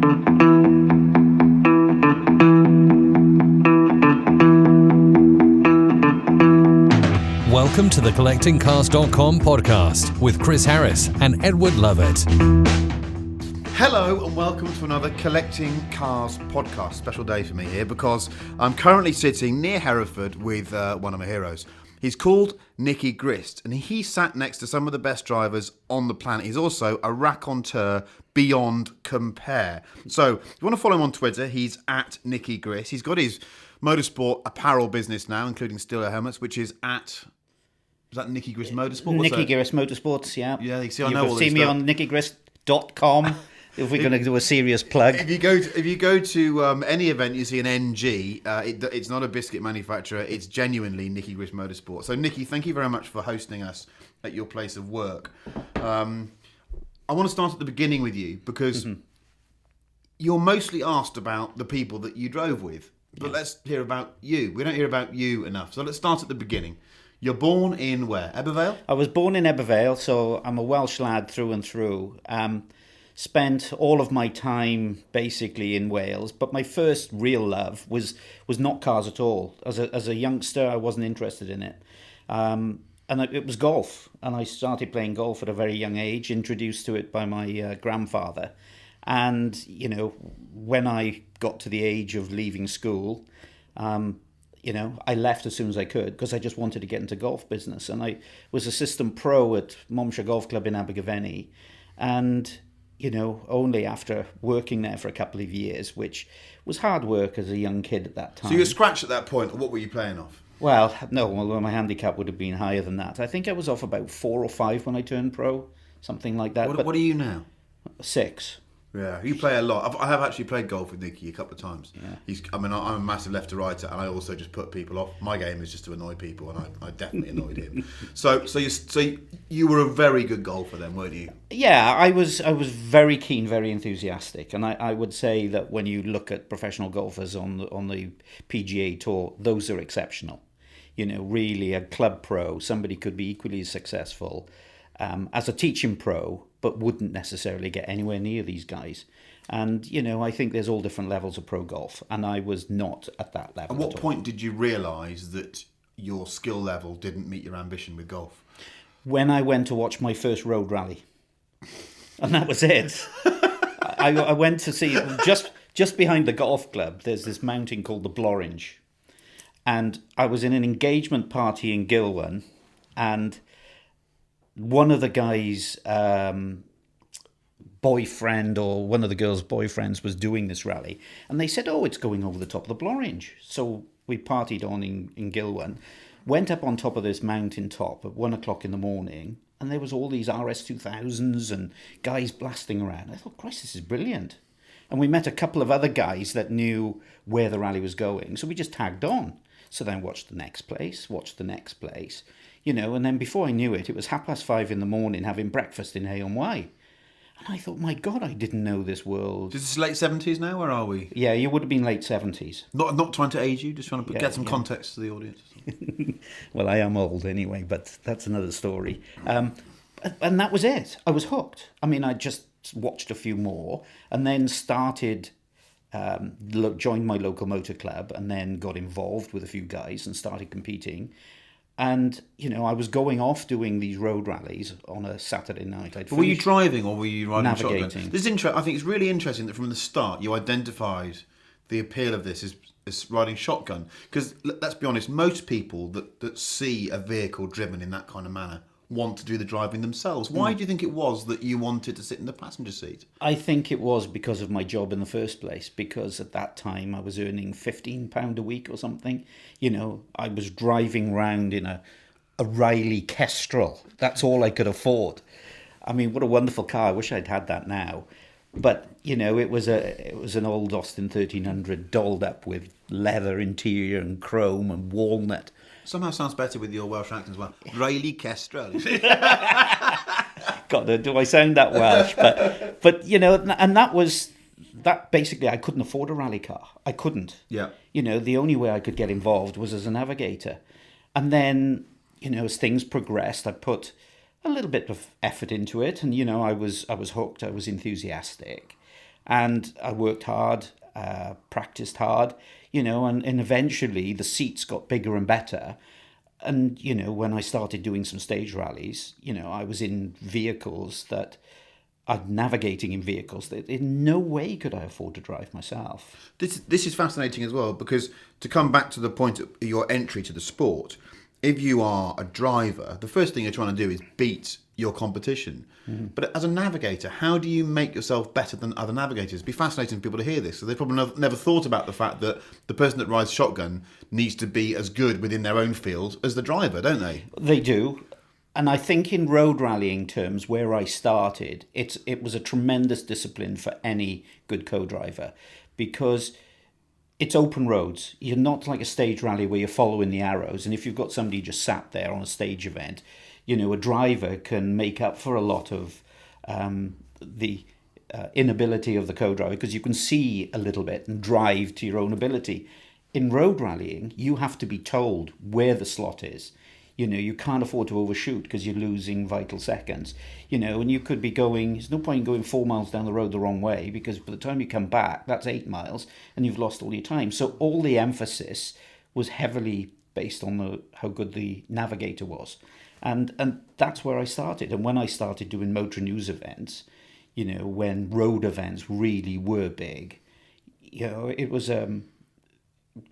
Welcome to the CollectingCars.com podcast with Chris Harris and Edward Lovett. Hello and welcome to another Collecting Cars podcast. Special day for me here because I'm currently sitting near Hereford with one of my heroes. He's called Nicky Grist and he sat next to some of the best drivers on the planet. He's also a raconteur beyond compare. So if you want to follow him on Twitter, he's at Nicky Grist. He's got his motorsport apparel business now, including Steel Helmets, which is at... Is that Nicky Grist Motorsport? Nicky Grist Motorsports, yeah. Yeah, you see, I you know all can this see me stuff. on nickygrist.com if we're going to do a serious plug. If you go to any event, you see an NG. It's not a biscuit manufacturer. It's genuinely Nicky Grist Motorsport. So, Nicky, thank you very much for hosting us at your place of work. I want to start at the beginning with you because you're mostly asked about the people that you drove with. But let's hear about you. We don't hear about you enough. So let's start at the beginning. You're born in where? Ebervale? I was born in Ebervale, so I'm a Welsh lad through and through. Spent all of my time basically in Wales, but my first real love was not cars at all. As a youngster, I wasn't interested in it. And it was golf. And I started playing golf at a very young age, introduced to it by my grandfather. And, you know, when I got to the age of leaving school... I left as soon as I could because I just wanted to get into golf business. And I was assistant pro at Monte Golf Club in Abergavenny. And, only after working there for a couple of years, which was hard work as a young kid at that time. So you were scratched at that point. What were you playing off? Well, no, my handicap would have been higher than that. I think I was off about 4 or 5 when I turned pro, something like that. What are you now? 6. Yeah, you play a lot. I have actually played golf with Nicky a couple of times. Yeah. I'm a massive left to righter, and I also just put people off. My game is just to annoy people, and I definitely annoyed him. So you were a very good golfer then, weren't you? Yeah, I was very keen, very enthusiastic, and I would say that when you look at professional golfers on the PGA Tour, those are exceptional. Really a club pro, somebody could be equally as successful as a teaching pro, but wouldn't necessarily get anywhere near these guys. And, I think there's all different levels of pro golf, and I was not at that level. At what point did you realise that your skill level didn't meet your ambition with golf? When I went to watch my first road rally. And that was it. I went to see, just behind the golf club, there's this mountain called the Blorange. And I was in an engagement party in Gilwan, and one of the guys' boyfriend or one of the girls' boyfriends was doing this rally. And they said, it's going over the top of the Blorange. So we partied on in Gilwan, went up on top of this mountain top at 1 o'clock in the morning, and there was all these RS2000s and guys blasting around. I thought, Christ, this is brilliant. And we met a couple of other guys that knew where the rally was going. So we just tagged on. So then watched the next place. And then before I knew it, it was 5:30 in the morning having breakfast in A&Y. And I thought, my God, I didn't know this world. Is this late 70s now? Where are we? Yeah, you would have been late 70s. Not trying to age you, just trying to get some context to the audience. Well, I am old anyway, but that's another story. And that was it. I was hooked. I mean, I just watched a few more and then started... joined my local motor club and then got involved with a few guys and started competing. And, I was going off doing these road rallies on a Saturday night. Were you driving or were you riding navigating? Shotgun? This is I think it's really interesting that from the start you identified the appeal of this as riding shotgun. Because, let's be honest, most people that see a vehicle driven in that kind of manner want to do the driving themselves. Why do you think it was that you wanted to sit in the passenger seat? I think it was because of my job in the first place, because at that time I was earning £15 a week or something. I was driving round in a Riley Kestrel. That's all I could afford. I mean, what a wonderful car. I wish I'd had that now. But, it was an old Austin 1300 dolled up with leather interior and chrome and walnut. Somehow sounds better with your Welsh accent as well. Riley Kestrel. God, do I sound that Welsh? But and that basically, I couldn't afford a rally car. I couldn't. Yeah. The only way I could get involved was as a navigator. And then, as things progressed, I put a little bit of effort into it. And, I was hooked. I was enthusiastic. And I worked hard, practiced hard, and eventually the seats got bigger and better. And, when I started doing some stage rallies, I was in vehicles that I'm navigating in vehicles that in no way could I afford to drive myself. This is fascinating as well, because to come back to the point of your entry to the sport, if you are a driver, the first thing you're trying to do is beat your competition. Mm-hmm. But as a navigator, how do you make yourself better than other navigators? It'd be fascinating for people to hear this. So they probably never thought about the fact that the person that rides shotgun needs to be as good within their own field as the driver, don't they? They do. And I think in road rallying terms, where I started, it was a tremendous discipline for any good co-driver, because it's open roads. You're not like a stage rally where you're following the arrows. And if you've got somebody just sat there on a stage event, a driver can make up for a lot of the inability of the co-driver, because you can see a little bit and drive to your own ability. In road rallying, you have to be told where the slot is. You can't afford to overshoot because you're losing vital seconds. And you could be going, there's no point in going 4 miles down the road the wrong way, because by the time you come back, that's 8 miles and you've lost all your time. So all the emphasis was heavily based on how good the navigator was. And that's where I started. And when I started doing motor news events, when road events really were big, it was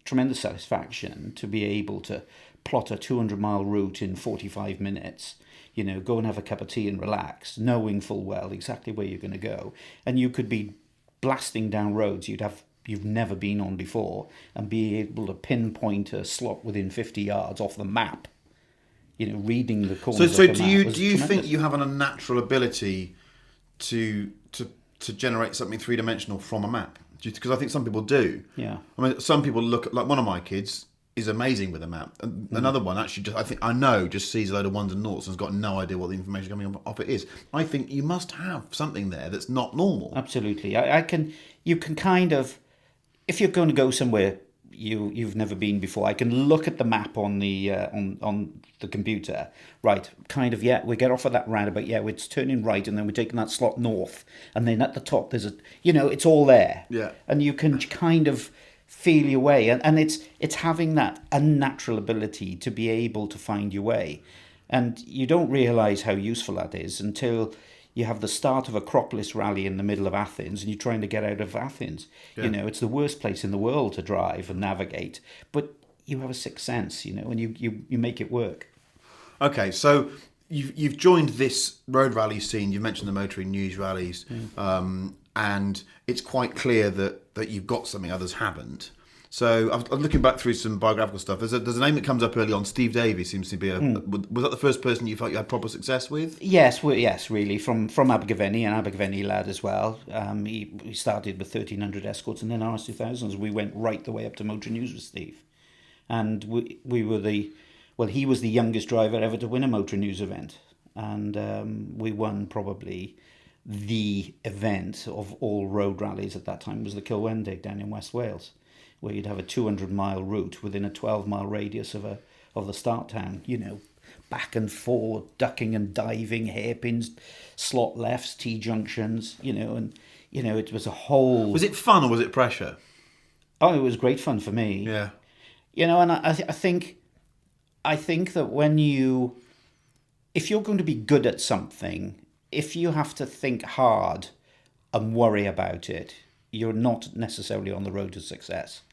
tremendous satisfaction to be able to plot a 200-mile route in 45 minutes, go and have a cup of tea and relax, knowing full well exactly where you're going to go. And you could be blasting down roads you've never been on before, and be able to pinpoint a slot within 50 yards off the map, reading the corners. So do you think you have an unnatural ability to generate something three-dimensional from a map? Because I think some people do. Yeah. I mean, some people look at, like one of my kids is amazing with a map. And another one actually, just sees a load of ones and noughts and has got no idea what the information coming off it is. I think you must have something there that's not normal. Absolutely. You can kind of, if you're going to go somewhere you've never been before, I can look at the map on the on the computer. Right, kind of, we get off at that roundabout, we're turning right, and then we're taking that slot north, and then at the top there's it's all there. Yeah. And you can kind of feel your way, and it's having that unnatural ability to be able to find your way. And you don't realise how useful that is until you have the start of Acropolis rally in the middle of Athens and you're trying to get out of Athens. Yeah. It's the worst place in the world to drive and navigate, but you have a sixth sense, and you make it work. Okay, so you've joined this road rally scene. You mentioned the motoring news rallies, and it's quite clear that you've got something others haven't. So I was looking back through some biographical stuff. There's a name that comes up early on. Steve Davey seems to be was that the first person you felt you had proper success with? Yes, really. From Abergavenny, an Abergavenny lad as well. He started with 1300 escorts, and then RS2000s. We went right the way up to motor news with Steve, and we were he was the youngest driver ever to win a motor news event, and we won probably the event of all road rallies at that time. Was the Kilwendig down in West Wales, where you'd have a 200-mile route within a 12-mile radius of the start town, back and forth, ducking and diving, hairpins, slot lefts, T-junctions, and, it was a whole... Was it fun or was it pressure? Oh, it was great fun for me. Yeah. And I think that if you're going to be good at something, if you have to think hard and worry about it, you're not necessarily on the road to success.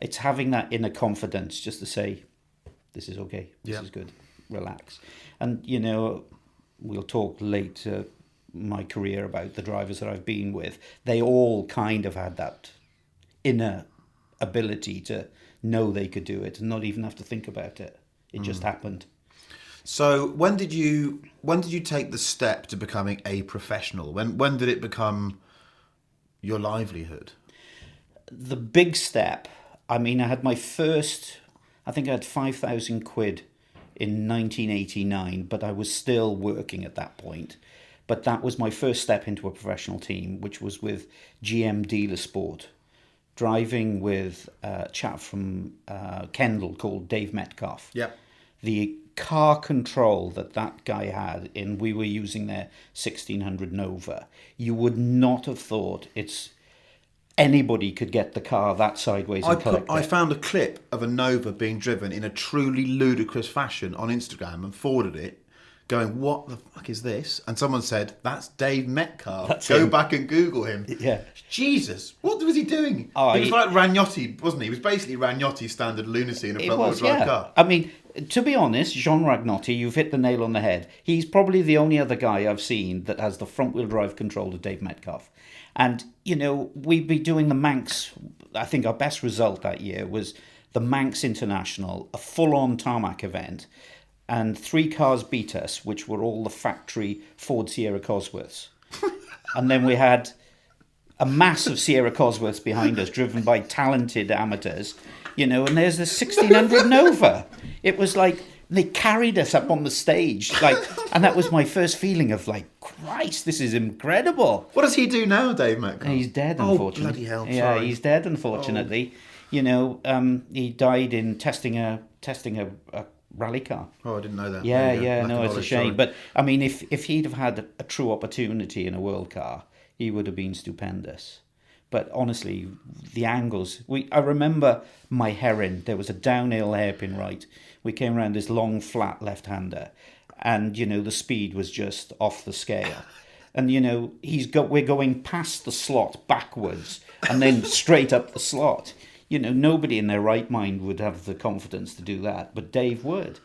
It's having that inner confidence just to say, this is okay, this is good, relax. And, we'll talk later my career about the drivers that I've been with. They all kind of had that inner ability to know they could do it and not even have to think about it. It just happened. So when did you take the step to becoming a professional? When did it become your livelihood? The big step, I had my first, I think I had 5,000 quid in 1989, but I was still working at that point. But that was my first step into a professional team, which was with GM Dealer Sport, driving with a chap from Kendal called Dave Metcalf. Yep. The car control that guy had, and we were using their 1600 Nova, you would not have thought anybody could get the car that sideways and collect I it. found a clip of a Nova being driven in a truly ludicrous fashion on Instagram and forwarded it, going, what the fuck is this? And someone said, that's Dave Metcalf. That's Go him. back and Google him. Yeah. Jesus, what was he doing? Oh, he was like Ragnotti, wasn't he? He was basically Ragnotti's standard lunacy in a front-wheel drive car. I mean, to be honest, Jean Ragnotti, you've hit the nail on the head. He's probably the only other guy I've seen that has the front-wheel drive control of Dave Metcalf. And, we'd be doing the Manx. I think our best result that year was the Manx International, a full-on tarmac event. And 3 cars beat us, which were all the factory Ford Sierra Cosworths. And then we had a mass of Sierra Cosworths behind us, driven by talented amateurs, and there's the 1600 Nova. It was like they carried us up on the stage, and that was my first feeling of Christ, this is incredible. What does he do now, Dave Metcalf? He's dead, unfortunately. Oh, bloody hell, yeah, sorry. he's dead, unfortunately. He died in testing a rally car. Oh, I didn't know that. Yeah, no, it's a shame. Sorry. But, I mean, if he'd have had a true opportunity in a world car, he would have been stupendous. But honestly, the angles... I remember my Heron, there was a downhill hairpin right. We came around this long, flat left-hander, and, the speed was just off the scale. And, we're going past the slot backwards and then straight up the slot. Nobody in their right mind would have the confidence to do that, but Dave would.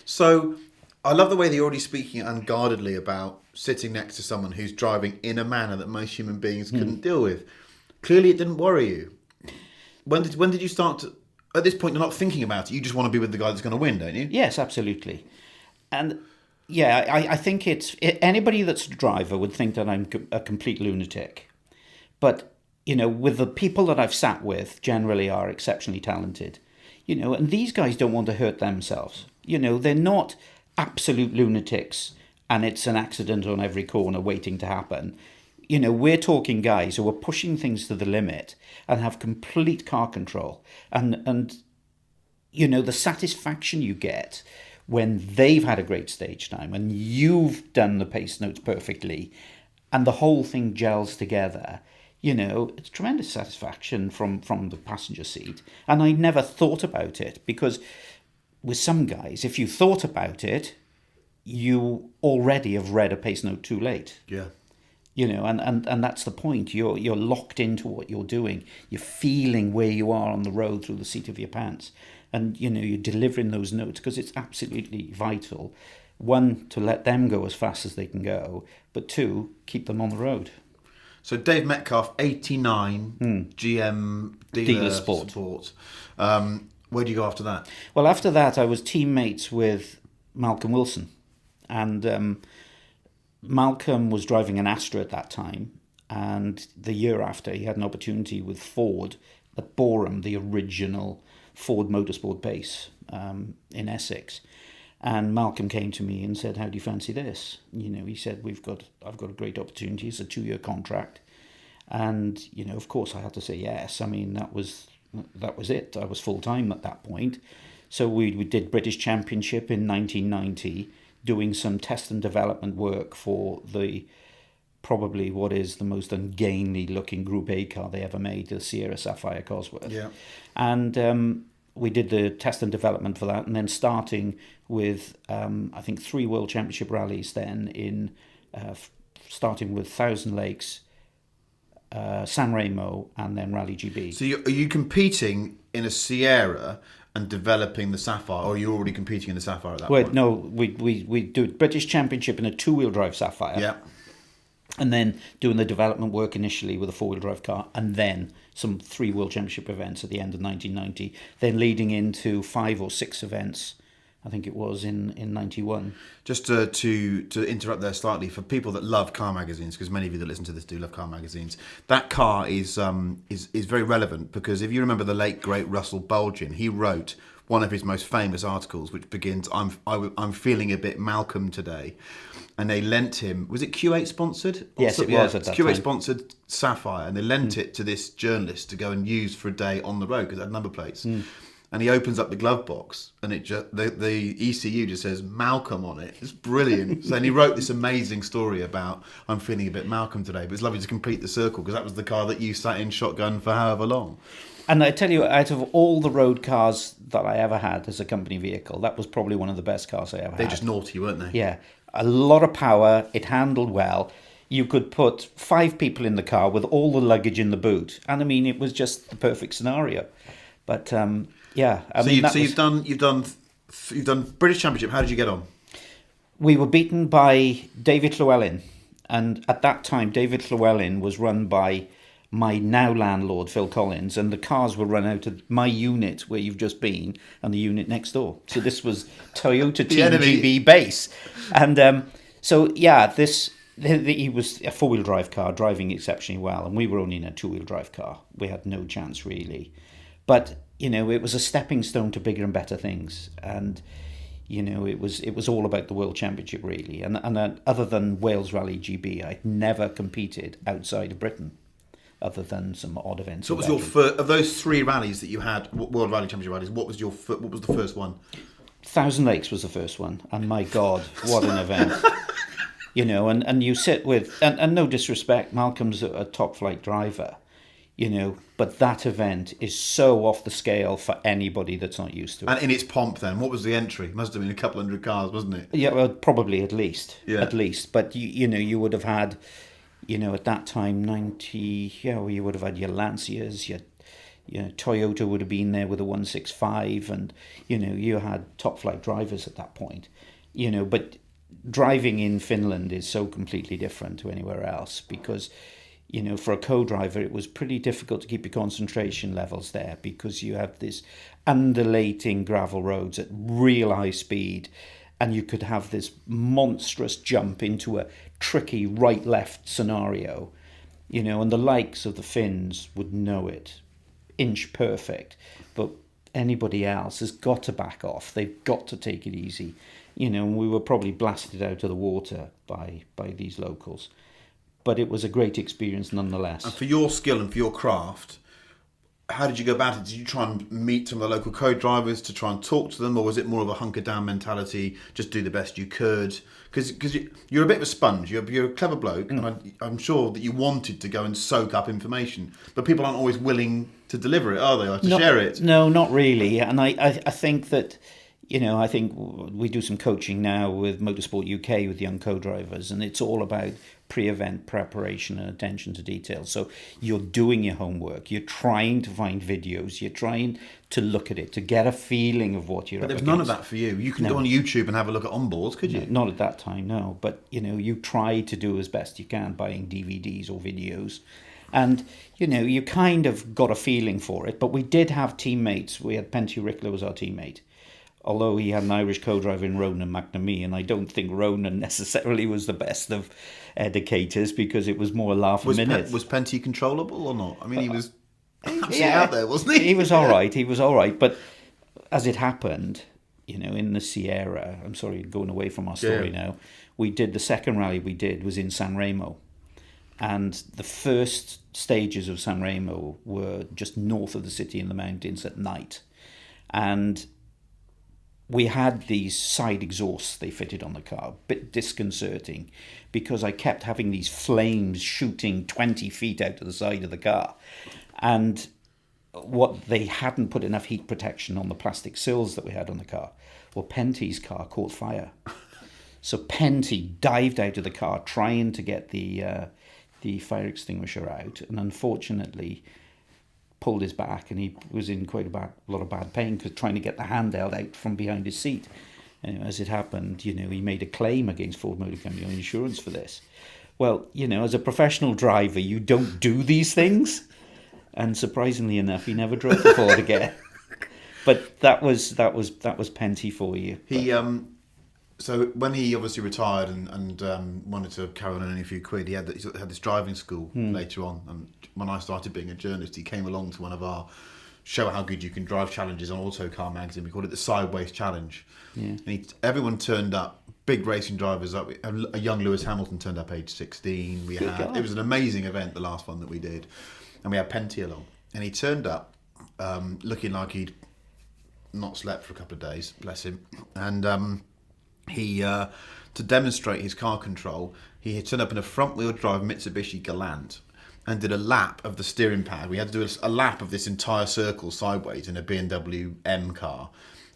So, I love the way that you're already speaking unguardedly about sitting next to someone who's driving in a manner that most human beings couldn't deal with. Clearly, it didn't worry you. When did you start to... At this point, you're not thinking about it. You just want to be with the guy that's going to win, don't you? Yes, absolutely. And, yeah, I think anybody that's a driver would think that I'm a complete lunatic. But... with the people that I've sat with, generally are exceptionally talented. And these guys don't want to hurt themselves. They're not absolute lunatics and it's an accident on every corner waiting to happen. We're talking guys who are pushing things to the limit and have complete car control. And the satisfaction you get when they've had a great stage time and you've done the pace notes perfectly and the whole thing gels together... it's tremendous satisfaction from the passenger seat. And I never thought about it because with some guys, if you thought about it, you already have read a pace note too late. Yeah. And that's the point. You're locked into what you're doing. You're feeling where you are on the road through the seat of your pants. And, you're delivering those notes because it's absolutely vital. 1, to let them go as fast as they can go, but 2, keep them on the road. So Dave Metcalf, 89, GM dealer Sport. Where do you go after that? Well, after that, I was teammates with Malcolm Wilson. And Malcolm was driving an Astra at that time. And the year after, he had an opportunity with Ford at Boreham, the original Ford Motorsport base in Essex. And Malcolm came to me and said, how do you fancy this? He said, I've got a great opportunity. It's a 2-year contract. And, of course I had to say yes. I mean, that was it. I was full-time at that point. So we did British Championship in 1990, doing some test and development work for probably what is the most ungainly looking Group A car they ever made, the Sierra Sapphire Cosworth. Yeah. And we did the test and development for that, and then starting with, I think, 3 World Championship rallies then starting with Thousand Lakes, San Remo, and then Rally GB. So are you competing in a Sierra and developing the Sapphire, or are you already competing in the Sapphire at that point? No, we do British Championship in a 2-wheel drive Sapphire. Yeah. And then doing the development work initially with a 4-wheel drive car, and then some 3 World Championship events at the end of 1990, then leading into 5 or 6 events, I think it was, in 91. Just to interrupt there slightly, for people that love car magazines, because many of you that listen to this do love car magazines, that car is very relevant, because if you remember the late, great Russell Bulgin, he wrote one of his most famous articles, which begins, I'm feeling a bit Malcolm today. And they lent him, was it Q8 sponsored? Yes, it was at that time. Q8 sponsored Sapphire, and they lent it to this journalist to go and use for a day on the road because it had number plates. and he opens up the glove box, and it just the ECU just says Malcolm on it. It's brilliant. So, and he wrote this amazing story about, I'm feeling a bit Malcolm today, but it's lovely to complete the circle because that was the car that you sat in shotgun for however long. And I tell you, out of all the road cars that I ever had as a company vehicle, that was probably one of the best cars I ever had. They're just naughty, weren't they? Yeah, a lot of power. It handled well. You could put 5 people in the car with all the luggage in the boot, and I mean, it was just the perfect scenario. But yeah, you've done British Championship. How did you get on? We were beaten by David Llewellyn, and at that time, David Llewellyn was run by my now landlord, Phil Collins, and the cars were run out of my unit where you've just been and the unit next door. So this was Toyota Team GB base. And so, yeah, he was a 4-wheel drive car, driving exceptionally well, and we were only in a 2-wheel drive car. We had no chance, really. But, you know, it was a stepping stone to bigger and better things. And, you know, it was all about the World Championship, really. And other than Wales Rally GB, I'd never competed outside of Britain, other than some odd events. So what was your first, of those 3 rallies that you had, World Rally Championship rallies, what was the first one? Thousand Lakes was the first one, and my God, what an event. You know, and you sit with, and no disrespect, Malcolm's a top flight driver, you know, but that event is so off the scale for anybody that's not used to it. And in its pomp then, what was the entry? It must have been a couple hundred cars, wasn't it? Yeah, well, probably at least. Yeah. At least. But, you know, you would have had, you know, at that time, you would have had your Lanciers, your Toyota would have been there with a 165, and, you know, you had top flight drivers at that point, you know, but driving in Finland is so completely different to anywhere else because, you know, for a co-driver, it was pretty difficult to keep your concentration levels there because you have this undulating gravel roads at real high speed, and you could have this monstrous jump into a tricky right-left scenario, you know, and the likes of the Finns would know it, inch perfect, but anybody else has got to back off. They've got to take it easy. You know, we were probably blasted out of the water by these locals. But it was a great experience nonetheless. And for your skill and for your craft, how did you go about it? Did you try and meet some of the local co-drivers to try and talk to them, or was it more of a hunker-down mentality, just do the best you could? Because you're a bit of a sponge, you're a clever bloke, and I'm sure that you wanted to go and soak up information, but people aren't always willing to deliver it, are they, or to share it? No, not really. And I think that, you know, I think we do some coaching now with Motorsport UK with young co-drivers, and it's all about pre-event preparation and attention to detail. So you're doing your homework, you're trying to find videos, you're trying to look at it, to get a feeling of what you're up against. But there was none of that for you. You can go on YouTube and have a look at onboards, could you? Not at that time, no. But, you know, you try to do as best you can buying DVDs or videos. And, you know, you kind of got a feeling for it. But we did have teammates. We had Penty Rickler was our teammate. Although he had an Irish co-driver in Ronan McNamee, and I don't think Ronan necessarily was the best of educators because it was more a laugh a minute. Was Penty controllable or not? I mean, he was absolutely out there, wasn't he? He was all right. But as it happened, you know, in the Sierra, I'm sorry, going away from our story now, the second rally we did was in San Remo. And the first stages of San Remo were just north of the city in the mountains at night. And we had these side exhausts they fitted on the car, a bit disconcerting because I kept having these flames shooting 20 feet out of the side of the car. And what they hadn't put enough heat protection on the plastic sills that we had on the car. Well, Penty's car caught fire. So Penty dived out of the car trying to get the fire extinguisher out, and unfortunately pulled his back, and he was in quite a lot of bad pain because trying to get the handheld out from behind his seat. And as it happened, you know, he made a claim against Ford Motor Company on insurance for this. Well, you know, as a professional driver, you don't do these things. And surprisingly enough, he never drove the Ford again. But that was Penty for you. He so when he obviously retired and wanted to carry on earning a few quid, he had this driving school later on. And when I started being a journalist, he came along to one of our show how good you can drive challenges on Autocar magazine. We called it the Sideways Challenge. Yeah. And everyone turned up, big racing drivers up. A young Lewis Hamilton turned up age 16. It was an amazing event, the last one that we did. And we had Penty along. And he turned up looking like he'd not slept for a couple of days, bless him. And he, to demonstrate his car control, he had turned up in a front-wheel drive Mitsubishi Galant and did a lap of the steering pad. We had to do a lap of this entire circle sideways in a BMW M car.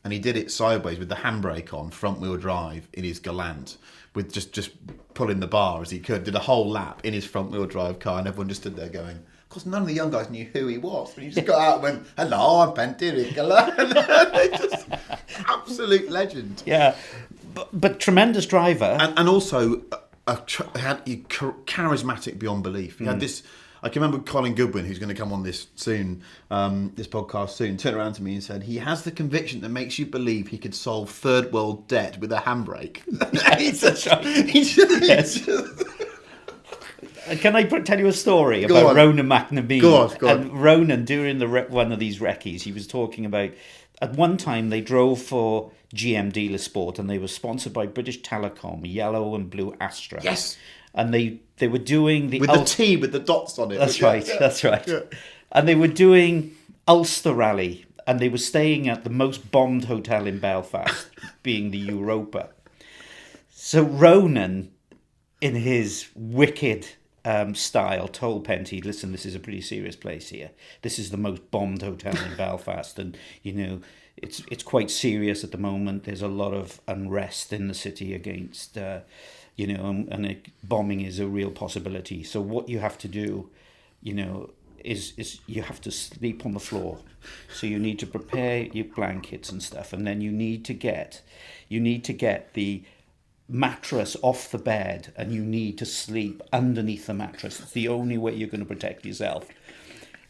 And he did it sideways with the handbrake on, front-wheel drive, in his Galant, with just pulling the bar as he could. Did a whole lap in his front-wheel drive car, and everyone just stood there going... Of course, none of the young guys knew who he was. But he just got out and went, "Hello, I'm Penty Galant." Just absolute legend. Yeah, but tremendous driver. And also, charismatic beyond belief. He had this... I can remember Colin Goodwin, who's going to come on this soon, this podcast soon, turned around to me and said, he has the conviction that makes you believe he could solve third world debt with a handbrake. Yes, that's right. Can I tell you a story about Ronan McNamee? Go on. And Ronan, during one of these recce's, he was talking about, at one time they drove for GM Dealer Sport and they were sponsored by British Telecom, yellow and blue Astra. Yes. And they were doing the... With the T with the dots on it. That's right. Yeah. And they were doing Ulster Rally, and they were staying at the most bombed hotel in Belfast, being the Europa. So Ronan, in his wicked style, told Penty, "Listen, this is a pretty serious place here. This is the most bombed hotel in Belfast, and it's quite serious at the moment. There's a lot of unrest in the city against." Bombing is a real possibility. So what you have to do, is you have to sleep on the floor. So you need to prepare your blankets and stuff, and then you need to get the mattress off the bed, and you need to sleep underneath the mattress. It's the only way you're going to protect yourself.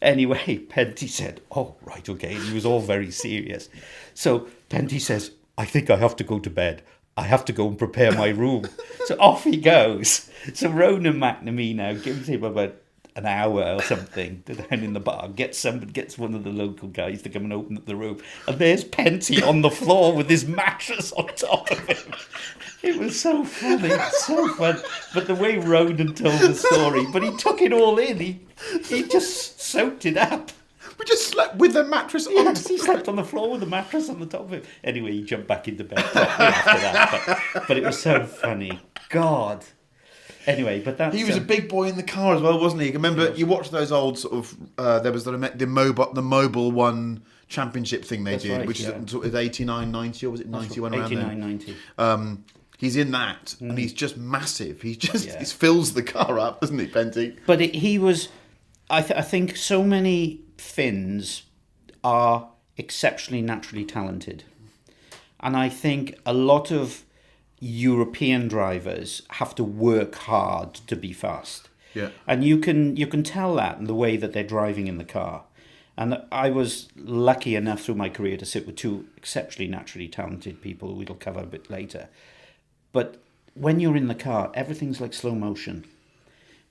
Anyway, Penty said, "Oh, right, okay." He was all very serious. So Penty says, "I think I have to go to bed. I have to go and prepare my room." So off he goes. So Ronan McNamee now gives him about an hour or something down in the bar, gets one of the local guys to come and open up the room, and there's Penty on the floor with his mattress on top of him. It was so funny, so fun. But the way Ronan told the story, but he took it all in. He just soaked it up. We just slept with a mattress on. Yes, he slept on the floor with a mattress on the top of it. Anyway, he jumped back into bed properly after that. But it was so funny. God. Anyway, but that's... He was a big boy in the car as well, wasn't he? Remember, you watched those old sort of... there was the Mobile One championship thing they did, right, which is 89, 90, or was it 91 around 89, then? 90. He's in that, and he's just massive. He fills the car up, doesn't he, Penty? But he was... I think so many Finns are exceptionally naturally talented. And I think a lot of European drivers have to work hard to be fast. Yeah. And you can tell that in the way that they're driving in the car. And I was lucky enough through my career to sit with two exceptionally naturally talented people who we'll cover a bit later. But when you're in the car, everything's like slow motion.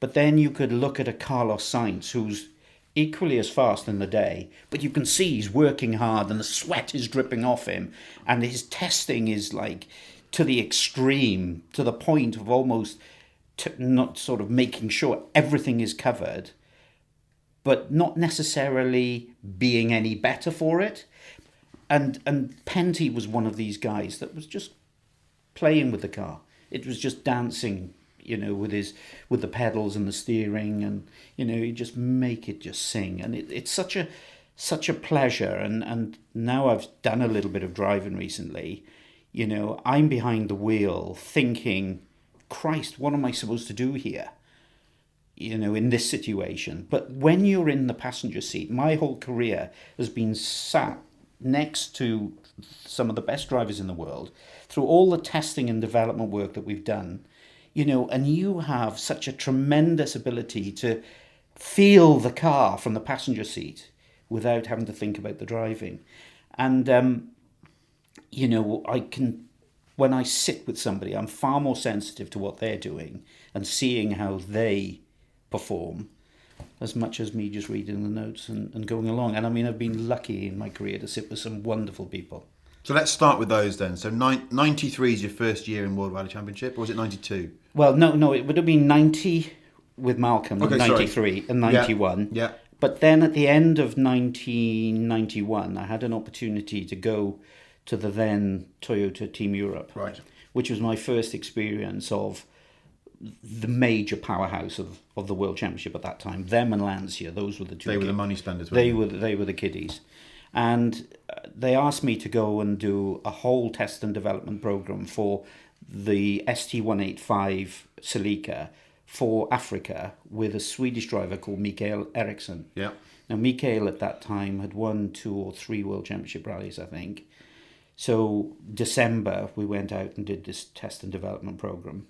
But then you could look at a Carlo Sainz who's equally as fast in the day, but you can see he's working hard and the sweat is dripping off him, and his testing is like to the extreme, to the point of almost not sort of making sure everything is covered, but not necessarily being any better for it. And Penty was one of these guys that was just playing with the car. It was just dancing, with the pedals and the steering, and you just make it just sing. And it's such a pleasure. And now I've done a little bit of driving recently. I'm behind the wheel thinking, Christ, what am I supposed to do here? In this situation. But when you're in the passenger seat, my whole career has been sat next to some of the best drivers in the world through all the testing and development work that we've done, and you have such a tremendous ability to feel the car from the passenger seat without having to think about the driving. And, when I sit with somebody, I'm far more sensitive to what they're doing and seeing how they perform as much as me just reading the notes and going along. And I mean, I've been lucky in my career to sit with some wonderful people. So let's start with those then. So 93 is your first year in World Rally Championship, or was it 92? Well, no, it would have been 90 with Malcolm, okay, 93 sorry. and 91. Yeah. But then at the end of 1991, I had an opportunity to go to the then Toyota Team Europe, Right. which was my first experience of the major powerhouse of the World Championship at that time. Them and Lancia, those were the two. They were the money spenders. They were the kiddies. And they asked me to go and do a whole test and development program for the ST185 Celica for Africa with a Swedish driver called Mikael Eriksson. Yeah. Now, Mikael at that time had won 2 or 3 World Championship rallies, I think. So December, we went out and did this test and development program.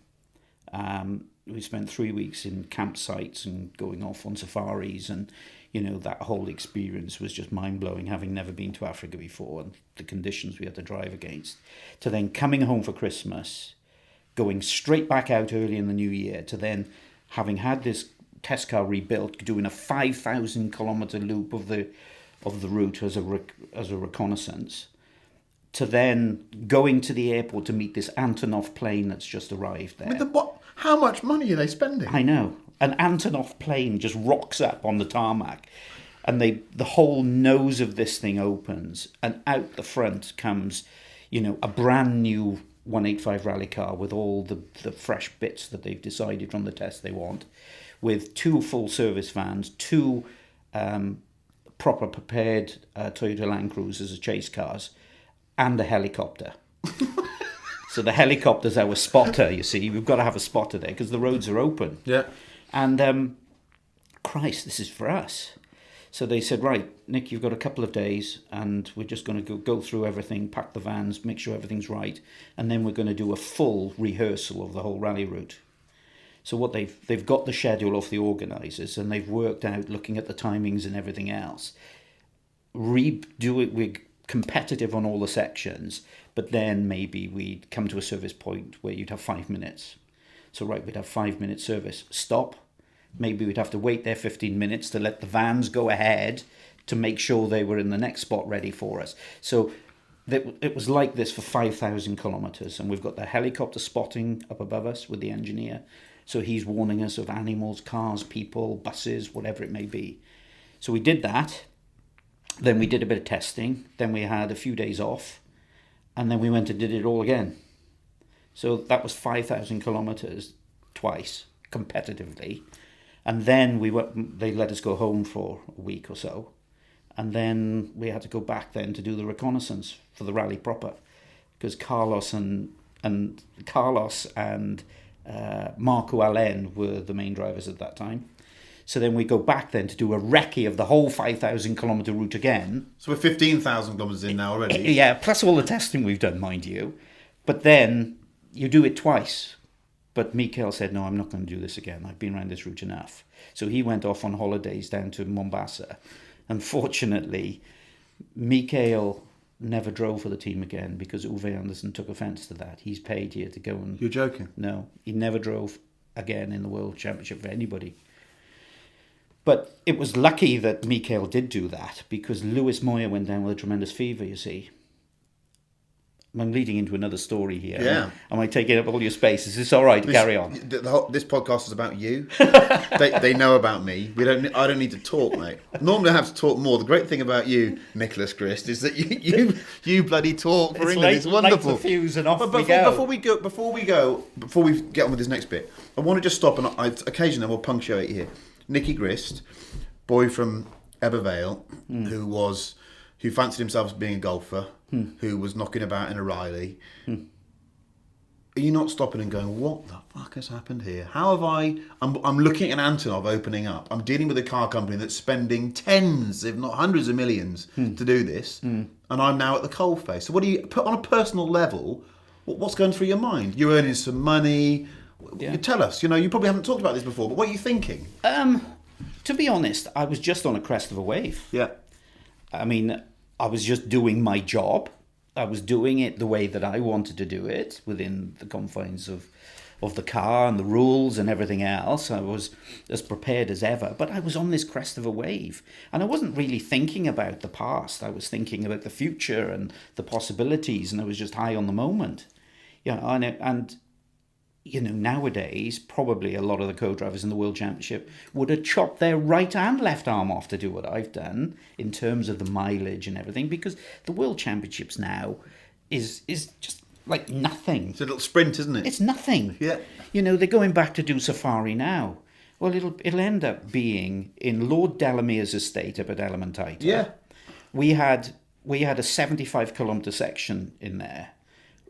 We spent 3 weeks in campsites and going off on safaris, and that whole experience was just mind-blowing, having never been to Africa before, and the conditions we had to drive against, to then coming home for Christmas, going straight back out early in the new year, to then having had this test car rebuilt, doing a 5,000 kilometre loop of the route as a reconnaissance, to then going to the airport to meet this Antonov plane that's just arrived there. How much money are they spending? I know. An Antonov plane just rocks up on the tarmac, and the whole nose of this thing opens, and out the front comes, a brand new 185 rally car with all the fresh bits that they've decided from the test they want, with 2 full service vans, 2 proper prepared Toyota Land Cruisers as chase cars, and a helicopter. So the helicopter's our spotter, you see. We've got to have a spotter there because the roads are open. Yeah. And, Christ, this is for us. So they said, right, Nick, you've got a couple of days and we're just going to go through everything, pack the vans, make sure everything's right, and then we're going to do a full rehearsal of the whole rally route. So what they've got the schedule off the organisers, and they've worked out, looking at the timings and everything else, redo it. We're competitive on all the sections, but then maybe we'd come to a service point where you'd have 5 minutes. So right, we'd have 5-minute service, stop. Maybe we'd have to wait there 15 minutes to let the vans go ahead to make sure they were in the next spot ready for us. So it was like this for 5,000 kilometres, and we've got the helicopter spotting up above us with the engineer. So he's warning us of animals, cars, people, buses, whatever it may be. So we did that. Then we did a bit of testing. Then we had a few days off. And then we went and did it all again. So that was 5,000 kilometres twice, competitively. And then they let us go home for a week or so. And then we had to go back then to do the reconnaissance for the rally proper. Because Carlos and Marco Allen were the main drivers at that time. So then we go back then to do a recce of the whole 5,000 kilometre route again. So we're 15,000 kilometres in now already. Yeah, plus all the testing we've done, mind you. But then you do it twice. But Mikael said, no, I'm not going to do this again. I've been around this route enough. So he went off on holidays down to Mombasa. Unfortunately, Mikael never drove for the team again because Uwe Anderson took offence to that. He's paid here to go and... You're joking? No, he never drove again in the World Championship for anybody. But it was lucky that Mikael did do that, because Lewis Moyer went down with a tremendous fever, you see. I'm leading into another story here. Yeah. Am I taking up all your space? Is this all right? Carry on. This podcast is about you. They know about me. I don't need to talk, mate. Normally I have to talk more. The great thing about you, Nicholas Grist, is that you bloody talk for England. It's wonderful. Light the fuse and off But we go. Before we get on with this next bit, I want to just stop, and occasionally we'll punctuate here. Nicky Grist, boy from Ebervale, who fancied himself as being a golfer, who was knocking about in a Riley. Are you not stopping and going, what the fuck has happened here? How have I'm looking at Antonov opening up. I'm dealing with a car company that's spending tens, if not hundreds of millions to do this, and I'm now at the coalface. So what do you put on a personal level? What's going through your mind? You're earning some money. Yeah. Tell us. You probably haven't talked about this before, but what are you thinking? To be honest, I was just on a crest of a wave. Yeah. I mean, I was just doing my job. I was doing it the way that I wanted to do it, within the confines of the car and the rules and everything else. I was as prepared as ever, but I was on this crest of a wave. And I wasn't really thinking about the past. I was thinking about the future and the possibilities, and I was just high on the moment. And nowadays, probably a lot of the co-drivers in the World Championship would have chopped their right and left arm off to do what I've done in terms of the mileage and everything, because the World Championships now is just like nothing. It's a little sprint, isn't it? It's nothing. Yeah. They're going back to do safari now. Well, it'll end up being in Lord Delamere's estate up at Elementaita. Yeah. We had a 75-kilometre section in there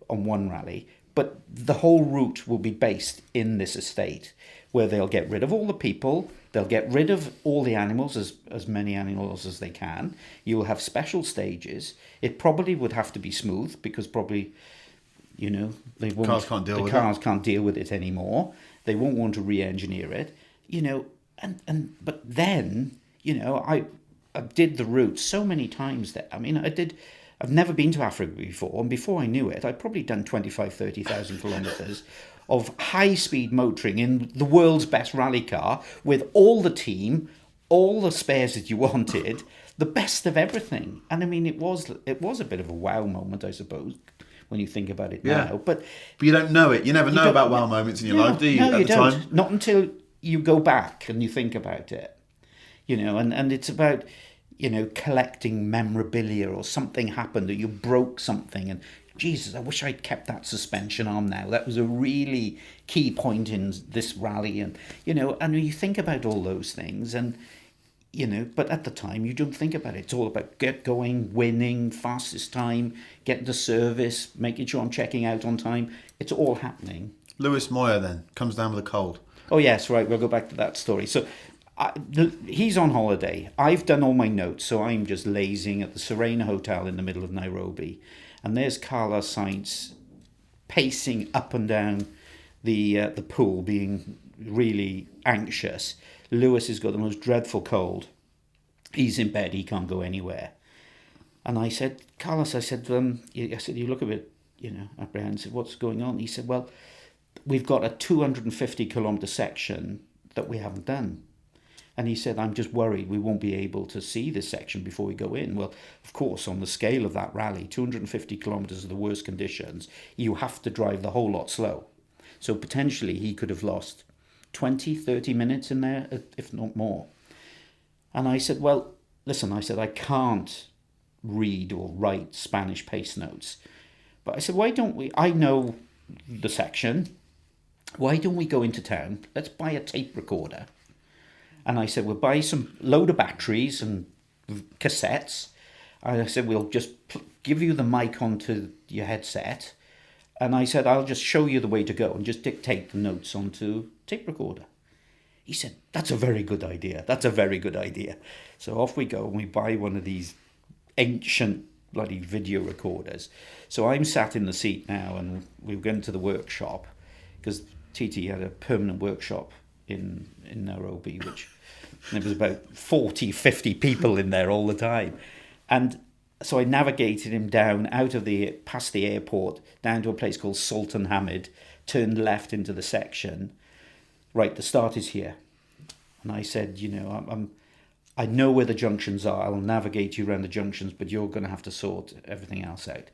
on one rally, but the whole route will be based in this estate, where they'll get rid of all the people, they'll get rid of all the animals, as many animals as they can. You'll have special stages. It probably would have to be smooth, because probably, they won't. Cars can't deal with it. The cars can't deal with it anymore. They won't want to re-engineer it, but then, I did the route so many times that, I've never been to Africa before, and before I knew it, I'd probably done 30,000 kilometres of high-speed motoring in the world's best rally car, with all the team, all the spares that you wanted, the best of everything. And it was a bit of a wow moment, I suppose, when you think about it now. But you don't know it. You never know about wow moments in your life, do you? No, at you the don't. time? Not until you go back and you think about it. And it's about, collecting memorabilia, or something happened, or you broke something, and Jesus, I wish I'd kept that suspension on now. That was a really key point in this rally, and you think about all those things, and but at the time you don't think about it. It's all about get going, winning, fastest time, getting to service, making sure I'm checking out on time. It's all happening. Lewis Moyer then comes down with a cold. Oh yes, right. We'll go back to that story. So he's on holiday. I've done all my notes, so I'm just lazing at the Serena Hotel in the middle of Nairobi, and there's Carlos Sainz pacing up and down the pool, being really anxious. Lewis has got the most dreadful cold. He's in bed. He can't go anywhere. And I said, Carlos, you look a bit, apprehensive. What's going on? He said, well, we've got a 250-kilometre section that we haven't done. And he said, I'm just worried we won't be able to see this section before we go in. Well, of course, on the scale of that rally, 250 kilometres are the worst conditions. You have to drive the whole lot slow. So potentially he could have lost 20, 30 minutes in there, if not more. And I said, well, listen, I can't read or write Spanish pace notes. But I said, why don't we, I know the section, why don't we go into town? Let's buy a tape recorder. And I said, we'll buy some load of batteries and cassettes. And I said, we'll just give you the mic onto your headset. And I said, I'll just show you the way to go and just dictate the notes onto tape recorder. He said, that's a very good idea. That's a very good idea. So off we go and we buy one of these ancient bloody video recorders. So I'm sat in the seat now, and we're going to the workshop, because TT had a permanent workshop in Nairobi, which there was about 40, 50 people in there all the time. And so I navigated him down past the airport, down to a place called Sultan Hamid, turned left into the section. Right, the start is here. And I said, I know where the junctions are. I'll navigate you around the junctions, but you're going to have to sort everything else out.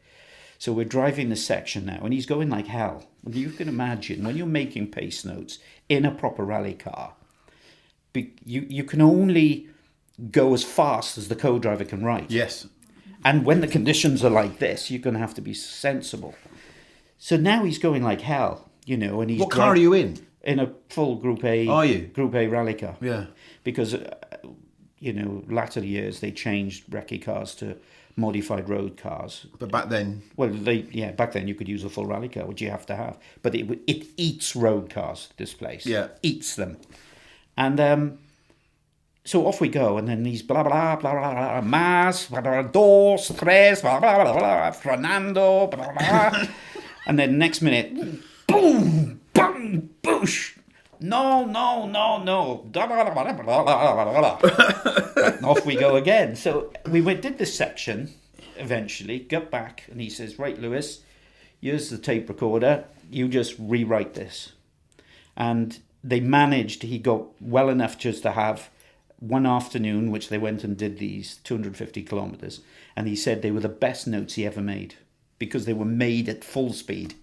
So we're driving this section now, and he's going like hell. And you can imagine, when you're making pace notes in a proper rally car, you can only go as fast as the co-driver can write. Yes. And when the conditions are like this, you're going to have to be sensible. So now he's going like hell, and he's... What car are you in? In a full Group A. Are you? Group A rally car. Yeah. Because, latter years they changed recce cars to modified road cars. But back then... Well, back then you could use a full rally car, which you have to have. But it eats road cars, this place. Yeah. Eats them. And so off we go, and then he's blah, blah, blah, blah, blah, mas, blah, blah, dos, tres, blah, blah, blah, blah, Fernando, blah, blah. And then next minute, boom, bang, boosh. No. Blah, blah, blah, blah, blah, blah. Right, and off we go again. So we did this section, eventually, got back, and he says, right, Lewis, here's the tape recorder. You just rewrite this. And they managed, he got well enough just to have one afternoon, which they went and did these 250 kilometres. And he said they were the best notes he ever made, because they were made at full speed.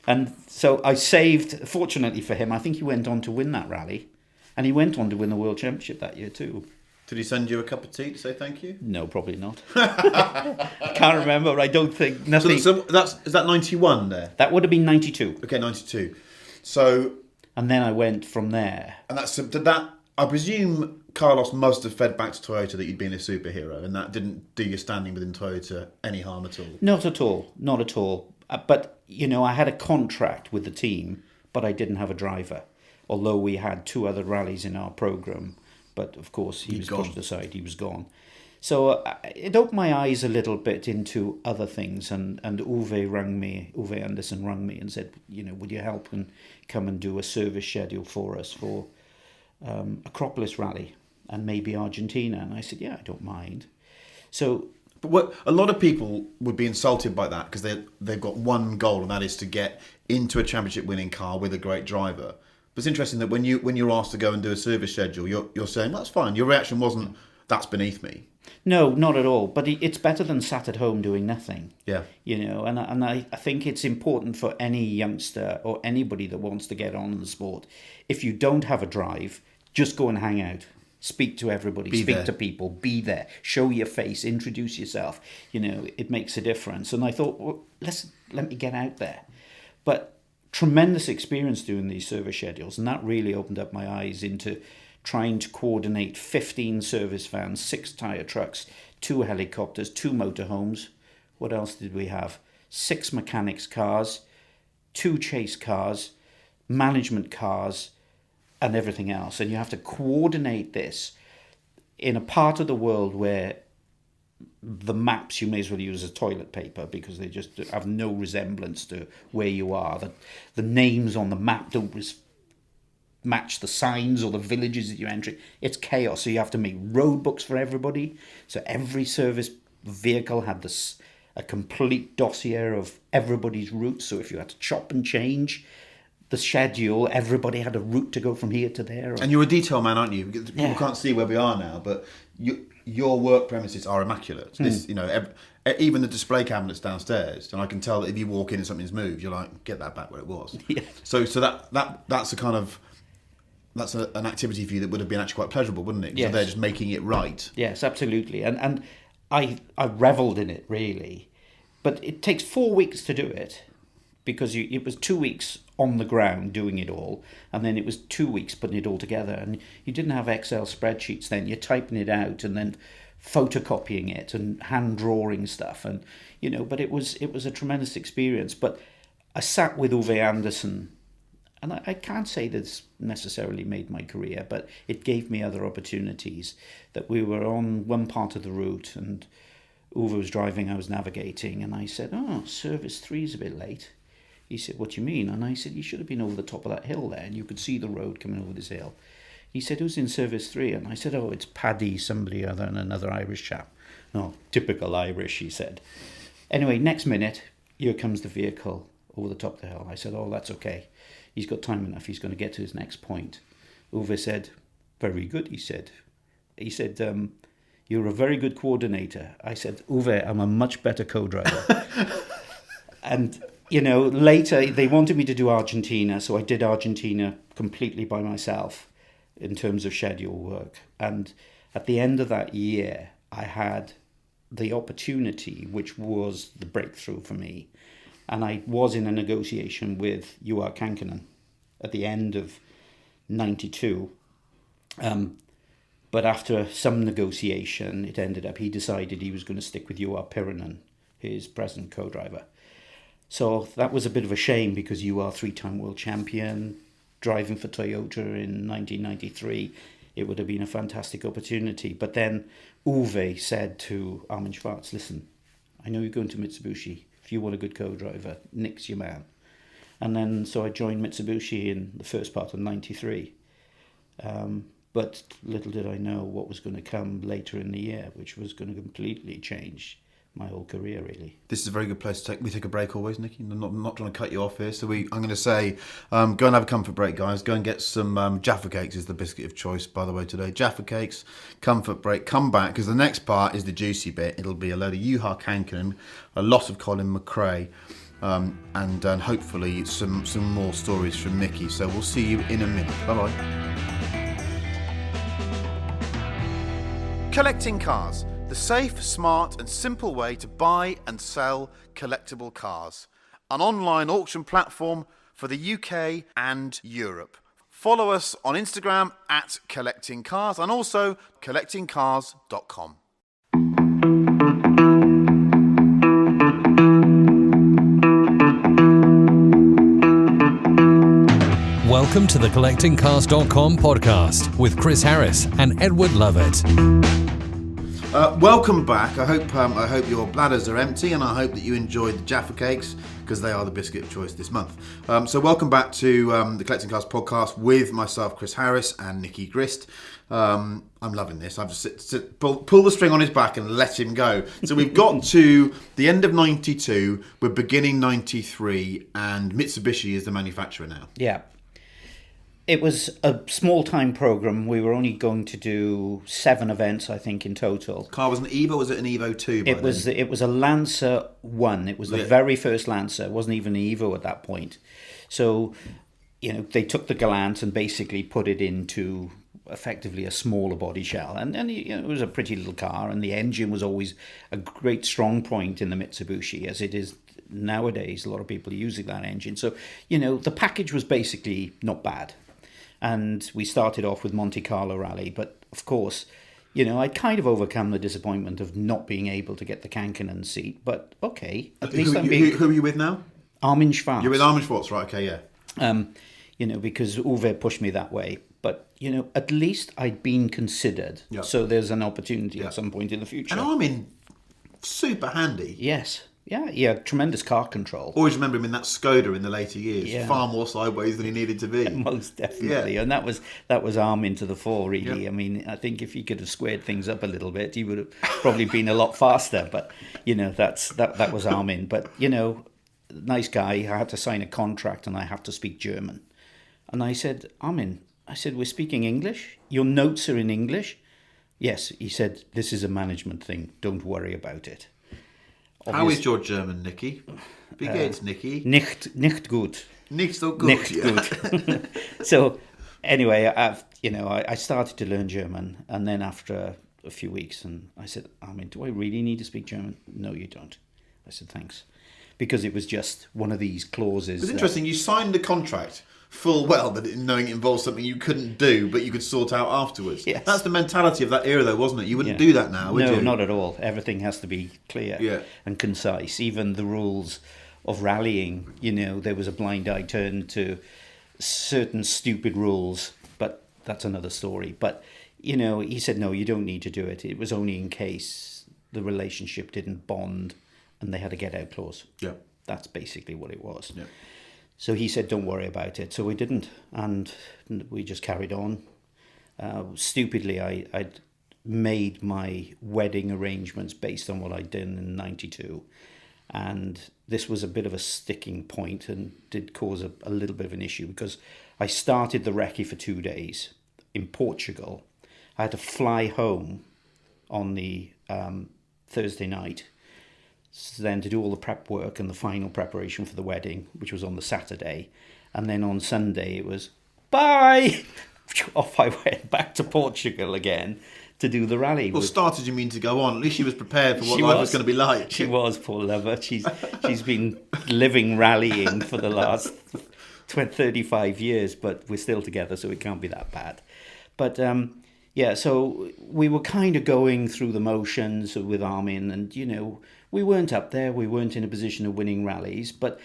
And so I saved, fortunately for him, I think he went on to win that rally. And he went on to win the World Championship that year too. Did he send you a cup of tea to say thank you? No, probably not. I can't remember. I don't think, nothing. So is that 91 there? That would have been 92. Okay, 92. So... And then I went from there. And did that... I presume Carlos must have fed back to Toyota that you'd been a superhero, and that didn't do your standing within Toyota any harm at all? Not at all. Not at all. But, I had a contract with the team, but I didn't have a driver. Although we had 2 other rallies in our programme. But, of course, he was pushed aside. He was gone. So it opened my eyes a little bit into other things. And Uwe Anderson rang me and said, would you help and come and do a service schedule for us for Acropolis Rally and maybe Argentina? And I said, yeah, I don't mind. So... But a lot of people would be insulted by that because they've got one goal, and that is to get into a championship-winning car with a great driver. But it's interesting that when you're asked to go and do a service schedule, you're saying, that's fine. Your reaction wasn't, that's beneath me. No, not at all. But it's better than sat at home doing nothing. Yeah. And I think it's important for any youngster or anybody that wants to get on in the sport. If you don't have a drive, just go and hang out. Speak to everybody, speak to people, be there, show your face, introduce yourself. It makes a difference. And I thought, well, let me get out there. But tremendous experience doing these service schedules, and that really opened up my eyes into trying to coordinate 15 service vans, 6 tyre trucks, 2 helicopters, 2 motorhomes. What else did we have? 6 mechanics cars, 2 chase cars, management cars, and everything else. And you have to coordinate this in a part of the world where the maps you may as well use as toilet paper because they just have no resemblance to where you are. The names on the map don't match the signs or the villages that you're entering. It's chaos. So you have to make road books for everybody. So every service vehicle had a complete dossier of everybody's routes. So if you had to chop and change the schedule, everybody had a route to go from here to there. And you're a detail man, aren't you? Because people can't see where we are now, but your work premises are immaculate. This, even the display cabinets downstairs, and I can tell that if you walk in and something's moved, you're like, get that back where it was. Yeah. So that's a kind of an activity for you that would have been actually quite pleasurable, wouldn't it? Yes. So they're just making it right. Yes, absolutely. And I revelled in it really, but it takes 4 weeks to do it. Because it was 2 weeks on the ground doing it all, and then it was 2 weeks putting it all together. And you didn't have Excel spreadsheets then. You're typing it out and then photocopying it and hand drawing stuff. And but it was a tremendous experience. But I sat with Uwe Anderson, and I can't say that's necessarily made my career, but it gave me other opportunities. That we were on one part of the route, and Uwe was driving, I was navigating, and I said, service 3 is a bit late. He said, what do you mean? And I said, you should have been over the top of that hill there, and you could see the road coming over this hill. He said, who's in service 3? And I said, it's Paddy, somebody other, and another Irish chap. No, typical Irish, he said. Anyway, next minute, here comes the vehicle over the top of the hill. I said, that's okay. He's got time enough. He's going to get to his next point. Uwe said, very good, he said. He said, you're a very good coordinator. I said, Uwe, I'm a much better co-driver. And... later they wanted me to do Argentina, so I did Argentina completely by myself in terms of schedule work. And at the end of that year, I had the opportunity, which was the breakthrough for me. And I was in a negotiation with Juha Kankkunen at the end of 92. But after some negotiation, it ended up he decided he was going to stick with Juha Pirinen, his present co-driver. So that was a bit of a shame because you are 3-time world champion, driving for Toyota in 1993. It would have been a fantastic opportunity. But then Uwe said to Armin Schwarz, listen, I know you're going to Mitsubishi. If you want a good co-driver, Nick's your man. And then so I joined Mitsubishi in the first part of 93. But little did I know what was going to come later in the year, which was going to completely change my whole career, really. This is a very good place to take a break always, Nicky. I'm not trying to cut you off here. So I'm going to say, go and have a comfort break, guys. Go and get some Jaffa Cakes is the biscuit of choice, by the way, today. Jaffa Cakes, comfort break. Come back, because the next part is the juicy bit. It'll be a load of Juha Kankkunen, a lot of Colin McRae. and hopefully some more stories from Nicky. So we'll see you in a minute. Bye-bye. Collecting Cars, the safe, smart and simple way to buy and sell collectible cars. An online auction platform for the UK and Europe. Follow us on Instagram at Collecting Cars and also collectingcars.com. Welcome to the CollectingCars.com podcast with Chris Harris and Edward Lovett. Welcome back. I hope your bladders are empty, and I hope that you enjoyed the Jaffa cakes, because they are the biscuit of choice this month. So welcome back to the Collecting Cars podcast with myself, Chris Harris, and Nicky Grist. I'm loving this. I've just pull the string on his back and let him go. So we've got to the end of 92. We're beginning 93, and Mitsubishi is the manufacturer now. Yeah. It was a small-time program. We were only going to do 7 events, I think, in total. Car was an Evo, was it an Evo 2? It was a Lancer 1. It was the very first Lancer. It wasn't even an Evo at that point. So, they took the Galant and basically put it into effectively a smaller body shell. And it was a pretty little car, and the engine was always a great strong point in the Mitsubishi, as it is nowadays. A lot of people are using that engine. So, the package was basically not bad. And we started off with Monte Carlo Rally, but of course, I'd kind of overcome the disappointment of not being able to get the Kankkunen seat. But okay, at least who are you with now? Armin Schwarz. You're with Armin Schwarz, right? Okay, yeah. Because Uwe pushed me that way. But at least I'd been considered. Yeah. So there's an opportunity at some point in the future. And Armin, super handy. Yes. Yeah, he had tremendous car control. Always remember him in that Skoda in the later years. Yeah. Far more sideways than he needed to be. Most definitely. Yeah. And that was Armin to the fore, really. Yeah. I mean, I think if he could have squared things up a little bit, he would have probably been a lot faster. But, that was Armin. But, nice guy. I had to sign a contract and I have to speak German. And I said, Armin, we're speaking English? Your notes are in English? Yes. He said, this is a management thing. Don't worry about it. How is your German, Nicky? Wie geht's, Nicky? Nicht gut. Nicht so gut. Nicht gut. So, anyway, I started to learn German, and then after a few weeks, and I said, do I really need to speak German? No, you don't. I said, thanks. Because it was just one of these clauses. It's interesting, you signed the contract full well, that knowing it involves something you couldn't do, but you could sort out afterwards. Yes. That's the mentality of that era, though, wasn't it? You wouldn't do that now, would you? No, not at all. Everything has to be clear and concise. Even the rules of rallying, there was a blind eye turn to certain stupid rules, but that's another story. But, he said, no, you don't need to do it. It was only in case the relationship didn't bond and they had a get-out clause. Yeah. That's basically what it was. Yeah. So he said, don't worry about it. So we didn't. And we just carried on. Stupidly, I'd made my wedding arrangements based on what I'd done in 92. And this was a bit of a sticking point and did cause a little bit of an issue, because I started the recce for 2 days in Portugal. I had to fly home on the Thursday night, then to do all the prep work and the final preparation for the wedding, which was on the Saturday. And then on Sunday it was, bye! Off I went back to Portugal again to do the rally. Well, started, you mean to go on. At least she was prepared for what life was going to be like. She was, poor lover. She's been living rallying for the last 35 years, but we're still together, so it can't be that bad. But so we were kind of going through the motions with Armin, and, we weren't up there. We weren't in a position of winning rallies, but,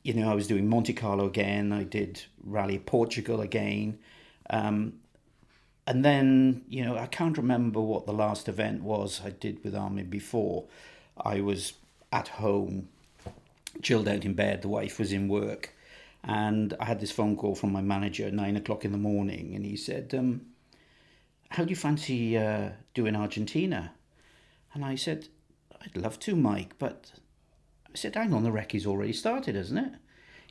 I was doing Monte Carlo again. I did Rally Portugal again. And then, I can't remember what the last event was I did with Armin before. I was at home, chilled out in bed. The wife was in work. And I had this phone call from my manager at 9 o'clock in the morning. And he said, how do you fancy doing Argentina? And I said, I'd love to, Mike, but I said, hang on, the recce's already started, isn't it?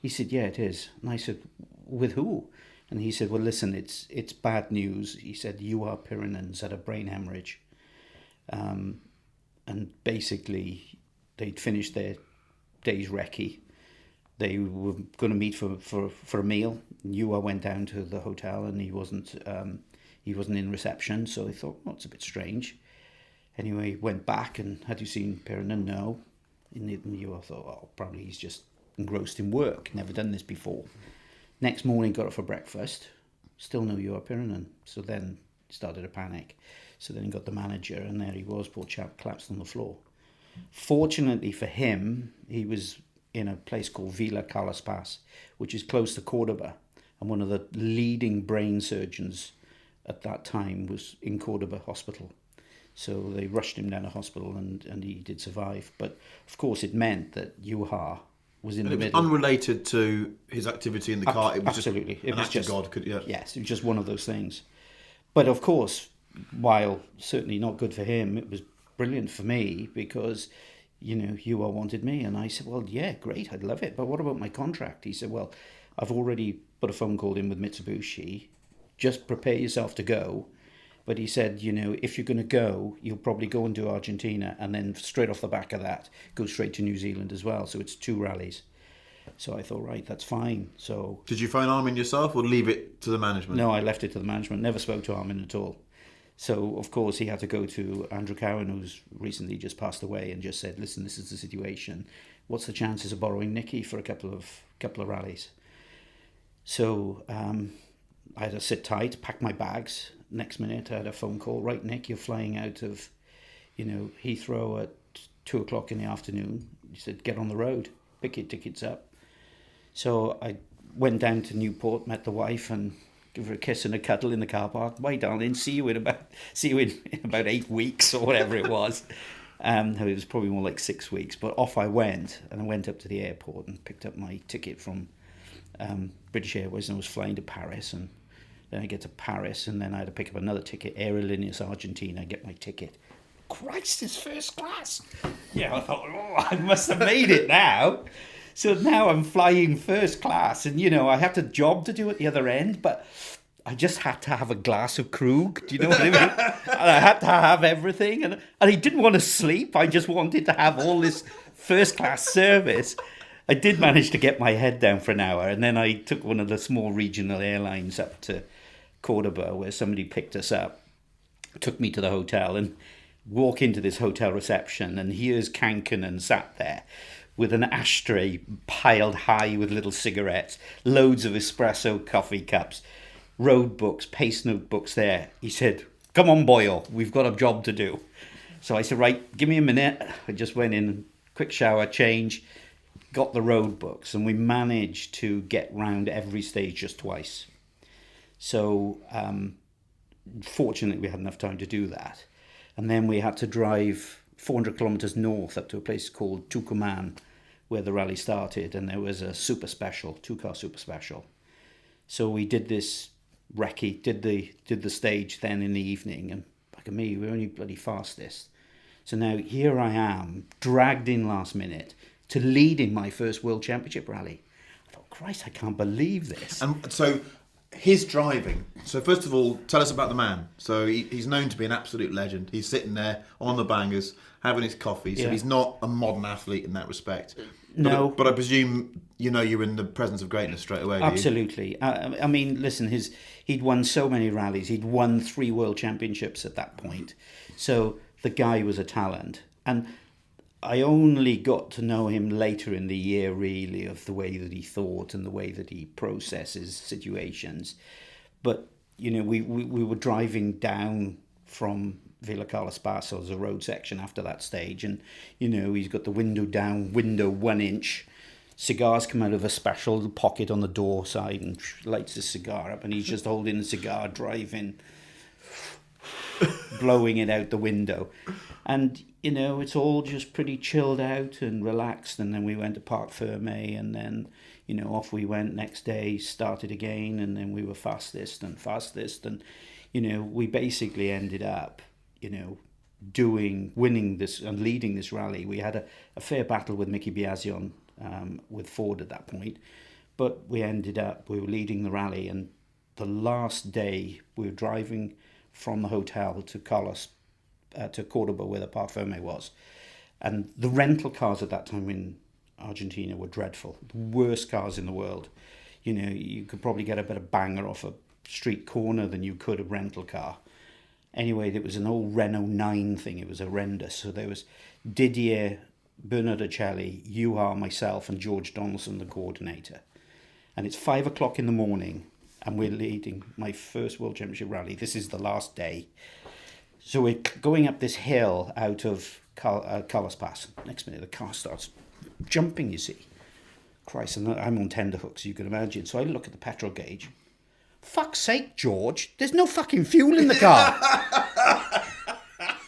He said, yeah, it is. And I said, with who? And he said, well, listen, it's bad news. He said, Juha Pirinen's had a brain hemorrhage. And basically, they'd finished their day's recce, They were going to meet for a meal. I went down to the hotel and he wasn't in reception, so I thought, well, it's a bit strange. Anyway, went back and had you seen Piran? No. And I thought, oh, probably he's just engrossed in work, never done this before. Next morning, got up for breakfast, still no Piran. So then started a panic. So then he got the manager, and there he was, poor chap, collapsed on the floor. Fortunately for him, he was in a place called Villa Carlos Paz, which is close to Cordoba, and one of the leading brain surgeons at that time was in Cordoba Hospital. So they rushed him down to hospital, and he did survive. But of course, it meant that Juha was in the middle. Unrelated to his activity in the car. It was absolutely, just an act of God. Yes, it was just one of those things. But of course, while certainly not good for him, it was brilliant for me because, Juha wanted me. And I said, well, yeah, great, I'd love it. But what about my contract? He said, well, I've already put a phone call in with Mitsubishi. Just prepare yourself to go. But he said, if you're going to go, you'll probably go and do Argentina, and then straight off the back of that, go straight to New Zealand as well. So it's 2 rallies. So I thought, right, that's fine. So did you phone Armin yourself or leave it to the management? No, I left it to the management. Never spoke to Armin at all. So, of course, he had to go to Andrew Cowan, who's recently just passed away, and just said, listen, this is the situation. What's the chances of borrowing Nicky for a couple of rallies? So I had to sit tight, pack my bags. Next minute, I had a phone call. Right, Nick, you're flying out of, Heathrow at 2:00 in the afternoon. He said, get on the road, pick your tickets up. So I went down to Newport, met the wife, and give her a kiss and a cuddle in the car park. Bye, darling. See you in about 8 weeks or whatever it was. It was probably more like 6 weeks. But off I went, and I went up to the airport and picked up my ticket from British Airways, and I was flying to Paris. And then I get to Paris, and then I had to pick up another ticket, Aerolíneas Argentina, get my ticket. Christ, it's first class. I thought, I must have made it now. So now I'm flying first class, and I had a job to do at the other end, but I just had to have a glass of Krug. Do you know what I mean? And I had to have everything, and I didn't want to sleep. I just wanted to have all this first class service. I did manage to get my head down for an hour, and then I took one of the small regional airlines up to Cordoba, where somebody picked us up, took me to the hotel, and walk into this hotel reception, and here's Kankanen sat there with an ashtray piled high with little cigarettes, loads of espresso coffee cups, road books, pace notebooks there. He said, come on, Boyle, we've got a job to do. So I said, right, give me a minute. I just went in, quick shower, change, got the road books, and we managed to get round every stage just twice. So fortunately, we had enough time to do that. And then we had to drive 400 kilometres north up to a place called Tucumán, where the rally started, and there was a super special, 2-car super special. So we did this recce, did the stage then in the evening, and back at me, we were only bloody fastest. So now here I am, dragged in last minute to leading my first World Championship rally. I thought, Christ, I can't believe this. And so his driving. So first of all, tell us about the man. So he's known to be an absolute legend. He's sitting there on the bangers, having his coffee. So he's not a modern athlete in that respect. No. But I presume you're in the presence of greatness straight away. Absolutely. I mean, listen, he'd won so many rallies. He'd won 3 World Championships at that point. So the guy was a talent. And I only got to know him later in the year, really, of the way that he thought and the way that he processes situations. But, we were driving down from Villa Carlos Paz, so there's a road section after that stage, and, he's got the window down, window 1 inch, cigars come out of a special pocket on the door side and lights his cigar up, and he's just holding the cigar, driving, blowing it out the window. And, it's all just pretty chilled out and relaxed. And then we went to Parc Ferme, and then, off we went next day, started again, and then we were fastest. And, we basically ended up, winning this and leading this rally. We had a fair battle with Mickey Biasion, with Ford at that point. But we were leading the rally. And the last day, we were driving from the hotel to Cordoba, where the Parc Ferme was. And the rental cars at that time in Argentina were dreadful. The worst cars in the world. You know, you could probably get a better banger off a street corner than you could a rental car. Anyway, there was an old Renault 9 thing. It was horrendous. So there was Didier, Bernardicelli, you are, myself, and George Donaldson, the coordinator. And it's 5 o'clock in the morning, and we're leading my first World Championship rally. This is the last day. So we're going up this hill out of Carlos Pass. Next minute, the car starts jumping, you see. Christ, and I'm on tenterhooks, you can imagine. So I look at the petrol gauge. Fuck's sake, George, there's no fucking fuel in the car.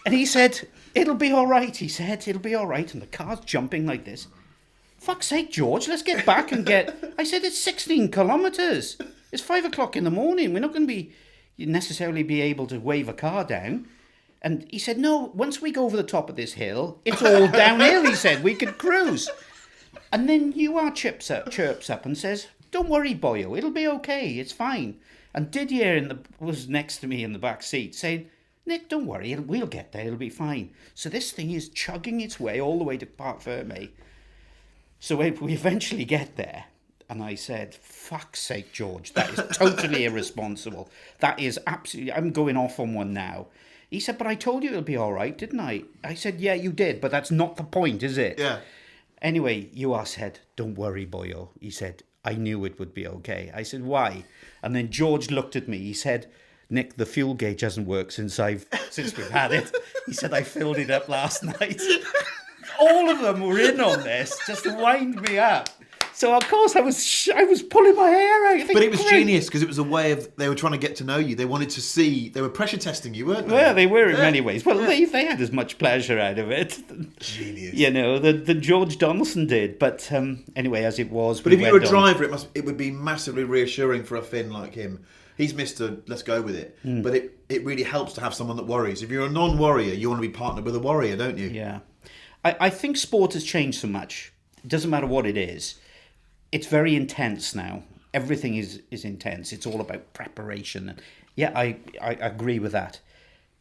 And he said, it'll be all right. He said, it'll be all right. And the car's jumping like this. Fuck's sake, George, let's get back and get... I said, it's 16 kilometres. It's 5 o'clock in the morning. We're not going to be necessarily be able to wave a car down. And he said, no, once we go over the top of this hill, it's all downhill, he said. We could cruise. And then UR chirps up and says, don't worry, boyo, it'll be okay, it's fine. And Didier was next to me in the back seat saying, Nick, don't worry, we'll get there, it'll be fine. So this thing is chugging its way all the way to Parc Ferme. So we eventually get there, and I said, fuck's sake, George, that is totally irresponsible. That is absolutely, I'm going off on one now. He said, but I told you it'll be all right, didn't I? I said, yeah, you did, but that's not the point, is it? Yeah. Anyway, UR said, don't worry, boyo. He said, I knew it would be okay. I said, why? And then George looked at me. He said, Nick, the fuel gauge hasn't worked since we've had it. He said, I filled it up last night. All of them were in on this, just to wind me up. So, of course, I was pulling my hair out. But it was genius, because it was a way of... They were trying to get to know you. They wanted to see... They were pressure testing you, weren't they? Well, they were in many ways. Well, they had as much pleasure out of it. Genius. You know, the George Donaldson did. But anyway, as it was... But if you were a driver, it would be massively reassuring for a Finn like him. He's Mr. Let's go with it. But it really helps to have someone that worries. If you're a non-worrier, you want to be partnered with a warrior, don't you? Yeah. I think sport has changed so much. It doesn't matter what it is. It's very intense now. Everything is intense. It's all about preparation. And yeah, I agree with that.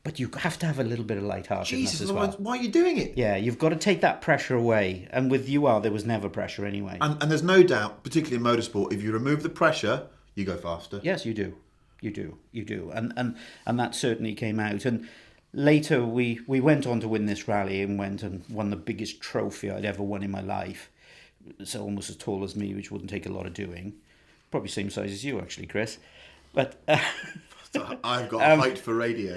But you have to have a little bit of lightheartedness as well. Why are you doing it? Yeah, you've got to take that pressure away. And with UR, there was never pressure anyway. And there's no doubt, particularly in motorsport, if you remove the pressure, you go faster. Yes, you do. You do. And that certainly came out. And later, we went on to win this rally and went and won the biggest trophy I'd ever won in my life. It's almost as tall as me, which wouldn't take a lot of doing. Probably same size as you, actually, Chris. But I've got height for radio.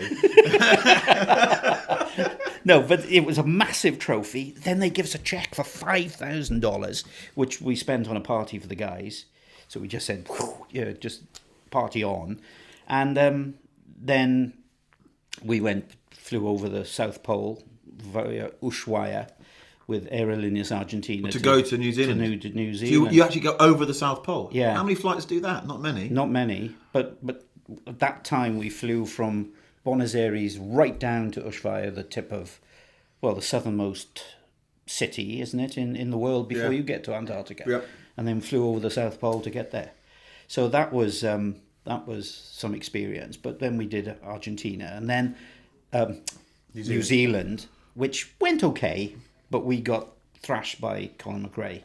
No, but it was a massive trophy. Then they give us a cheque for $5,000, which we spent on a party for the guys. So we just said, yeah, just party on. And then we flew over the South Pole via Ushuaia with Aerolíneas Argentina to go to New Zealand. To New Zealand. So you actually go over the South Pole? Yeah. How many flights do that? Not many. Not many, but at that time we flew from Buenos Aires right down to Ushuaia, the tip of, well, the southernmost city, isn't it, in the world before you get to Antarctica. Yep. And then flew over the South Pole to get there. So that was some experience. But then we did Argentina, and then New Zealand, which went okay. But we got thrashed by Colin McRae.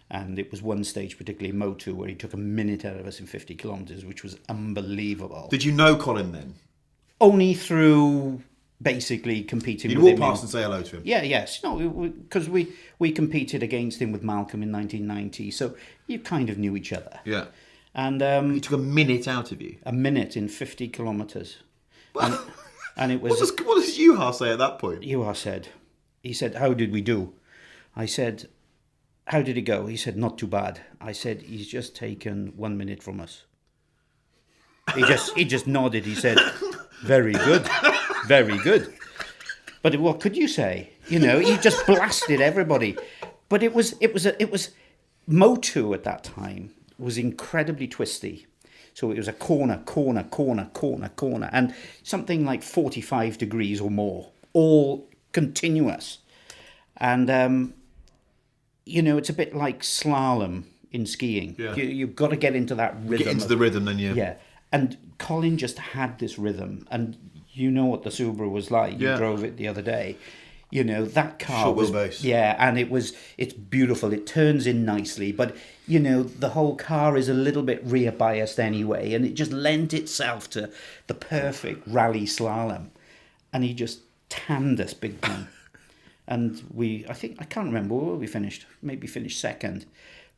And it was one stage, particularly Motu, where he took a minute out of us in 50 kilometres, which was unbelievable. Did you know Colin then? Only through basically competing with him. You'd walk past and say hello to him? Yeah, yes. No, because we competed against him with Malcolm in 1990. So you kind of knew each other. Yeah. And he took a minute out of you? A minute in 50 kilometres. And it was... What does Juha say at that point? Juha said... He said, how did we do? I said, how did it go? He said, not too bad. I said, he's just taken 1 minute from us. He just nodded. He said, very good, very good. But what could you say? You know, he just blasted everybody. But it was Motu at that time was incredibly twisty. So it was a corner, and something like 45 degrees or more, all continuous. And, you know, it's a bit like slalom in skiing. Yeah. You've got to get into that rhythm. Get into the rhythm, then you... Yeah. And Colin just had this rhythm. And you know what the Subaru was like. You drove it the other day. You know, that car Short was... wheelbase. Yeah, and it's beautiful. It turns in nicely. But, you know, the whole car is a little bit rear biased anyway. And it just lent itself to the perfect rally slalom. And he just tanned us big time. And I can't remember where we finished. Maybe finished second.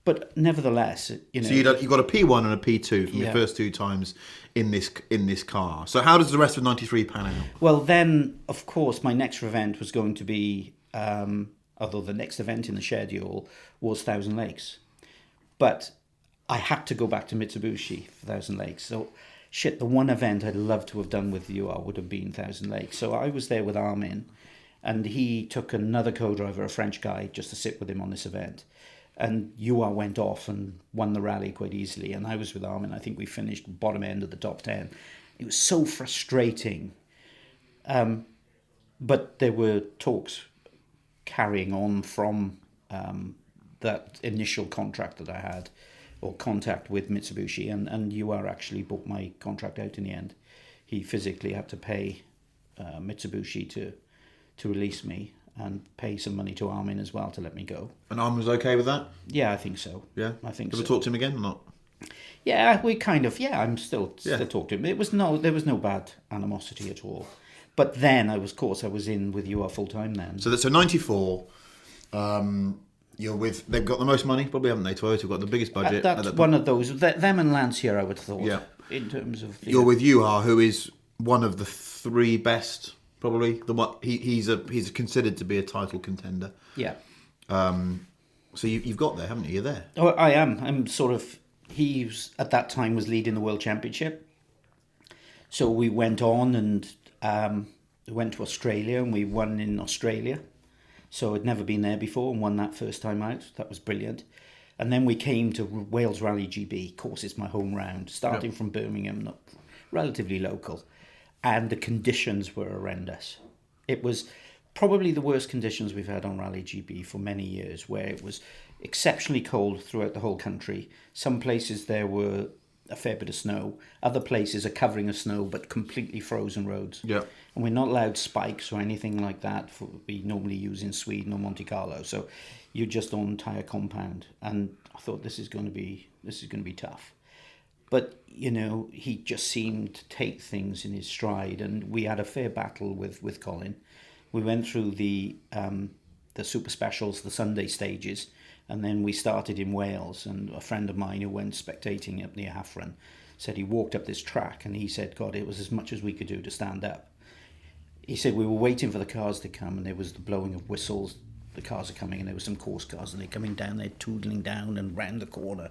But nevertheless, you know... So you got a P1 and a P2 from your first 2 times in this car. So how does the rest of 93 pan out? Well, then, of course, my next event was going to be... although the next event in the schedule was Thousand Lakes. But I had to go back to Mitsubishi for Thousand Lakes. So, the one event I'd love to have done with UR would have been Thousand Lakes. So I was there with Armin, and he took another co-driver, a French guy, just to sit with him on this event. And UR went off and won the rally quite easily. And I was with Armin. I think we finished bottom end of the top 10. It was so frustrating. But there were talks carrying on from that initial contract that I had, or contact with Mitsubishi. And UR actually bought my contract out in the end. He physically had to pay Mitsubishi to release me, and pay some money to Armin as well to let me go. And Armin was okay with that? Yeah, I think so. Yeah? I think Ever so. talk to him again or not? Yeah, we kind of, I'm still talking to him. There was no bad animosity at all. But then, I was in with UR full-time then. So 94, you're with... They've got the most money, probably, haven't they? Toyota have got the biggest budget. That's one of those. Them and Lancia, I would have thought. Yeah. In terms of... You're with UR, who is one of the 3 best... Probably he's considered to be a title contender. Yeah. So you've got there, haven't you? You're there. Oh, I am. I'm sort of. He at that time was leading the World Championship. So we went on and went to Australia, and we won in Australia. So I'd never been there before and won that first time out. That was brilliant. And then we came to Wales Rally GB. Of course, it's my home round, starting from Birmingham, not relatively local. And the conditions were horrendous. It was probably the worst conditions we've had on Rally GB for many years, where it was exceptionally cold throughout the whole country. Some places there were a fair bit of snow. Other places are covering of snow, but completely frozen roads. Yeah. And we're not allowed spikes or anything like that we normally use in Sweden or Monte Carlo. So you're just on entire compound. And I thought this is going to be tough. But, you know, he just seemed to take things in his stride, and we had a fair battle with Colin. We went through the super specials, the Sunday stages, and then we started in Wales, and a friend of mine who went spectating up near Hafren said he walked up this track, and he said, God, it was as much as we could do to stand up. He said we were waiting for the cars to come, and there was the blowing of whistles. The cars are coming, and there were some course cars, and they're coming down, they're tootling down and round the corner.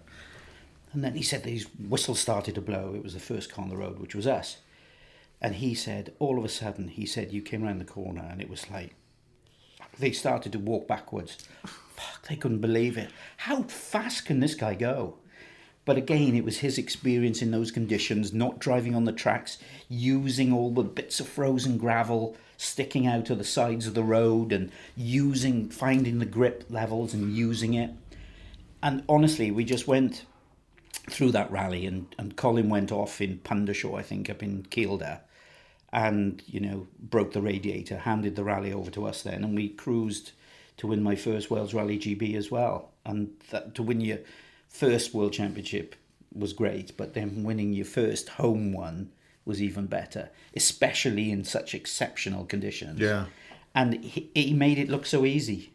And then he said these whistles started to blow. It was the first car on the road, which was us. And he said, all of a sudden, he said, you came around the corner, and it was like, they started to walk backwards. Fuck, they couldn't believe it. How fast can this guy go? But again, it was his experience in those conditions, not driving on the tracks, using all the bits of frozen gravel sticking out of the sides of the road, and finding the grip levels and using it. And honestly, we just went through that rally, and Colin went off in Pundershaw, I think, up in Kielder, and, you know, broke the radiator, handed the rally over to us then, and we cruised to win my first Wales Rally GB as well. And to win your first World Championship was great, but then winning your first home one was even better, especially in such exceptional conditions. Yeah. And he made it look so easy.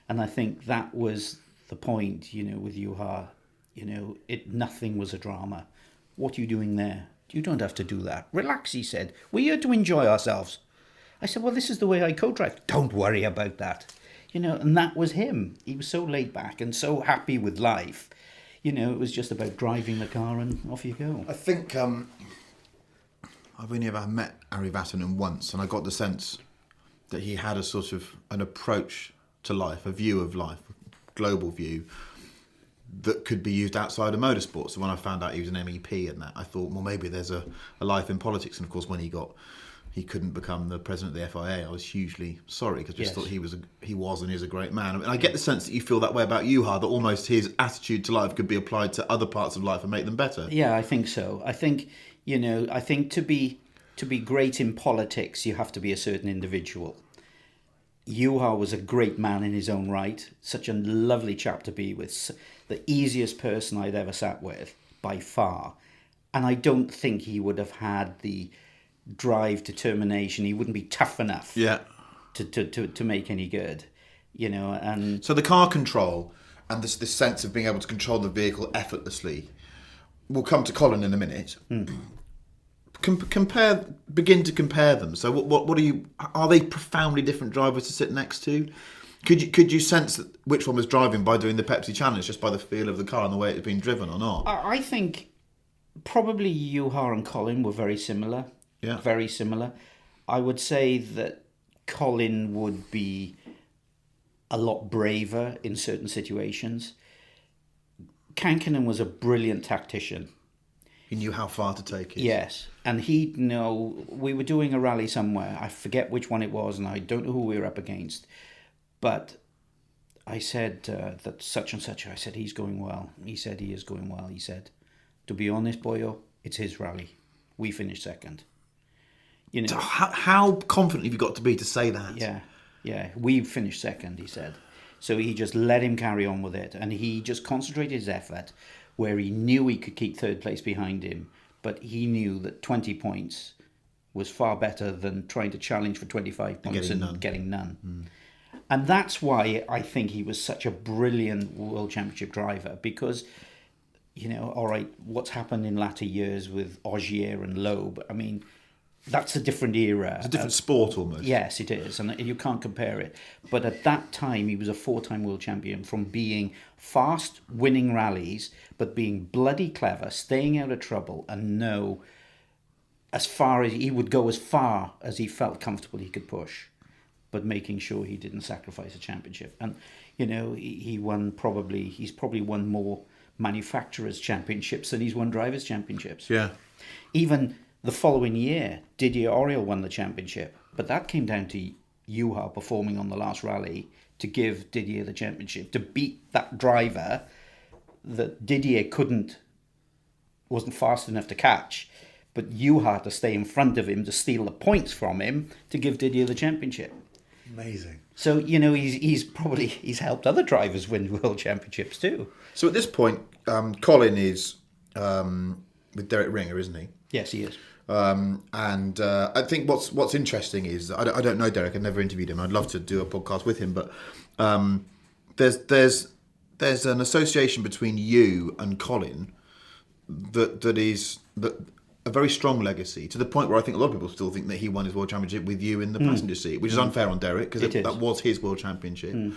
And I think that was the point, you know, with Juha, you know, nothing was a drama. What are you doing there? You don't have to do that. Relax, he said. We're here to enjoy ourselves. I said, well, this is the way I co-drive. Don't worry about that. You know, and that was him. He was so laid back and so happy with life. You know, it was just about driving the car and off you go. I think I've only ever met Ari Vatanen once, and I got the sense that he had a sort of an approach to life, a view of life, a global view that could be used outside of motorsport. So when I found out he was an MEP and that, I thought, well, maybe there's a life in politics. And of course, when he couldn't become the president of the FIA, I was hugely sorry, because I just thought he was and is a great man. I mean, I get the sense that you feel that way about Juha, that almost his attitude to life could be applied to other parts of life and make them better. Yeah, I think so. I think, you know, to to be great in politics, you have to be a certain individual. Juha was a great man in his own right, such a lovely chap to be with, the easiest person I'd ever sat with, by far. And I don't think he would have had the drive, determination. He wouldn't be tough enough to make any good, you know. And so the car control and this sense of being able to control the vehicle effortlessly. We'll come to Colin in a minute. Begin to compare them. So what are they profoundly different drivers to sit next to? Could you sense that which one was driving by doing the Pepsi Challenge just by the feel of the car and the way it had been driven or not? I think probably Juha and Colin were very similar. Yeah. Very similar. I would say that Colin would be a lot braver in certain situations. Kankinen was a brilliant tactician. He knew how far to take it. Yes, and he'd know. We were doing a rally somewhere. I forget which one it was, and I don't know who we were up against. But I said that such and such. I said, he's going well. He said, he is going well. He said, to be honest, boyo, it's his rally. We finished second. You know, So how confident have you got to be to say that? Yeah, we finished second, he said. So he just let him carry on with it, and he just concentrated his effort where he knew he could keep third place behind him, but he knew that 20 points was far better than trying to challenge for 25 points and getting none. And that's why I think he was such a brilliant World Championship driver, because, you know, all right, what's happened in latter years with Ogier and Loeb, I mean, that's a different era. It's a different sport almost. Yes, it is, and you can't compare it. But at that time, he was a 4-time world champion, from being fast, winning rallies, but being bloody clever, staying out of trouble, and know as far as he would go, as far as he felt comfortable he could push, but making sure he didn't sacrifice a championship. And you know, he's probably won more manufacturers' championships than he's won drivers' championships. Yeah. Even the following year, Didier Auriol won the championship, but that came down to Juha performing on the last rally to give Didier the championship, to beat that driver that Didier wasn't fast enough to catch, but Juha had to stay in front of him to steal the points from him to give Didier the championship. Amazing. So, you know, he's helped other drivers win world championships too. So at this point, Colin is with Derek Ringer, isn't he? Yes, he is. I think what's interesting is I don't know Derek. I've never interviewed him. I'd love to do a podcast with him, but there's an association between you and Colin that is a very strong legacy, to the point where I think a lot of people still think that he won his world championship with you in the passenger seat, which is unfair on Derek, because that was his world championship.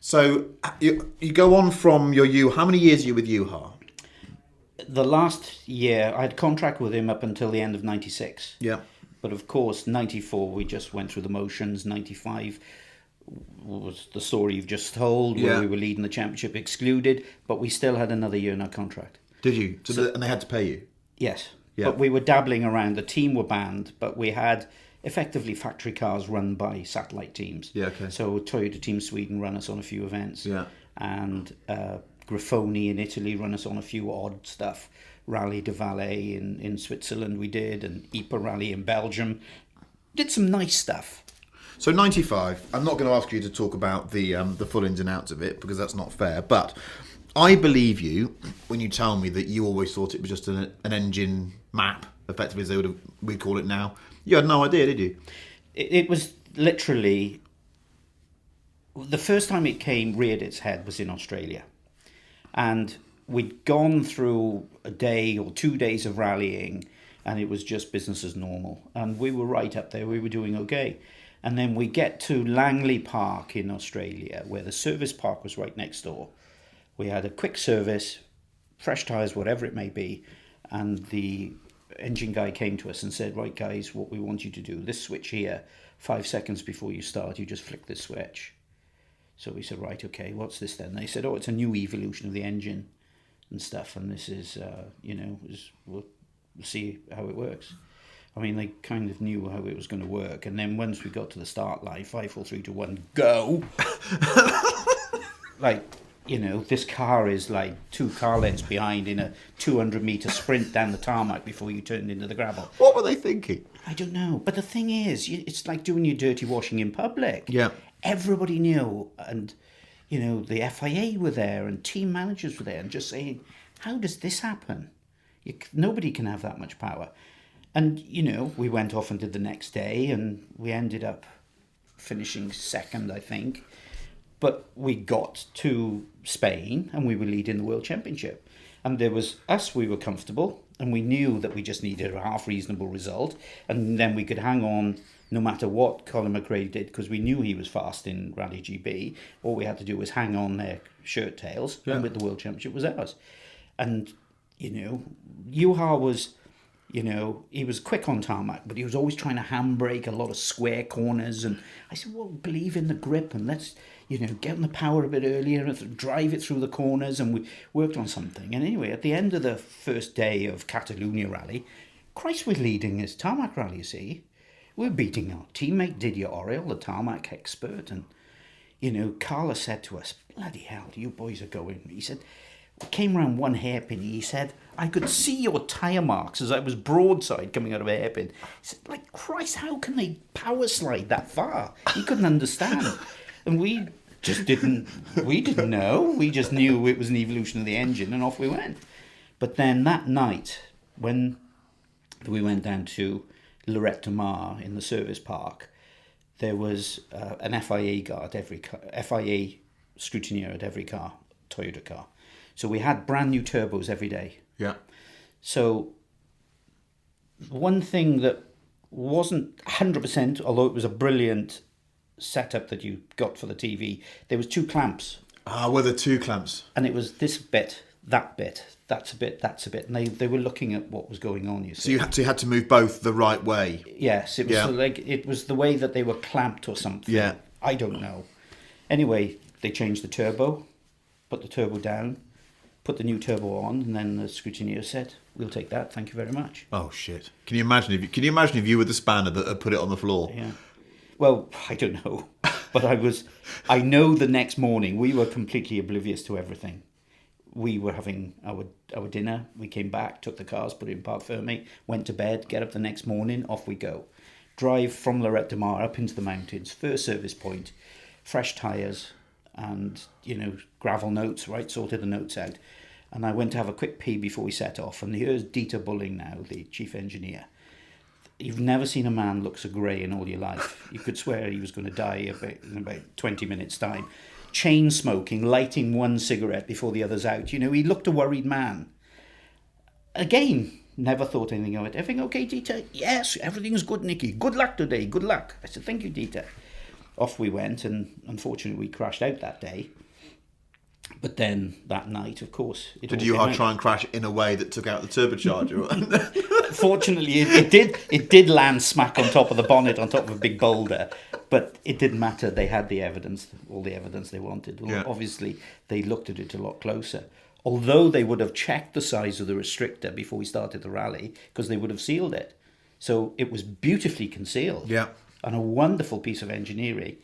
So you go on from your how many years are you with Juha? The last year, I had contract with him up until the end of 96. Yeah. But of course, 94, we just went through the motions. 95 was the story you've just told, where we were leading the championship, excluded, but we still had another year in our contract. Did you? And they had to pay you? Yes. Yeah. But we were dabbling around. The team were banned, but we had effectively factory cars run by satellite teams. Yeah, okay. So Toyota Team Sweden run us on a few events. Yeah. And Grifoni in Italy run us on a few odd stuff. Rally de Valais in Switzerland we did, and Ypres Rally in Belgium. Did some nice stuff. So 95, I'm not going to ask you to talk about the full ins and outs of it, because that's not fair, but I believe you when you tell me that you always thought it was just an engine map, effectively, as we call it now. You had no idea, did you? It was literally... The first time it reared its head was in Australia. And we'd gone through a day or 2 days of rallying, and it was just business as normal. And we were right up there. We were doing okay. And then we get to Langley Park in Australia, where the service park was right next door. We had a quick service, fresh tyres, whatever it may be. And the engine guy came to us and said, right, guys, what we want you to do, this switch here, 5 seconds before you start, you just flick this switch. So we said, right, okay, what's this then? They said, it's a new evolution of the engine and stuff, and this is, we'll see how it works. I mean, they kind of knew how it was going to work, and then once we got to the start line, 5, 4, 3, 2, 1, go! Like, this car is like 2 car lengths behind in a 200-meter sprint down the tarmac before you turned into the gravel. What were they thinking? I don't know. But the thing is, it's like doing your dirty washing in public. Yeah. Everybody knew, and, the FIA were there and team managers were there and just saying, how does this happen? Nobody can have that much power. And, we went off and did the next day, and we ended up finishing second, I think. But we got to Spain and we were leading the World Championship. And there was us, we were comfortable, and we knew that we just needed a half reasonable result. And then we could hang on no matter what Colin McRae did, because we knew he was fast in Rally GB. All we had to do was hang on their shirt tails, and with the World Championship was ours. And, Juha was, he was quick on tarmac, but he was always trying to handbrake a lot of square corners. And I said, well, believe in the grip and let's, get on the power a bit earlier and drive it through the corners. And we worked on something. And anyway, at the end of the first day of Catalunya Rally, Christ was leading his tarmac rally, you see. We're beating our teammate Didier Oriol, the tarmac expert. And, Carlo said to us, bloody hell, you boys are going. He said, we came round one hairpin. He said, I could see your tyre marks as I was broadside coming out of a hairpin. He said, like, Christ, how can they power slide that far? He couldn't understand. And we didn't know. We just knew it was an evolution of the engine, and off we went. But then that night, when we went down to Lloret de Mar in the service park, there was an FIA guard, FIA scrutineer at every car, Toyota car. So we had brand new turbos every day. Yeah. So one thing that wasn't 100%, although it was a brilliant setup that you got for the TV, there was 2 clamps. Were there 2 clamps? And it was this bit, that bit, that's a bit, that's a bit. And they were looking at what was going on, you see. So you had to move both the right way? Yes, it was like it was the way that they were clamped or something. Yeah. I don't know. Anyway, they changed the turbo, put the turbo down, put the new turbo on, and then the scrutineer said, we'll take that, thank you very much. Oh, shit. Can you imagine if you were the spanner that had put it on the floor? Yeah. Well, I don't know. But I know the next morning we were completely oblivious to everything. We were having our dinner, we came back, took the cars, put it in Parc Fermé, went to bed, get up the next morning, off we go. Drive from Lloret de Mar up into the mountains, first service point, fresh tyres, and, gravel notes, right, sorted the notes out. And I went to have a quick pee before we set off, and here's Dieter Bulling now, the chief engineer. You've never seen a man look so grey in all your life. You could swear he was going to die in about 20 minutes' time. Chain smoking, lighting one cigarette before the other's out. He looked a worried man. Again, never thought anything of it. Everything okay, Dieter? Yes, everything's good, Nicky. Good luck today, good luck. I said, thank you, Dieter. Off we went, and unfortunately we crashed out that day. But then that night, of course... Did you try and crash in a way that took out the turbocharger? Fortunately, it did land smack on top of the bonnet, on top of a big boulder. But it didn't matter. They had the evidence, all the evidence they wanted. Yeah. Obviously, they looked at it a lot closer. Although they would have checked the size of the restrictor before we started the rally, because they would have sealed it. So it was beautifully concealed. Yeah. And a wonderful piece of engineering.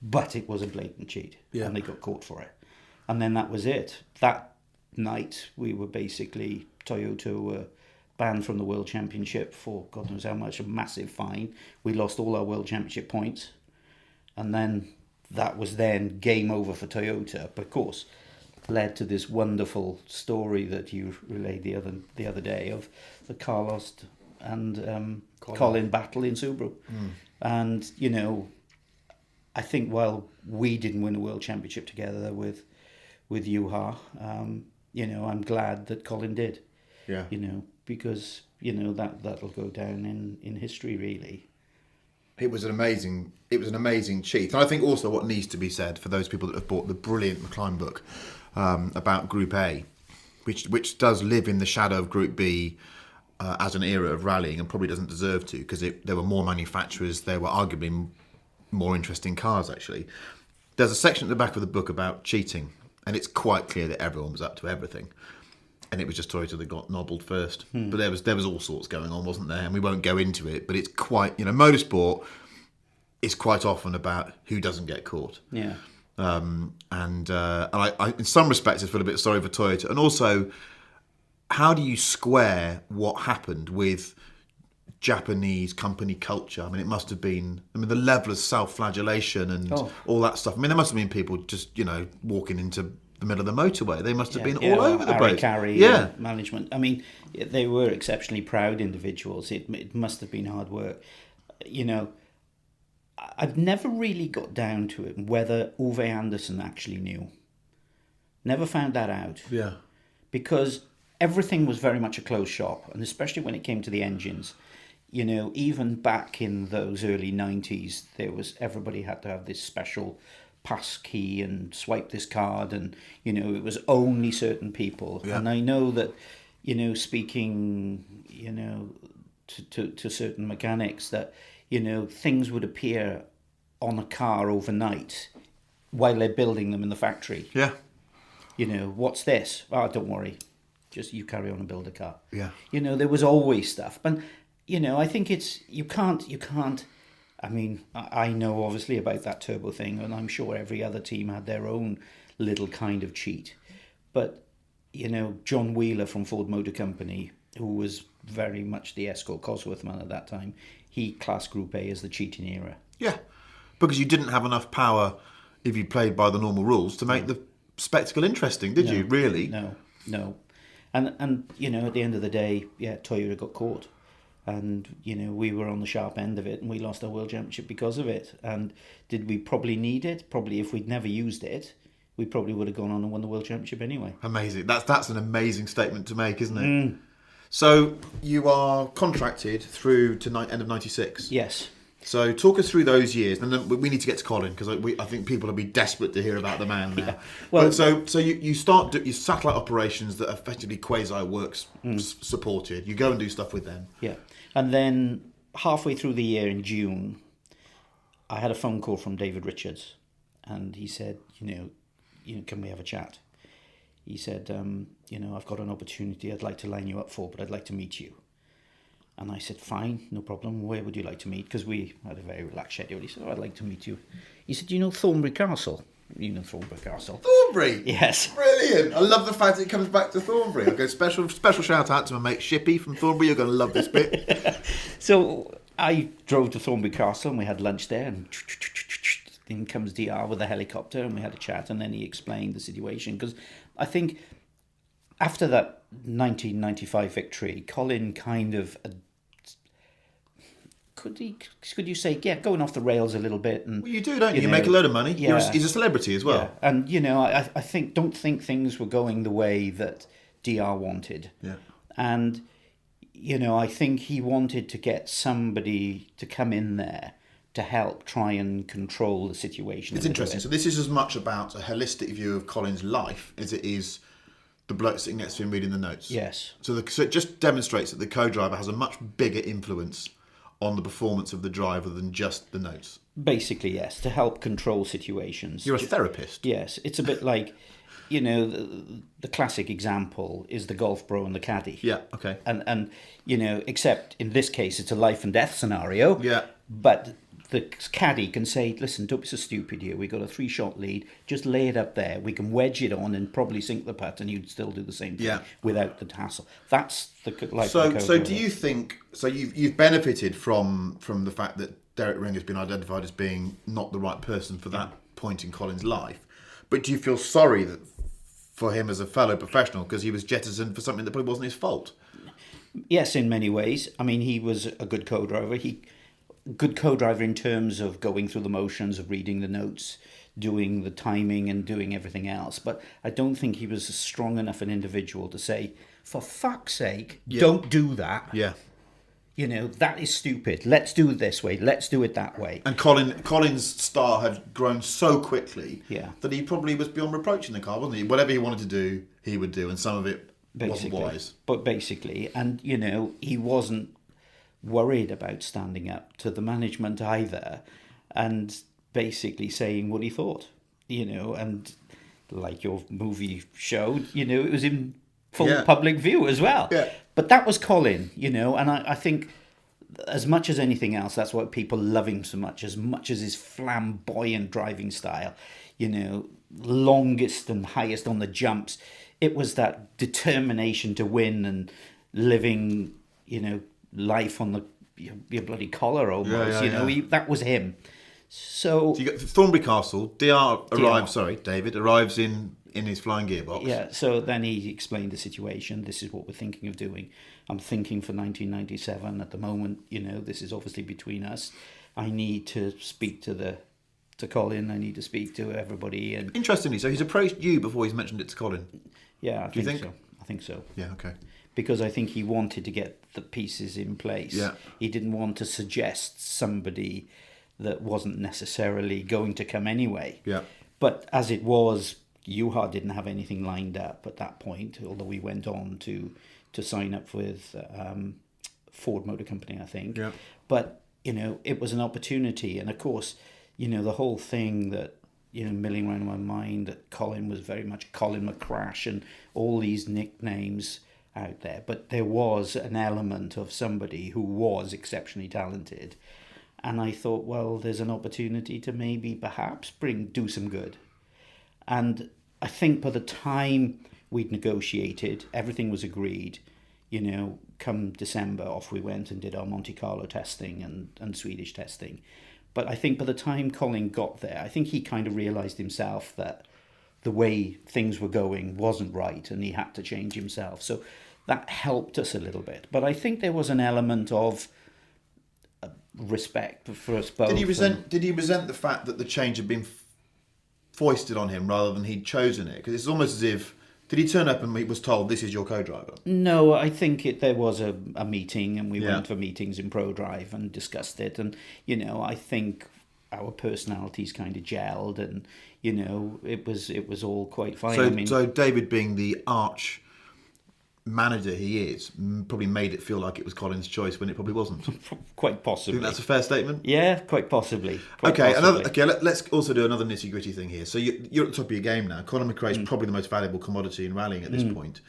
But it was a blatant cheat. Yeah. And they got caught for it. And then that was it. That night, we were basically, Toyota were banned from the World Championship for God knows how much, a massive fine. We lost all our World Championship points. And then that was then game over for Toyota. But of course, led to this wonderful story that you relayed the other day of the Carlos and Colin battle in Subaru. And, I think while we didn't win a World Championship together with Juha, I'm glad that Colin did. Yeah. Because that'll go down in history, really. It was an amazing cheat. And I think also what needs to be said for those people that have bought the brilliant McLaren book about Group A, which does live in the shadow of Group B as an era of rallying, and probably doesn't deserve to, because there were more manufacturers, there were arguably more interesting cars, actually. There's a section at the back of the book about cheating, and it's quite clear that everyone was up to everything. And it was just Toyota that got nobbled first. But there was all sorts going on, wasn't there? And we won't go into it, but it's quite, motorsport is quite often about who doesn't get caught. Yeah. And I, in some respects, I feel a bit sorry for Toyota. And also, how do you square what happened with Japanese company culture? I mean, it must have been, the level of self-flagellation and all that stuff. I mean, there must have been people just, walking into the middle of the motorway. They must have been all over the place. Carry management. I mean, they were exceptionally proud individuals. It must have been hard work. I've never really got down to it whether Ove Anderson actually knew. Never found that out. Yeah. Because everything was very much a closed shop, and especially when it came to the engines. Even back in those early 90s, everybody had to have this special pass key and swipe this card, and it was only certain people. Yeah. And I know that speaking to certain mechanics, that things would appear on a car overnight while they're building them in the factory. Yeah. What's this? Oh, don't worry, just you carry on and build a car. Yeah. There was always stuff, but I think it's you can't. I mean, I know obviously about that turbo thing, and I'm sure every other team had their own little kind of cheat. But, John Wheeler from Ford Motor Company, who was very much the Escort Cosworth man at that time, he classed Group A as the cheating era. Yeah, because you didn't have enough power if you played by the normal rules to make the spectacle interesting, did you, really? No. And at the end of the day, Toyota got caught. And, we were on the sharp end of it, and we lost our World Championship because of it. And did we probably need it? Probably if we'd never used it, we probably would have gone on and won the World Championship anyway. Amazing. That's an amazing statement to make, isn't it? So you are contracted through to end of 96? Yes. So talk us through those years, and then we need to get to Colin, because I think people will be desperate to hear about the man now. Yeah. Well, but so you start your satellite operations that are effectively Quasi Works supported. You go and do stuff with them. Yeah. And then halfway through the year in June, I had a phone call from David Richards, and he said, can we have a chat? He said, I've got an opportunity I'd like to line you up for, but I'd like to meet you. And I said, fine, no problem. Where would you like to meet? Because we had a very relaxed schedule. He said, I'd like to meet you. He said, Thornbury Castle? You know Thornbury Castle. Thornbury? Yes. Brilliant. I love the fact that it comes back to Thornbury. I'll go special shout out to my mate Shippy from Thornbury. You're going to love this bit. So I drove to Thornbury Castle, and we had lunch there, and in comes DR with a helicopter, and we had a chat, and then he explained the situation. Because I think after that 1995 victory, Colin kind of... Could you say, going off the rails a little bit? And well, you do, don't you? You make a load of money. Yeah. He's a celebrity as well. Yeah. And, I don't think things were going the way that DR wanted. Yeah. And, I think he wanted to get somebody to come in there to help try and control the situation. It's interesting. So this is as much about a holistic view of Colin's life as it is the bloke sitting next to him reading the notes. Yes. So it just demonstrates that the co-driver has a much bigger influence on the performance of the driver than just the notes. Basically, yes, to help control situations. You're a therapist. Yes, it's a bit like, the classic example is the golf bro and the caddy. Yeah, okay. And except in this case, it's a life and death scenario. Yeah. But the caddy can say, listen, don't be so stupid here. We've got a 3-shot lead. Just lay it up there. We can wedge it on and probably sink the putt, and you'd still do the same thing without the hassle. That's the life. So do you think? So you've benefited from the fact that Derek Ring has been identified as being not the right person for that point in Colin's life, but do you feel sorry for him as a fellow professional because he was jettisoned for something that probably wasn't his fault? Yes, in many ways. I mean, he was a good co-driver. Good co-driver in terms of going through the motions of reading the notes, doing the timing and doing everything else. But I don't think he was a strong enough an individual to say, for fuck's sake, don't do that. Yeah. That is stupid. Let's do it this way. Let's do it that way. And Colin's star had grown so quickly that he probably was beyond reproach in the car, wasn't he? Whatever he wanted to do, he would do. And some of it wasn't wise. But basically, and, he wasn't worried about standing up to the management either, and basically saying what he thought, and like your movie showed, it was in full public view as well. Yeah. But that was Colin, and I think as much as anything else, that's why people love him so much as his flamboyant driving style, longest and highest on the jumps. It was that determination to win and living, life on your bloody collar almost. That was him. So you got Thornbury Castle. David arrives in his flying gearbox. Yeah, so then he explained the situation. This is what we're thinking of doing. I'm thinking for 1997 at the moment. This is obviously between us. I need to speak to Colin. I need to speak to everybody. And interestingly, so he's approached you before he's mentioned it to Colin. Yeah, I think so. Yeah, okay. Because I think he wanted to get the pieces in place. Yeah. He didn't want to suggest somebody that wasn't necessarily going to come anyway. Yeah. But as it was, UHA didn't have anything lined up at that point, although we went on to sign up with Ford Motor Company, I think. Yeah. But, it was an opportunity. And of course, the whole thing that, milling around in my mind, that Colin was very much Colin McCrash and all these nicknames out there. But there was an element of somebody who was exceptionally talented. And I thought, well, there's an opportunity to maybe perhaps do some good. And I think by the time we'd negotiated, everything was agreed. Come December, off we went and did our Monte Carlo testing and Swedish testing. But I think by the time Colin got there, I think he kind of realised himself that the way things were going wasn't right and he had to change himself. So that helped us a little bit. But I think there was an element of respect for us both. Did he resent the fact that the change had been foisted on him rather than he'd chosen it? Because it's almost as if, did he turn up and he was told, this is your co-driver? No, I think there was a meeting and we went for meetings in ProDrive and discussed it. And, I think our personalities kind of gelled and, it was all quite fine. So David, being the arch manager he is, probably made it feel like it was Colin's choice when it probably wasn't. Quite possibly. I think that's a fair statement? Yeah, quite possibly. Let's also do another nitty-gritty thing here. So you're at the top of your game now. Colin McRae's probably the most valuable commodity in rallying at this point.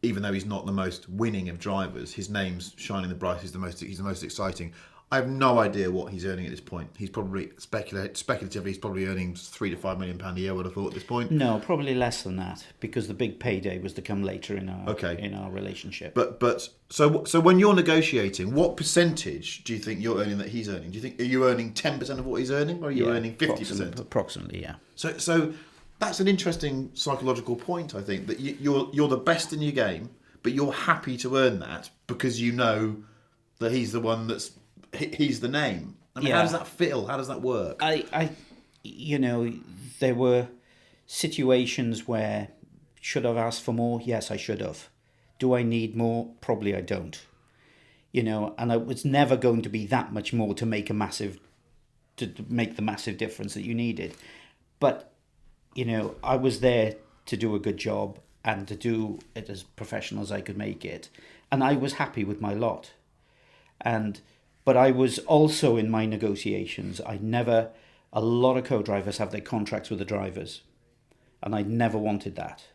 Even though he's not the most winning of drivers, his name's shining the brightest, he's the most exciting. I have no idea what he's earning at this point. He's probably speculatively, he's probably earning £3 to £5 million a year, I would have thought at this point. No, probably less than that, because the big payday was to come later in our relationship. But so when you're negotiating, what percentage do you think you're earning that he's earning? Do you think, are you earning 10% of what he's earning, or are you earning 50%? Approximately, yeah. So that's an interesting psychological point, I think, that you're the best in your game, but you're happy to earn that because you know that he's the one he's the name. I mean, how does that feel? How does that work? There were situations where, should I have asked for more? Yes, I should have. Do I need more? Probably I don't. And it was never going to be that much more to make the massive difference that you needed. But, I was there to do a good job and to do it as professional as I could make it. And I was happy with my lot. But I was also in my negotiations. A lot of co-drivers have their contracts with the drivers. And I never wanted that.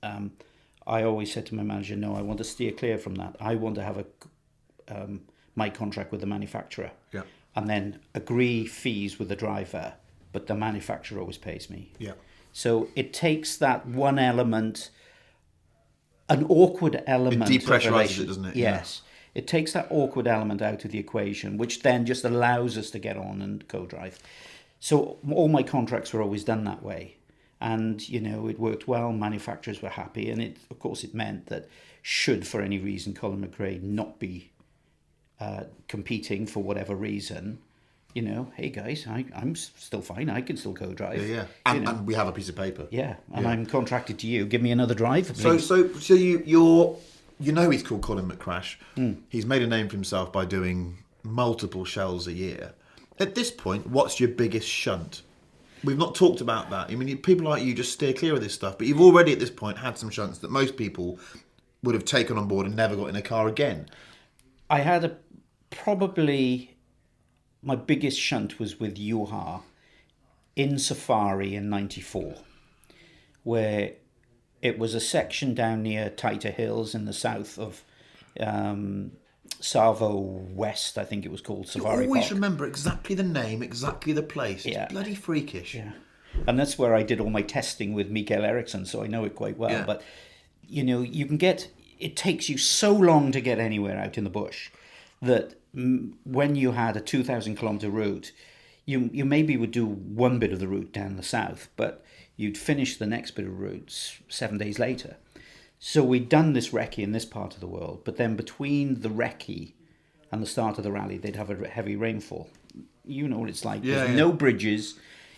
I always said to my manager, no, I want to steer clear from that. I want to have my contract with the manufacturer. Yeah. And then agree fees with the driver, but the manufacturer always pays me. Yeah. So it takes that one element, an awkward element. It depressurises it, doesn't it? Yes. Yeah. It takes that awkward element out of the equation, which then just allows us to get on and co-drive. So all my contracts were always done that way. And, it worked well. Manufacturers were happy. And, of course, it meant that should, for any reason, Colin McRae not be competing for whatever reason, hey, guys, I'm still fine. I can still co-drive. Yeah. And we have a piece of paper. Yeah. And I'm contracted to you. Give me another drive, please. So you're... he's called Colin McCrash. He's made a name for himself by doing multiple shells a year. At this point, what's your biggest shunt? We've not talked about that. I mean, people like you just steer clear of this stuff, but you've already at this point had some shunts that most people would have taken on board and never got in a car again. I had probably my biggest shunt was with UHA in Safari in '94, where it was a section down near Tighter Hills in the south of Savo West, I think it was called, You Safari always Park. remember exactly the name, exactly the place. It's Yeah. bloody freakish. Yeah. And that's where I did all my testing with Mikael Eriksson, so I know it quite well. Yeah. But, you can get... It takes you so long to get anywhere out in the bush that when you had a 2,000 kilometre route, you maybe would do one bit of the route down the south, but you'd finish the next bit of routes 7 days later. So we'd done this recce in this part of the world, but then between the recce and the start of the rally, they'd have a heavy rainfall. You know what it's like. Yeah, There's no bridges.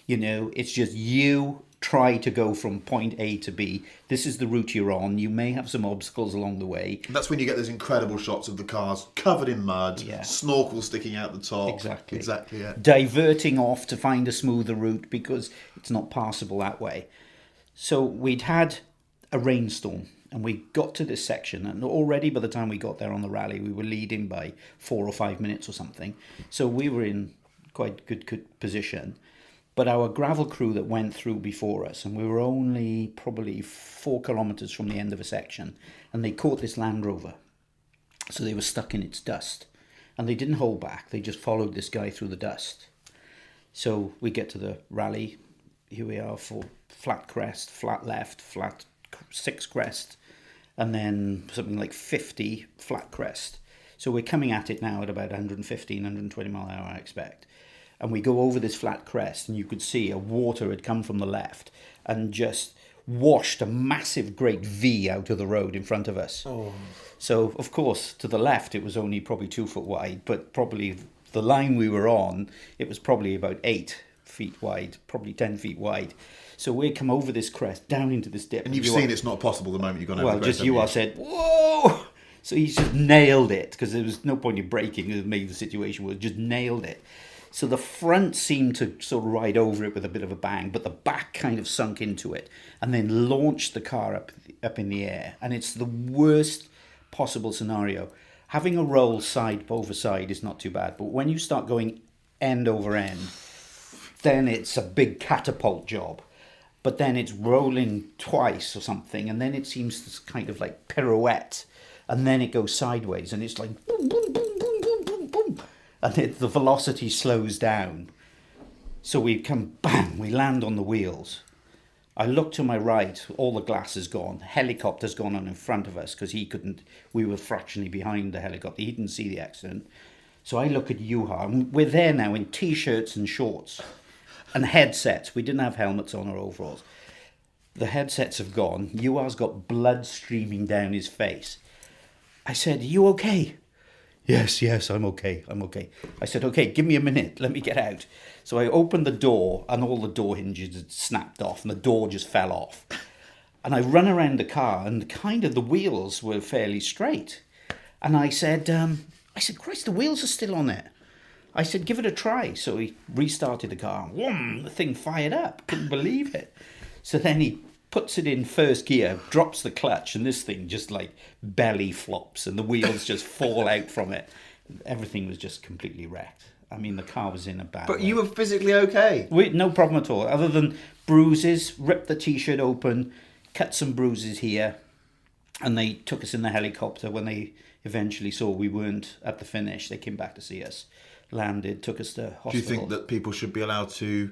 It's just you try to go from point A to B. This is the route you're on. You may have some obstacles along the way. That's when you get those incredible shots of the cars covered in mud, Yeah. snorkel sticking out the top. Exactly. Yeah. Diverting off to find a smoother route because it's not passable that way. So we'd had a rainstorm and we got to this section, and already by the time we got there on the rally, we were leading by 4 or 5 minutes or something. So we were in quite good position. But our gravel crew that went through before us, and we were only probably 4 kilometres from the end of a section, and they caught this Land Rover. So they were stuck in its dust. And they didn't hold back. They just followed this guy through the dust. So we get to the rally. Here we are for flat crest, flat left, flat 6 crest, and then something like 50 flat crest. So we're coming at it now at about 115, 120 mile an hour, I expect. And we go over this flat crest, and you could see a water had come from the left and just washed a massive great V out of the road in front of us. Oh. So, of course, to the left, it was only probably 2 foot wide, but probably the line we were on, it was probably about 8 feet wide, probably 10 feet wide. So we come over this crest, down into this dip. And you've seen it's not possible the moment you've gone over well, the crest. just you said, whoa! So he just nailed it, because there was no point in braking. It made the situation worse. Just nailed it. So the front seemed to sort of ride over it with a bit of a bang, but the back kind of sunk into it and then launched the car up in the air. And it's the worst possible scenario. Having a roll side over side is not too bad, but when you start going end over end, then it's a big catapult job. But then it's rolling twice or something, and then it seems to kind of like pirouette, and then it goes sideways, and it's like boom, boom, boom, boom, boom, boom, boom, and the velocity slows down. So we come, bang, we land on the wheels. I look to my right, all the glass is gone. Helicopter's gone on in front of us because we were fractionally behind the helicopter. He didn't see the accident. So I look at Juha, and we're there now in T-shirts and shorts and headsets. We didn't have helmets on or overalls. The headsets have gone. Juha's got blood streaming down his face. I said, "Are you okay?" Yes, I'm okay. I said, "Okay, give me a minute. Let me get out." So I opened the door, and all the door hinges had snapped off, and the door just fell off. And I run around the car, and kind of the wheels were fairly straight. And I said, "Christ, the wheels are still on it." I said, "Give it a try." So he restarted the car. Whoom, the thing fired up. Couldn't believe it. So then he puts it in first gear, drops the clutch, and this thing just like belly flops, and the wheels just fall out from it. Everything was just completely wrecked. I mean, the car was in a bad way. But you were physically okay? No problem at all, other than bruises, ripped the T-shirt open, cut some bruises here, and they took us in the helicopter. When they eventually saw we weren't at the finish, they came back to see us, landed, took us to hospital. Do you think that people should be allowed to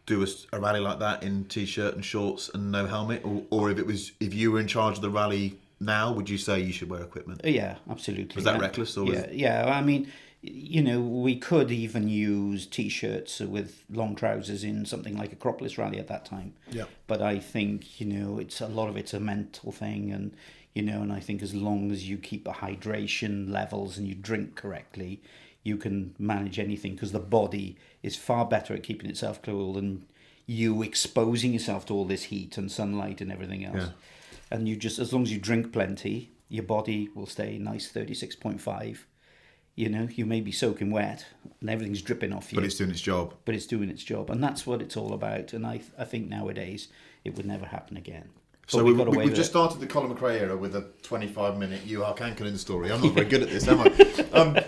do a rally like that in T-shirt and shorts and no helmet? Or if you were in charge of the rally now, would you say you should wear equipment? Yeah, absolutely. Was that reckless? Or yeah. I mean, we could even use T-shirts with long trousers in something like Acropolis Rally at that time. Yeah. But I think, it's a lot of it's a mental thing, and and I think as long as you keep the hydration levels and you drink correctly, you can manage anything, because the body is far better at keeping itself cool than you exposing yourself to all this heat and sunlight and everything else. Yeah. And you just, as long as you drink plenty, your body will stay nice 36.5. You may be soaking wet and everything's dripping off you. But it's doing its job. And that's what it's all about. And I think nowadays it would never happen again. So we've just started the Colin McRae era with a 25-minute Juha Kankkunen story. I'm not very good at this, am I?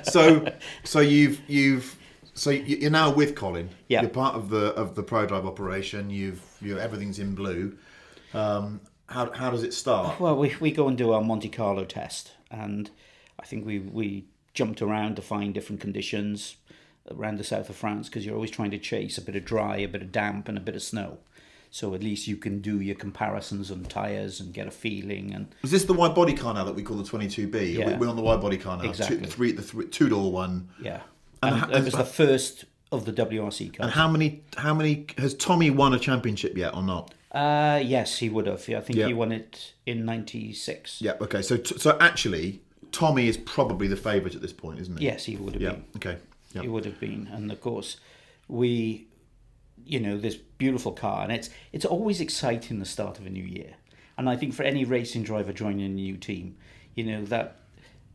So you're now with Colin. Yeah. You're part of the ProDrive operation. Everything's in blue. How does it start? Well, we go and do our Monte Carlo test, and I think we jumped around to find different conditions around the south of France, because you're always trying to chase a bit of dry, a bit of damp, and a bit of snow. So at least you can do your comparisons on tyres and get a feeling. And is this the wide body car now that we call the 22B? Yeah. We're on the wide body car now. Exactly. The two-door one. Yeah. And it was the first of the WRC cars. And how many has Tommy won a championship yet or not? Yes, he would have. Yeah, I think Yeah. he won it in '96. Yeah. Okay. So actually, Tommy is probably the favourite at this point, isn't he? Yes, he would have been. Okay. Yeah. He would have been. And of course, this beautiful car, and it's always exciting the start of a new year. And I think for any racing driver joining a new team, that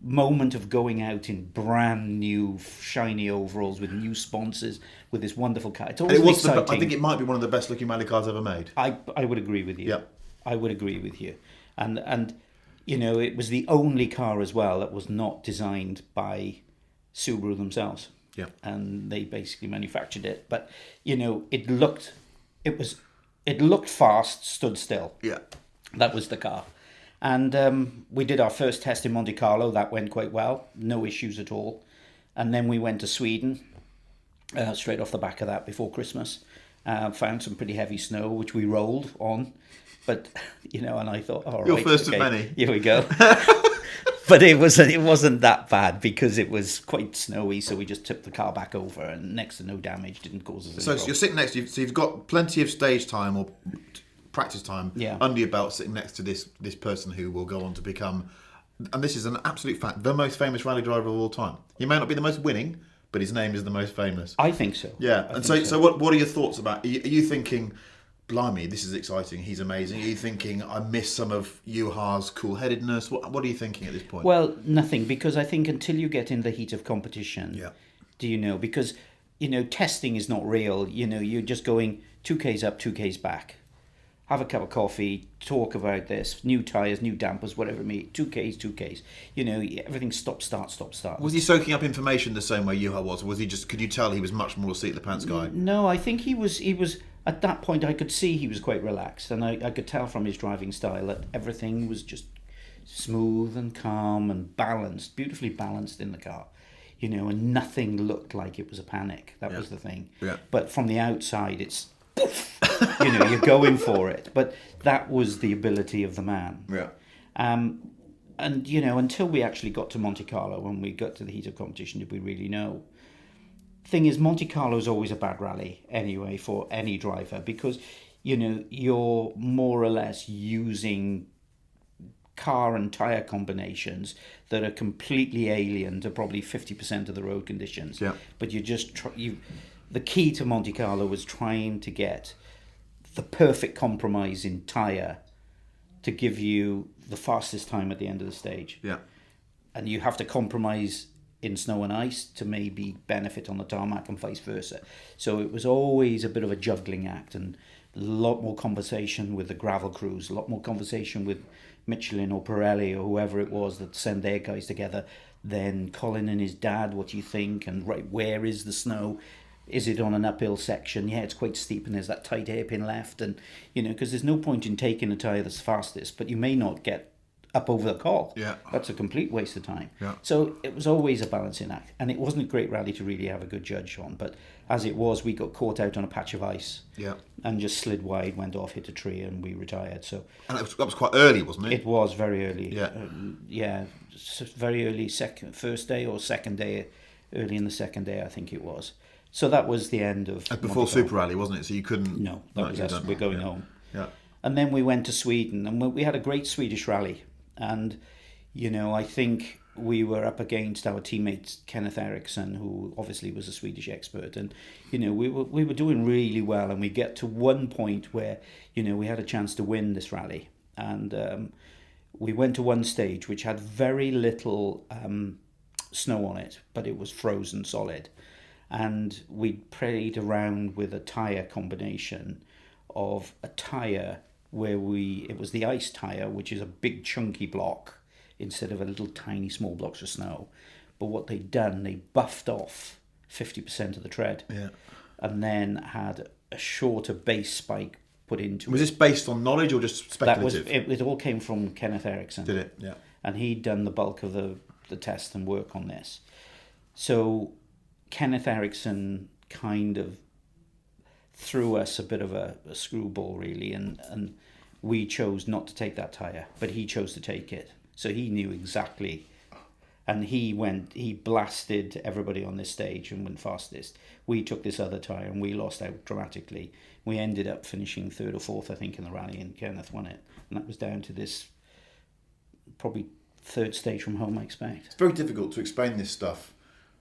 moment of going out in brand new shiny overalls with new sponsors with this wonderful car, it's always exciting. I think it might be one of the best looking rally cars ever made. I would agree with you. Yeah. I would agree with you. And it was the only car as well that was not designed by Subaru themselves. Yeah. And they basically manufactured it. But, it looked fast, stood still. Yeah. That was the car. And we did our first test in Monte Carlo. That went quite well. No issues at all. And then we went to Sweden straight off the back of that before Christmas. Found some pretty heavy snow, which we rolled on. But, and I thought, all right. Your first of many. Here we go. But it wasn't that bad because it was quite snowy, so we just tipped the car back over, and next to no damage, didn't cause us any So problem. you're sitting next to you, so you've got plenty of stage time or practice time under your belt, sitting next to this person who will go on to become, and this is an absolute fact, the most famous rally driver of all time. He may not be the most winning, but his name is the most famous. I think so. Yeah, and so what are your thoughts about? Are you thinking, blimey, this is exciting, he's amazing? Are you thinking, I miss some of Juha's cool-headedness? What are you thinking at this point? Well, nothing, because I think until you get in the heat of competition, because, testing is not real. You're just going 2Ks up, 2Ks back. Have a cup of coffee, talk about this, new tyres, new dampers, whatever it may be, 2Ks. Everything stop, start. Was he soaking up information the same way Juha was? Was he just, could you tell he was much more a seat-of-the-pants guy? No, I think he was, at that point I could see he was quite relaxed, and I could tell from his driving style that everything was just smooth and calm and balanced, beautifully balanced in the car. And nothing looked like it was a panic. That was the thing. Yeah. But from the outside, it's poof, you're going for it. But that was the ability of the man. Yeah. And, until we actually got to Monte Carlo, when we got to the heat of competition, did we really know? Thing is, Monte Carlo is always a bad rally anyway for any driver, because, you're more or less using car and tyre combinations that are completely alien to probably 50% of the road conditions. Yeah. But the key to Monte Carlo was trying to get the perfect compromise in tyre to give you the fastest time at the end of the stage. Yeah. And you have to compromise in snow and ice to maybe benefit on the tarmac and vice versa. So it was always a bit of a juggling act, and a lot more conversation with the gravel crews, a lot more conversation with Michelin or Pirelli or whoever it was that send their guys together. Then Colin and his dad, what do you think? And right, where is the snow? Is it on an uphill section? Yeah, it's quite steep and there's that tight hairpin left. And, because there's no point in taking a tyre that's fastest, but you may not get up over the col. Yeah. That's a complete waste of time. Yeah. So it was always a balancing act. And it wasn't a great rally to really have a good judge on. But as it was, we got caught out on a patch of ice. Yeah. And just slid wide, went off, hit a tree, and we retired. So And that was quite early, wasn't it? it was very early. Yeah. Very early, first day or second day, early in the second day, I think it was. So that was the end of Before Monte Carlo. Super Rally, wasn't it? So you couldn't... No, that was us. We're going home. Yeah. And then we went to Sweden, and we had a great Swedish rally. And, I think we were up against our teammate Kenneth Eriksson, who obviously was a Swedish expert. And, we were doing really well. And we get to one point where, we had a chance to win this rally. And we went to one stage which had very little snow on it, but it was frozen solid. And we played around with a tyre combination of a tyre where it was the ice tyre, which is a big chunky block instead of a little tiny small blocks of snow. But what they'd done, they buffed off 50% of the tread. Yeah. And then had a shorter base spike put into Was it. this based on knowledge or just speculative? It all came from Kenneth Eriksson. Did it? Yeah. And he'd done the bulk of the the test and work on this. So Kenneth Eriksson kind of threw us a bit of a screwball, really, and we chose not to take that tyre, but he chose to take it. So he knew exactly, and he blasted everybody on this stage and went fastest. We took this other tyre and we lost out dramatically. We ended up finishing 3rd or 4th, I think, in the rally, and Kenneth won it. And that was down to this probably 3rd stage from home, I expect. It's very difficult to explain this stuff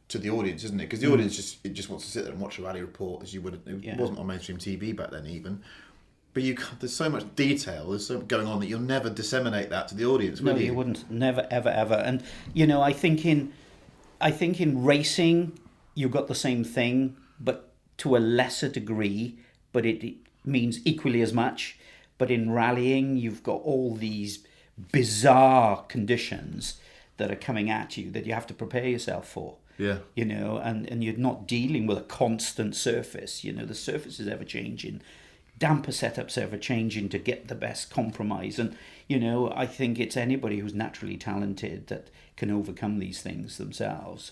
to the audience, isn't it? Because the audience just wants to sit there and watch a rally report, as you would. It wasn't on mainstream TV back then, even. But there's so much detail, there's so much going on that you'll never disseminate that to the audience, will you? No, you wouldn't. Never, ever, ever. And I think in racing, you got the same thing, but to a lesser degree. But it means equally as much. But in rallying, you've got all these bizarre conditions that are coming at you that you have to prepare yourself for. Yeah. And you're not dealing with a constant surface. The surface is ever changing. Damper setups ever changing to get the best compromise. And, I think it's anybody who's naturally talented that can overcome these things themselves,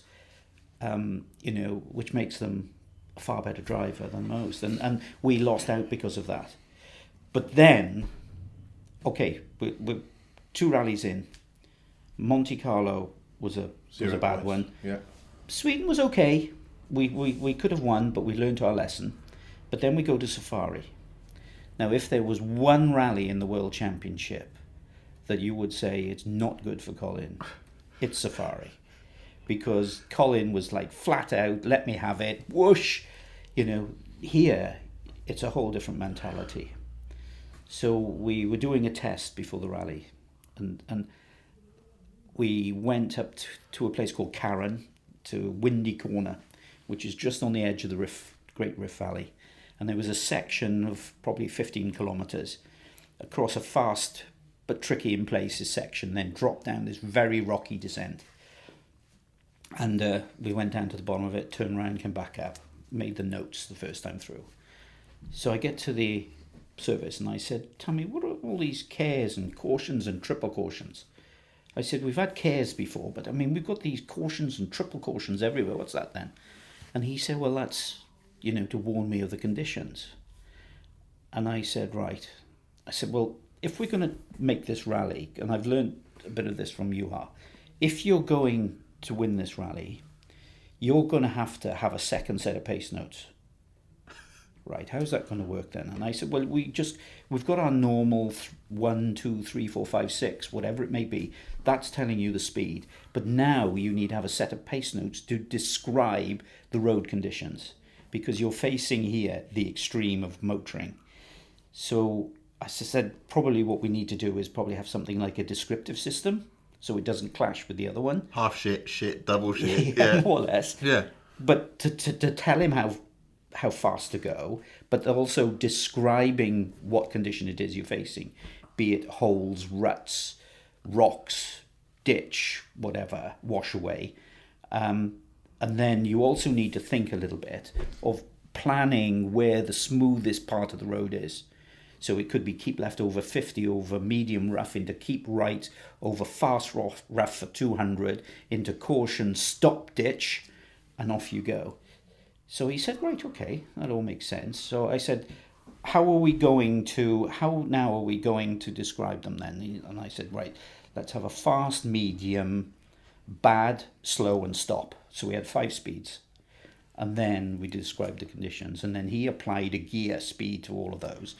which makes them a far better driver than most. And we lost out because of that. But then, okay, we're 2 rallies in. Monte Carlo was a bad one. Yeah. Sweden was okay. We could have won, but we learned our lesson. But then we go to Safari. Now, if there was one rally in the World Championship that you would say it's not good for Colin, it's Safari. Because Colin was like flat out, let me have it, whoosh. Here, it's a whole different mentality. So we were doing a test before the rally, and we went up to a place called Karen, to Windy Corner, which is just on the edge of the Great Rift Valley. And there was a section of probably 15 kilometres across a fast but tricky in places section, then dropped down this very rocky descent. And we went down to the bottom of it, turned around, came back up, made the notes the first time through. So I get to the service and I said, Tommy, what are all these cares and cautions and triple cautions? I said, we've had cares before, but we've got these cautions and triple cautions everywhere. What's that then? And he said, well, that's, to warn me of the conditions. And I said, right. I said, well, if we're going to make this rally, and I've learned a bit of this from Juha, if you're going to win this rally, you're going to have a second set of pace notes. Right, how's that going to work then? And I said, well, we've got our normal 1, 2, 3, 4, 5, 6, whatever it may be. That's telling you the speed. But now you need to have a set of pace notes to describe the road conditions, because you're facing here the extreme of motoring. So I said, probably what we need to do is probably have something like a descriptive system, so it doesn't clash with the other one. Half shit, double shit. Yeah, more or less. Yeah. But to tell him how fast to go, but also describing what condition it is you're facing, be it holes, ruts, rocks, ditch, whatever, wash away. And then you also need to think a little bit of planning where the smoothest part of the road is. So it could be keep left over 50, over medium rough, into keep right, over fast rough for 200, into caution, stop ditch, and off you go. So he said, right, okay, that all makes sense. So I said, how now are we going to describe them then? And I said, right, let's have a fast, medium, bad, slow, and stop. So we had 5 speeds. And then we described the conditions. And then he applied a gear speed to all of those.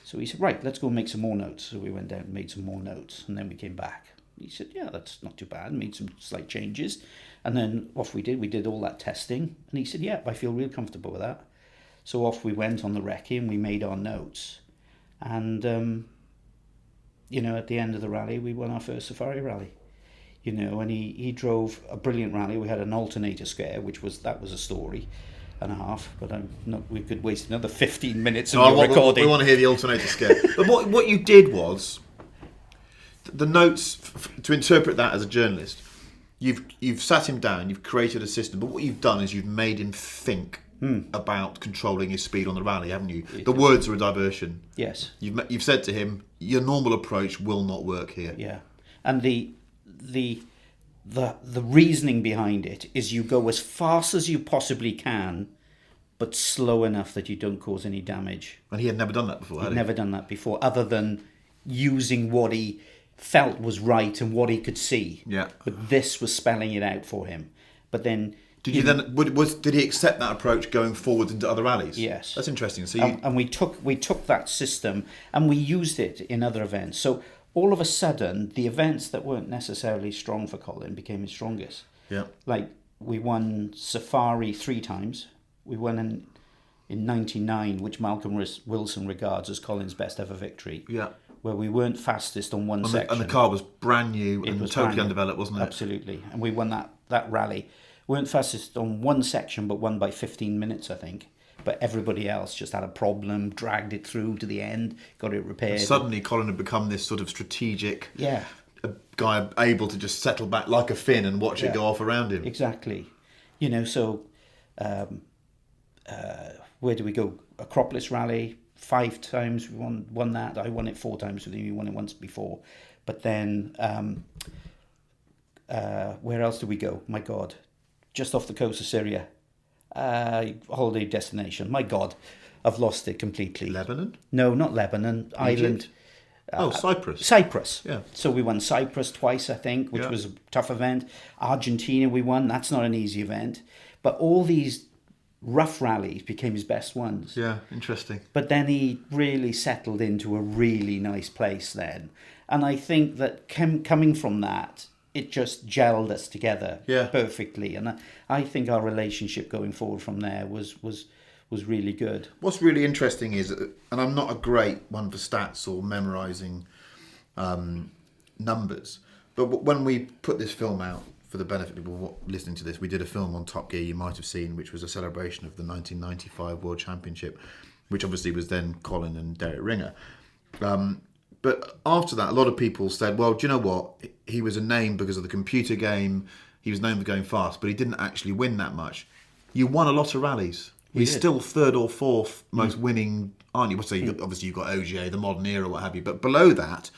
So he said, right, let's go make some more notes. So we went down and made some more notes. And then we came back. He said, yeah, that's not too bad. Made some slight changes. And then off we did. We did all that testing. And he said, yeah, I feel real comfortable with that. So off we went on the recce and we made our notes. And, at the end of the rally, we won our first Safari rally. And he drove a brilliant rally. We had an alternator scare, that was a story and a half. But we could waste another 15 minutes of recording. We want to hear the alternator scare. But what you did was, the notes, to interpret that as a journalist, you've sat him down, you've created a system, but what you've done is you've made him think about controlling his speed on the rally, haven't you? The words are a diversion. Yes. You've said to him, your normal approach will not work here. Yeah. And the the reasoning behind it is you go as fast as you possibly can, but slow enough that you don't cause any damage. And he had never done that before, had he? Never done that before, other than using what he felt was right and what he could see. Yeah. But this was spelling it out for him. But then... Did he accept that approach going forward into other rallies? Yes. That's interesting. So and we took that system and we used it in other events. So all of a sudden, the events that weren't necessarily strong for Colin became his strongest. Yeah. Like, we won Safari 3 times. We won in 99, which Malcolm Wilson regards as Colin's best ever victory. Yeah. Where we weren't fastest on one section. And the car was brand new and was totally brand new. undeveloped, wasn't it? Absolutely. And we won that rally. Weren't fastest on one section, but won by 15 minutes, I think. But everybody else just had a problem, dragged it through to the end, got it repaired. And suddenly Colin had become this sort of strategic a guy able to just settle back like a fin and watch it go off around him. Exactly. So where do we go? Acropolis Rally, 5 times we won that. I won it 4 times with him. He won it once before. But then, where else did we go? My God. Just off the coast of Syria. Holiday destination. My God. I've lost it completely. Lebanon? No, not Lebanon. Ireland. Cyprus. Cyprus. Yeah. So we won Cyprus twice, I think, which was a tough event. Argentina we won. That's not an easy event. But all these rough rallies became his best ones. Yeah, interesting. But then he really settled into a really nice place then. And I think that coming from that, it just gelled us together perfectly. And I think our relationship going forward from there was really good. What's really interesting is, and I'm not a great one for stats or memorising numbers, but when we put this film out, for the benefit of people listening to this, we did a film on Top Gear you might have seen, which was a celebration of the 1995 World Championship, which obviously was then Colin and Derek Ringer. But after that, a lot of people said, well, do you know what? He was a name because of the computer game. He was known for going fast, but he didn't actually win that much. You won a lot of rallies. He's still 3rd or 4th most winning, aren't you? So obviously you've got OGA, the modern era, what have you. But below that,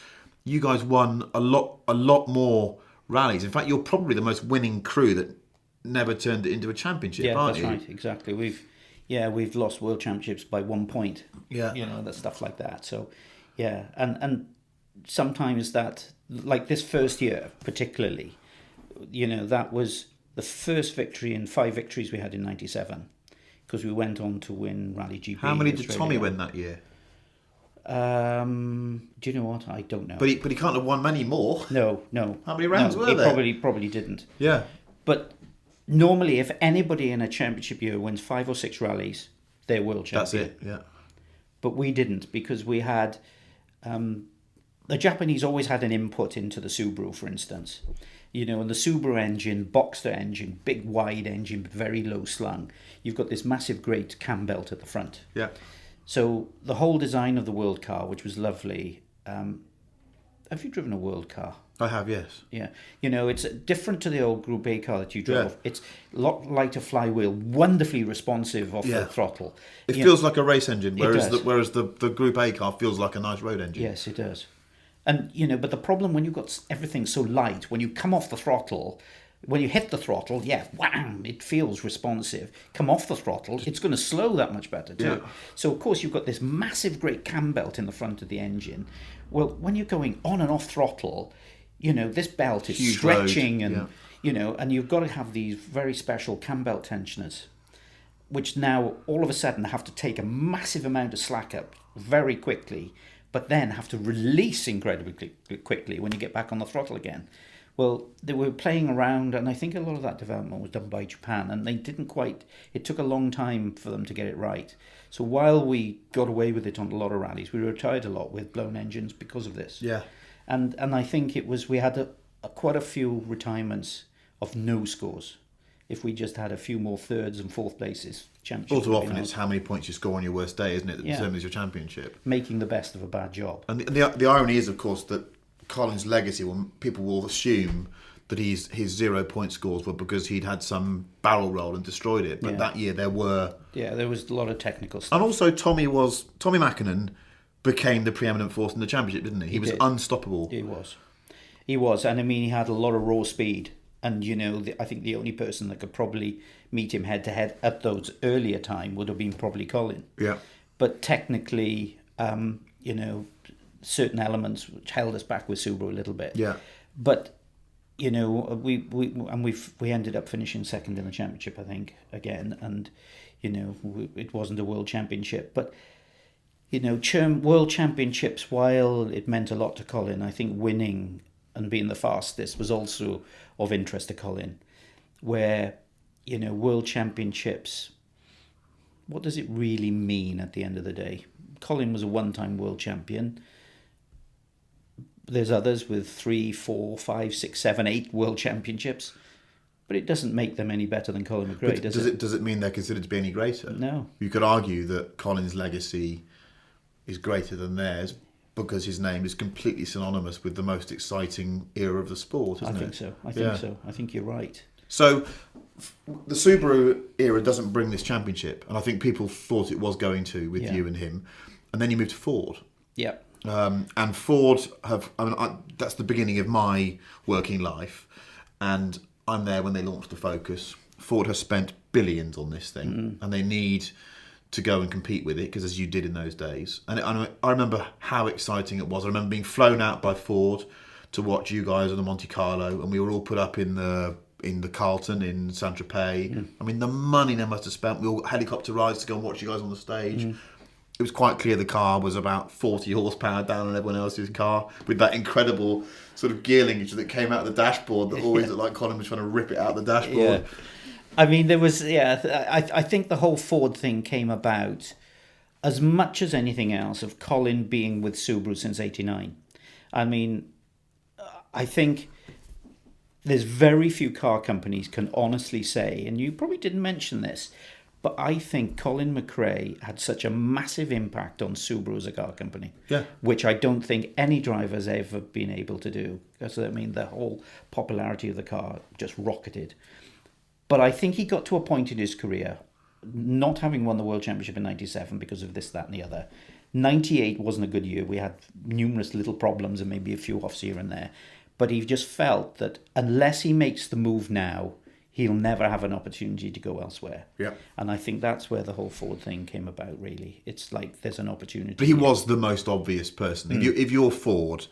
you guys won a lot more rallies. In fact, you're probably the most winning crew that never turned it into a championship, aren't you? Yeah, that's right, exactly. We've lost world championships by 1 point. Yeah. That stuff like that. So, yeah, and sometimes that, like this first year particularly, that was the first victory in 5 victories we had in 97, because we went on to win Rally GP. How many did Tommy win that year? Do you know what? I don't know. But he can't have won many more. No. How many rounds were there? Probably didn't. Yeah. But normally, if anybody in a championship year wins 5 or 6 rallies, they're world champion. That's it. Yeah. But we didn't, because we had the Japanese always had an input into the Subaru, for instance. And the Subaru engine, Boxster engine, big wide engine, very low slung. You've got this massive great cam belt at the front. Yeah. So the whole design of the world car, which was lovely. Have you driven a world car? I have, yes. Yeah. It's different to the old Group A car that you drove. Yeah. It's a lot lighter flywheel, wonderfully responsive off the throttle. It feels like a race engine, whereas the Group A car feels like a nice road engine. Yes, it does. And, but the problem when you've got everything so light, when you come off the throttle, when you hit the throttle, wham, it feels responsive. Come off the throttle, it's going to slow that much better too. Yeah. So, of course, you've got this massive great cam belt in the front of the engine. Well, when you're going on and off throttle, this belt is huge stretching load. and you've got to have these very special cam belt tensioners, which now all of a sudden have to take a massive amount of slack up very quickly, but then have to release incredibly quickly when you get back on the throttle again. Well, they were playing around, and I think a lot of that development was done by Japan, and they didn't quite, it took a long time for them to get it right. So while we got away with it on a lot of rallies, we retired a lot with blown engines because of this. Yeah. And I think it was, we had quite a few retirements of no scores. If we just had a few more 3rds and 4th places, championship. All too often it's how many points you score on your worst day, isn't it, that determines your championship. Making the best of a bad job. And the irony is, of course, that Colin's legacy, people will assume that his 0 point scores were because he'd had some barrel roll and destroyed it. But that year there was a lot of technical stuff. And also Tommy Mackinnon became the preeminent force in the championship, didn't he? He was unstoppable. He was. And I mean, he had a lot of raw speed. And, I think the only person that could probably meet him head-to-head at those earlier time would have been probably Colin. Yeah. But technically, certain elements which held us back with Subaru a little bit. Yeah. But, we ended up finishing second in the championship, I think, again. And, it wasn't a world championship. But, world championships, while it meant a lot to Colin, I think winning and being the fastest was also of interest to Colin, where, world championships, what does it really mean at the end of the day? Colin was a one-time world champion. There's others with 3, 4, 5, 6, 7, 8 world championships, but it doesn't make them any better than Colin McRae, does it? Does it mean they're considered to be any greater? No. You could argue that Colin's legacy is greater than theirs, because his name is completely synonymous with the most exciting era of the sport, isn't it? I think so. I think you're right. So the Subaru era doesn't bring this championship, and I think people thought it was going to with you and him. And then you moved to Ford. Yeah. And Ford that's the beginning of my working life, and I'm there when they launched the Focus. Ford has spent billions on this thing, and they need to go and compete with it, because as you did in those days. And I remember how exciting it was. I remember being flown out by Ford to watch you guys on the Monte Carlo, and we were all put up in the Carlton in Saint-Tropez. I mean, the money they must have spent. We all helicopter rides to go and watch you guys on the stage. It was quite clear the car was about 40 horsepower down on everyone else's car, with that incredible sort of gear linkage that came out of the dashboard that always looked like Colin was trying to rip it out of the dashboard. Yeah. I mean, there was, I think the whole Ford thing came about as much as anything else of Colin being with Subaru since '89. I mean, I think there's very few car companies can honestly say, and you probably didn't mention this, but I think Colin McRae had such a massive impact on Subaru as a car company, which I don't think any driver's ever been able to do. Because, I mean, the whole popularity of the car just rocketed. But I think he got to a point in his career, not having won the World Championship in 97 because of this, that and the other. 98 wasn't a good year. We had numerous little problems and maybe a few offs here and there. But he just felt that unless he makes the move now, he'll never have an opportunity to go elsewhere. Yeah. And I think that's where the whole Ford thing came about, really. It's like there's an opportunity. But he was the most obvious person. If you're Ford,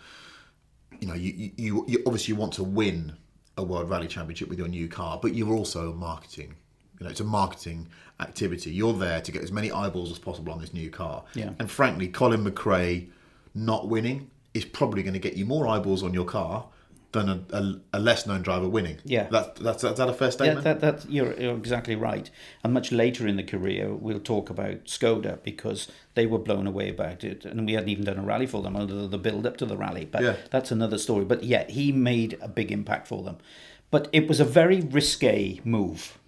you obviously want to win a World Rally Championship with your new car, but you're also marketing. It's a marketing activity. You're there to get as many eyeballs as possible on this new car. Yeah. And frankly, Colin McRae not winning is probably going to get you more eyeballs on your car than a less-known driver winning. Yeah. That's that a fair statement? Yeah, you're exactly right. And much later in the career, we'll talk about Skoda, because they were blown away about it. And we hadn't even done a rally for them, although the build-up to the rally. But that's another story. But yeah, he made a big impact for them. But it was a very risque move.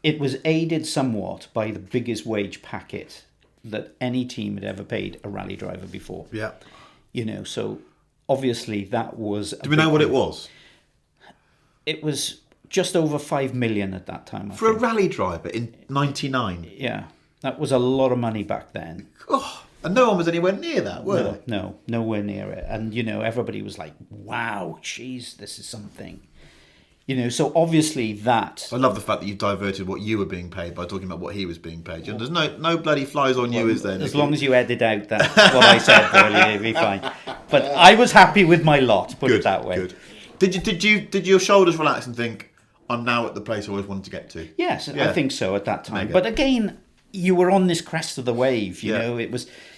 It was aided somewhat by the biggest wage packet that any team had ever paid a rally driver before. Yeah. So obviously that was... Do we know what it was? It was just over 5 million at that time. For a rally driver in 99? Yeah. That was a lot of money back then. Oh, and no one was anywhere near that, were they? No, nowhere near it. And, everybody was like, wow, geez, this is something. So obviously that... I love the fact that you diverted what you were being paid by talking about what he was being paid. There's no bloody flies on you, is there, Nicky? As long as you edit out that what I said earlier, it'll be fine. But I was happy with my lot, put it that way. Good. Did your shoulders relax and think, I'm now at the place I always wanted to get to? Yes, I think so at that time. Mega. But again, you were on this crest of the wave, you know,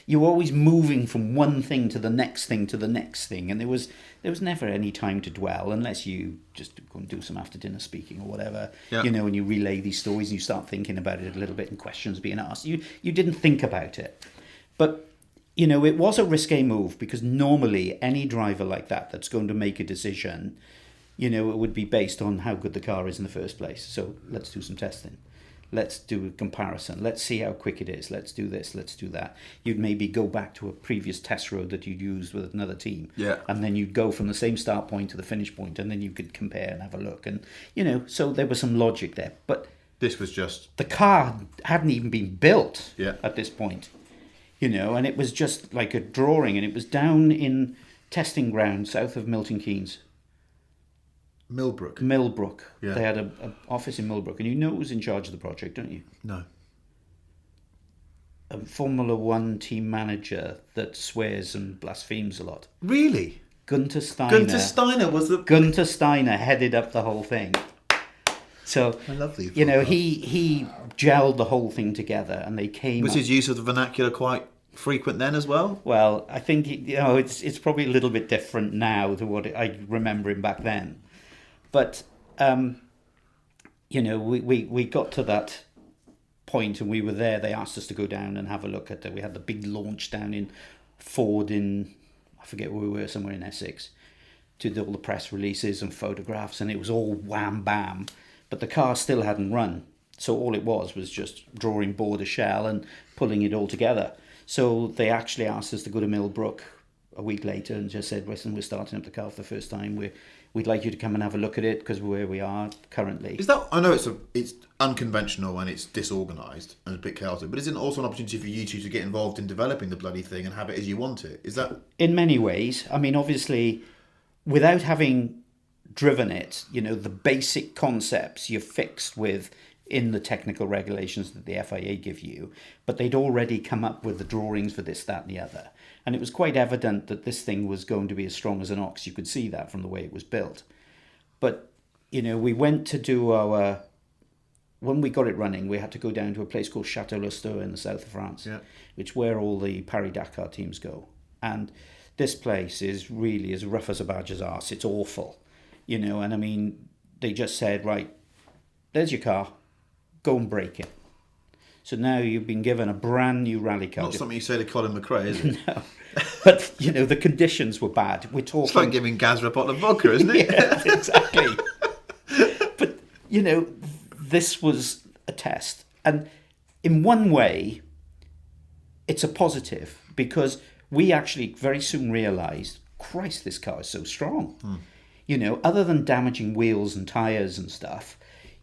you were always moving from one thing to the next thing to the next thing, and there was never any time to dwell unless you just go and do some after dinner speaking or whatever, and you relay these stories and you start thinking about it a little bit and questions being asked. You didn't think about it. But, it was a risque move, because normally any driver like that's going to make a decision, it would be based on how good the car is in the first place. So let's do some testing. Let's do a comparison. Let's see how quick it is. Let's do this. Let's do that. You'd maybe go back to a previous test road that you'd used with another team. Yeah. And then you'd go from the same start point to the finish point, and then you could compare and have a look. And, so there was some logic there. But this was just... the car hadn't even been built at this point. And it was just like a drawing, and it was down in testing ground south of Milton Keynes. Millbrook. Yeah. They had an office in Millbrook, and you know who was in charge of the project, don't you? No. A Formula One team manager that swears and blasphemes a lot. Really? Gunter Steiner. Gunter Steiner headed up the whole thing. So I love these. He gelled the whole thing together, and they came. Was his use of the vernacular quite frequent then as well? Well, I think it's probably a little bit different now to what I remember him back then, but we got to that point and we were there. They asked us to go down and have a look at it. We had the big launch down in Ford I forget where we were, somewhere in Essex, to do all the press releases and photographs, and it was all wham bam, but the car still hadn't run. So all it was just drawing board a shell and pulling it all together. So they actually asked us to go to Millbrook a week later and just said, listen, we're starting up the car for the first time. We'd like you to come and have a look at it because where we are currently. I know it's unconventional and it's disorganised and a bit chaotic, but isn't it also an opportunity for you two to get involved in developing the bloody thing and have it as you want it? Is that... In many ways. I mean, obviously, without having driven it, the basic concepts you're fixed with in the technical regulations that the FIA give you, but they'd already come up with the drawings for this, that and the other. And it was quite evident that this thing was going to be as strong as an ox. You could see that from the way it was built. But, we went to do when we got it running, we had to go down to a place called Chateau Lousteau in the south of France, which where all the Paris-Dakar teams go. And this place is really as rough as a badger's arse. It's awful, and I mean, they just said, right, there's your car, go and break it. So now you've been given a brand new rally car. Not something you say to Colin McRae, is it? No. But, the conditions were bad. We're talking... It's like giving Gazza a bottle of vodka, isn't it? Yeah, exactly. But, this was a test. And in one way, it's a positive because we actually very soon realised, Christ, this car is so strong. Other than damaging wheels and tyres and stuff,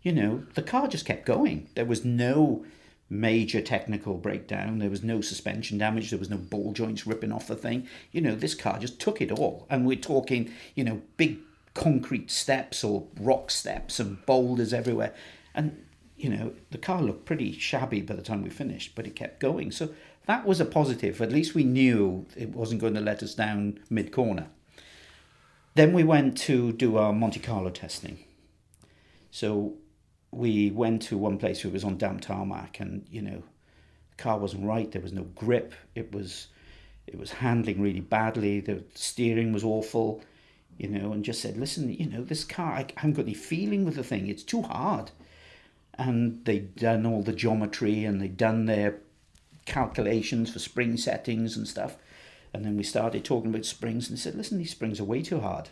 the car just kept going. There was no major technical breakdown. There was no suspension damage. There was no ball joints ripping off the thing. This car just took it all. And we're talking, big concrete steps or rock steps and boulders everywhere. And, the car looked pretty shabby by the time we finished, but it kept going. So that was a positive. At least we knew it wasn't going to let us down mid-corner. Then we went to do our Monte Carlo testing. So we went to one place where it was on damp tarmac and, the car wasn't right. There was no grip. It was handling really badly. The steering was awful, and just said, listen, this car, I haven't got any feeling with the thing. It's too hard. And they'd done all the geometry and they'd done their calculations for spring settings and stuff. And then we started talking about springs and they said, listen, these springs are way too hard.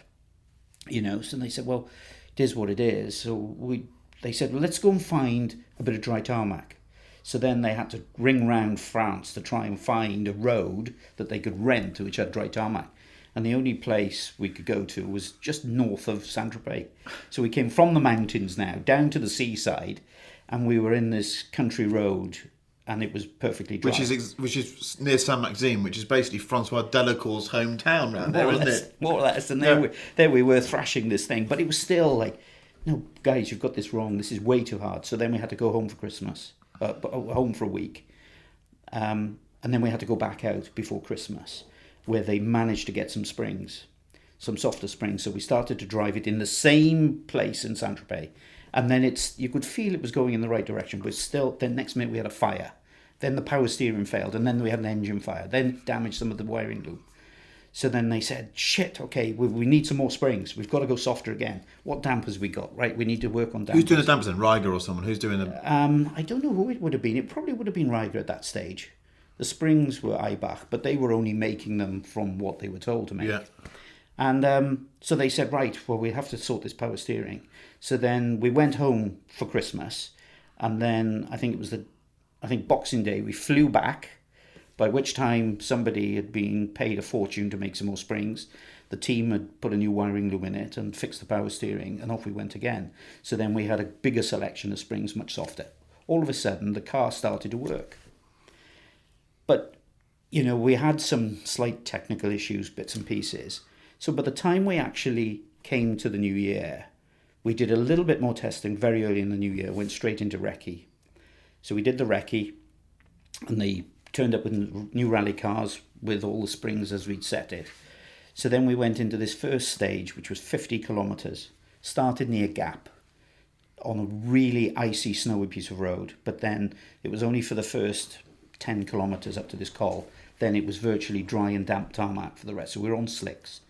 So they said, well, it is what it is. So they said, well, let's go and find a bit of dry tarmac. So then they had to ring round France to try and find a road that they could rent which had dry tarmac. And the only place we could go to was just north of Saint-Tropez. So we came from the mountains now down to the seaside, and we were in this country road, and it was perfectly dry. Which is near Saint-Maxime, which is basically Francois Delacour's hometown round there, isn't it? More or less. And there we were thrashing this thing, but it was still like, no, guys, you've got this wrong. This is way too hard. So then we had to go home for Christmas, home for a week. And then we had to go back out before Christmas, where they managed to get some springs, some softer springs. So we started to drive it in the same place in Saint-Tropez. And then you could feel it was going in the right direction, but still, then next minute we had a fire. Then the power steering failed, and then we had an engine fire. Then it damaged some of the wiring loop. So then they said, shit, okay, we need some more springs. We've got to go softer again. What dampers we got? Right, we need to work on dampers. Who's doing the dampers then? Riger or someone? Who's doing the... I don't know who it would have been. It probably would have been Riger at that stage. The springs were Eibach, but they were only making them from what they were told to make. Yeah. And so they said, right, well, we have to sort this power steering. So then we went home for Christmas, and then I think it was Boxing Day, we flew back, by which time somebody had been paid a fortune to make some more springs. The team had put a new wiring loom in it and fixed the power steering, and off we went again. So then we had a bigger selection of springs, much softer. All of a sudden, the car started to work. But, we had some slight technical issues, bits and pieces. So by the time we actually came to the new year, We did a little bit more testing very early in the new year, went straight into recce. So we did the recce, and they turned up with new rally cars with all the springs as we'd set it. So then we went into this first stage, which was 50 kilometres. Started near Gap on a really icy, snowy piece of road. But then it was only for the first 10 kilometres up to this col. Then it was virtually dry and damp tarmac for the rest. So we were on slicks.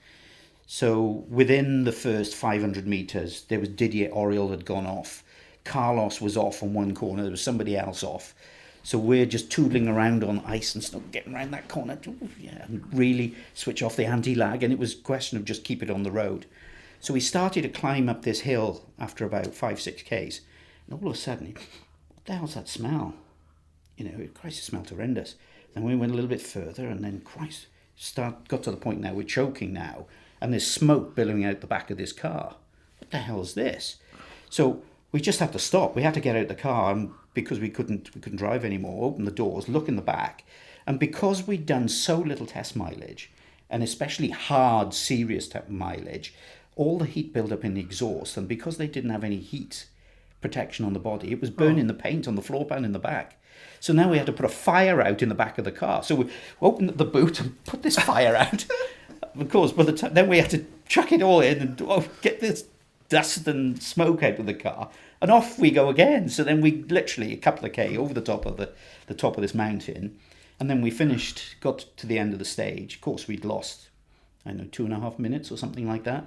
So within the first 500 metres, there was Didier Oriol had gone off. Carlos was off on one corner. There was somebody else off. So we're just tootling around on ice and snow, getting around that corner, and really switch off the anti-lag. And it was a question of just keep it on the road. So we started to climb up this hill after about 5-6 Ks. And all of a sudden, what the hell's that smell? Christ, it smelled horrendous. Then we went a little bit further, and then Christ, got to the point now, we're choking now. And there's smoke billowing out the back of this car. What the hell is this? So we just had to stop. We had to get out the car, and because we couldn't drive anymore, open the doors, look in the back. And because we'd done so little test mileage, and especially hard, serious type mileage, all the heat built up in the exhaust, and because they didn't have any heat protection on the body, it was burning the paint on the floor pan in the back. So now we had to put a fire out in the back of the car. So we opened the boot and put this fire out. Of course, by the time then we had to chuck it all in and get this dust and smoke out of the car, and off we go again. So then we literally a couple of K over the top of the top of this mountain, and then we got to the end of the stage. Of course, we'd lost, 2.5 minutes or something like that.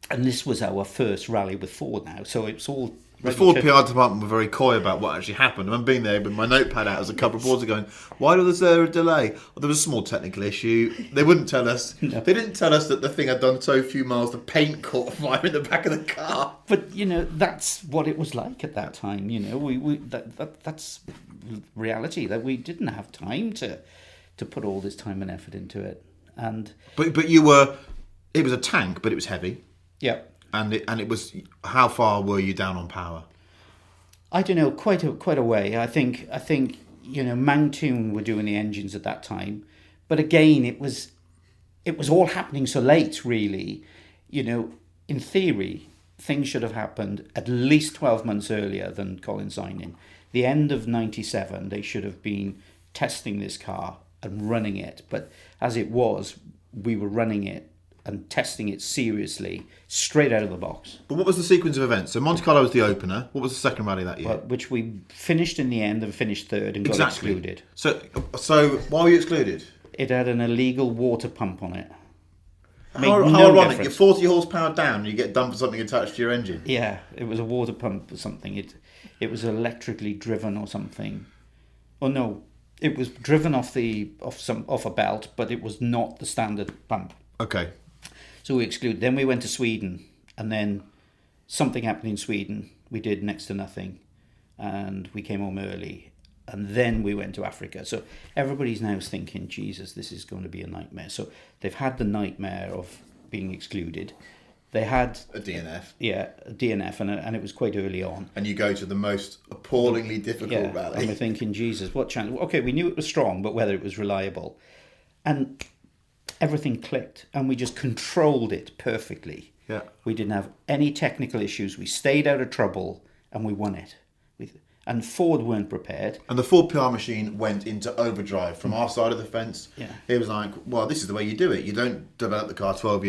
And this was our first rally with Ford now, so it's all. The Ford PR department were very coy about what actually happened. I remember being there with my notepad out as a couple of boards ago going, why was there a delay? Well, there was a small technical issue. They wouldn't tell us. No. They didn't tell us that the thing had done so few miles, the paint caught fire in the back of the car. But, that's what it was like at that time. That's reality, that we didn't have time to put all this time and effort into it. And But it was a tank, but it was heavy. Yeah. And it was, how far were you down on power? I don't know, quite a way. I think Mangtoon were doing the engines at that time, but again it was all happening so late. Really, in theory, things should have happened at least 12 months earlier than Colin signing. The end of '97, they should have been testing this car and running it. But as it was, we were running it and testing it seriously straight out of the box. But what was the sequence of events? So Monte Carlo was the opener. What was the second rally that year? Which we finished in the end and finished third and got excluded. So why were you excluded? It had an illegal water pump on it. How ironic, difference. You're 40 horsepower down and you get done for something attached to your engine. Yeah, it was a water pump or something. It was electrically driven or something. Oh no, it was driven off a belt, but it was not the standard pump. Okay. So we excluded. Then we went to Sweden, and then something happened in Sweden. We did next to nothing, and we came home early. And then we went to Africa. So everybody's now thinking, Jesus, this is going to be a nightmare. So they've had the nightmare of being excluded. They had a DNF. Yeah, a DNF, and it was quite early on. And you go to the most appallingly difficult rally. And we're thinking, Jesus, what chance? Okay, we knew it was strong, but whether it was reliable. And everything clicked, and we just controlled it perfectly. Yeah. We didn't have any technical issues. We stayed out of trouble, and we won it. And Ford weren't prepared. And the Ford PR machine went into overdrive from our side of the fence. Yeah. It was like, well, this is the way you do it. You don't develop the car 12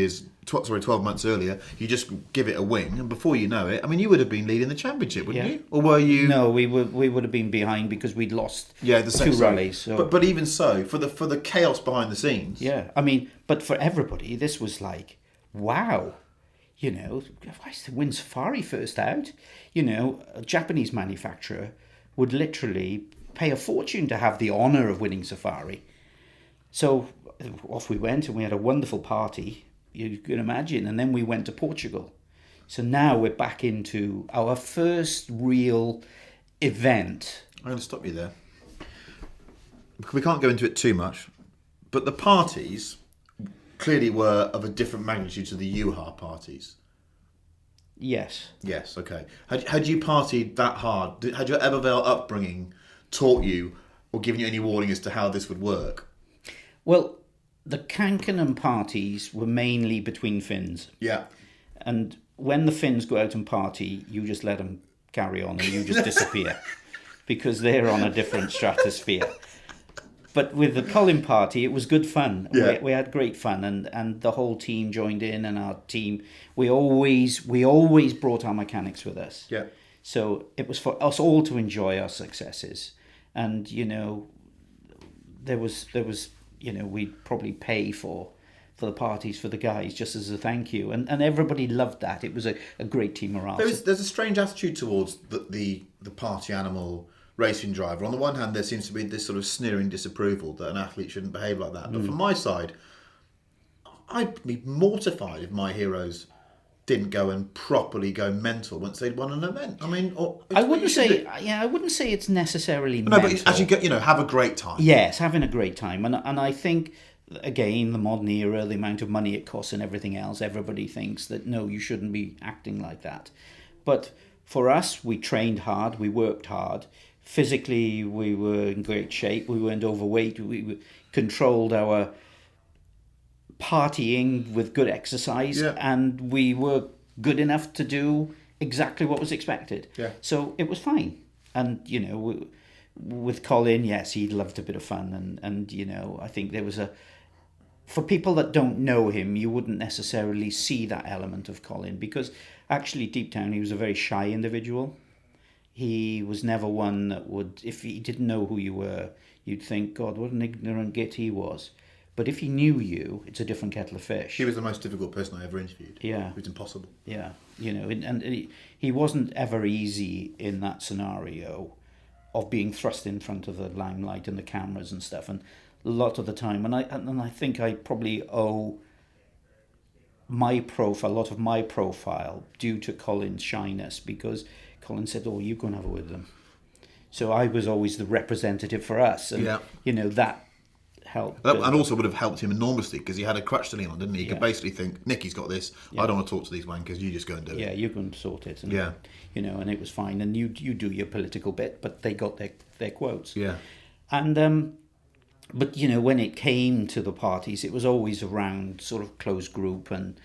months earlier. You just give it a wing, and before you know it, you would have been leading the championship, wouldn't you? Or were you? No, we would have been behind because we'd lost the two rallies. So. But even so, for the chaos behind the scenes. Yeah, but for everybody, this was like, wow. Why is the Win Safari first out? A Japanese manufacturer would literally pay a fortune to have the honour of winning Safari. So off we went, and we had a wonderful party, you can imagine, and then we went to Portugal. So now we're back into our first real event. I'm going to stop you there. We can't go into it too much, but the parties clearly were of a different magnitude to the UHA parties. Yes. Yes, okay. Had you partied that hard? Had your Ebervale upbringing taught you or given you any warning as to how this would work? Well, the Kankanen parties were mainly between fins. Yeah. And when the Finns go out and party, you just let them carry on and you just disappear because they're on a different stratosphere. But with the Colin party, it was good fun. Yeah. We had great fun, and the whole team joined in, and our team, we always brought our mechanics with us. Yeah. So it was for us all to enjoy our successes, and there was we'd probably pay for the parties for the guys just as a thank you, and everybody loved that. It was a great team morale. There's a strange attitude towards the party animal racing driver. On the one hand, there seems to be this sort of sneering disapproval that an athlete shouldn't behave like that. But from my side, I'd be mortified if my heroes didn't go and properly go mental once they'd won an event. I mean, I wouldn't say it's necessarily no, mental. but as you get, have a great time. Yes, having a great time, and I think again the modern era, the amount of money it costs and everything else, everybody thinks that no, you shouldn't be acting like that. But for us, we trained hard, we worked hard. Physically, we were in great shape. We weren't overweight. We controlled our partying with good exercise, and we were good enough to do exactly what was expected. Yeah. So it was fine. And, with Colin, yes, he loved a bit of fun. And I think there was for people that don't know him, you wouldn't necessarily see that element of Colin because actually deep down he was a very shy individual. He was never one that would, if he didn't know who you were, you'd think, God, what an ignorant git he was. But if he knew you, it's a different kettle of fish. He was the most difficult person I ever interviewed. Yeah. It was impossible. Yeah, and he wasn't ever easy in that scenario of being thrust in front of the limelight and the cameras and stuff. And a lot of the time, and I think I probably owe a lot of my profile due to Colin's shyness because Colin said, oh, you go and have a word with them. So I was always the representative for us. And, that helped. And also would have helped him enormously because he had a crutch to lean on, didn't he? He could basically think, Nicky's got this. I don't want to talk to these wankers. You just go and do it. Yeah, you can sort it. And, yeah. And it was fine. And you do your political bit, but they got their quotes. Yeah. And, but, when it came to the parties, it was always around sort of closed group and,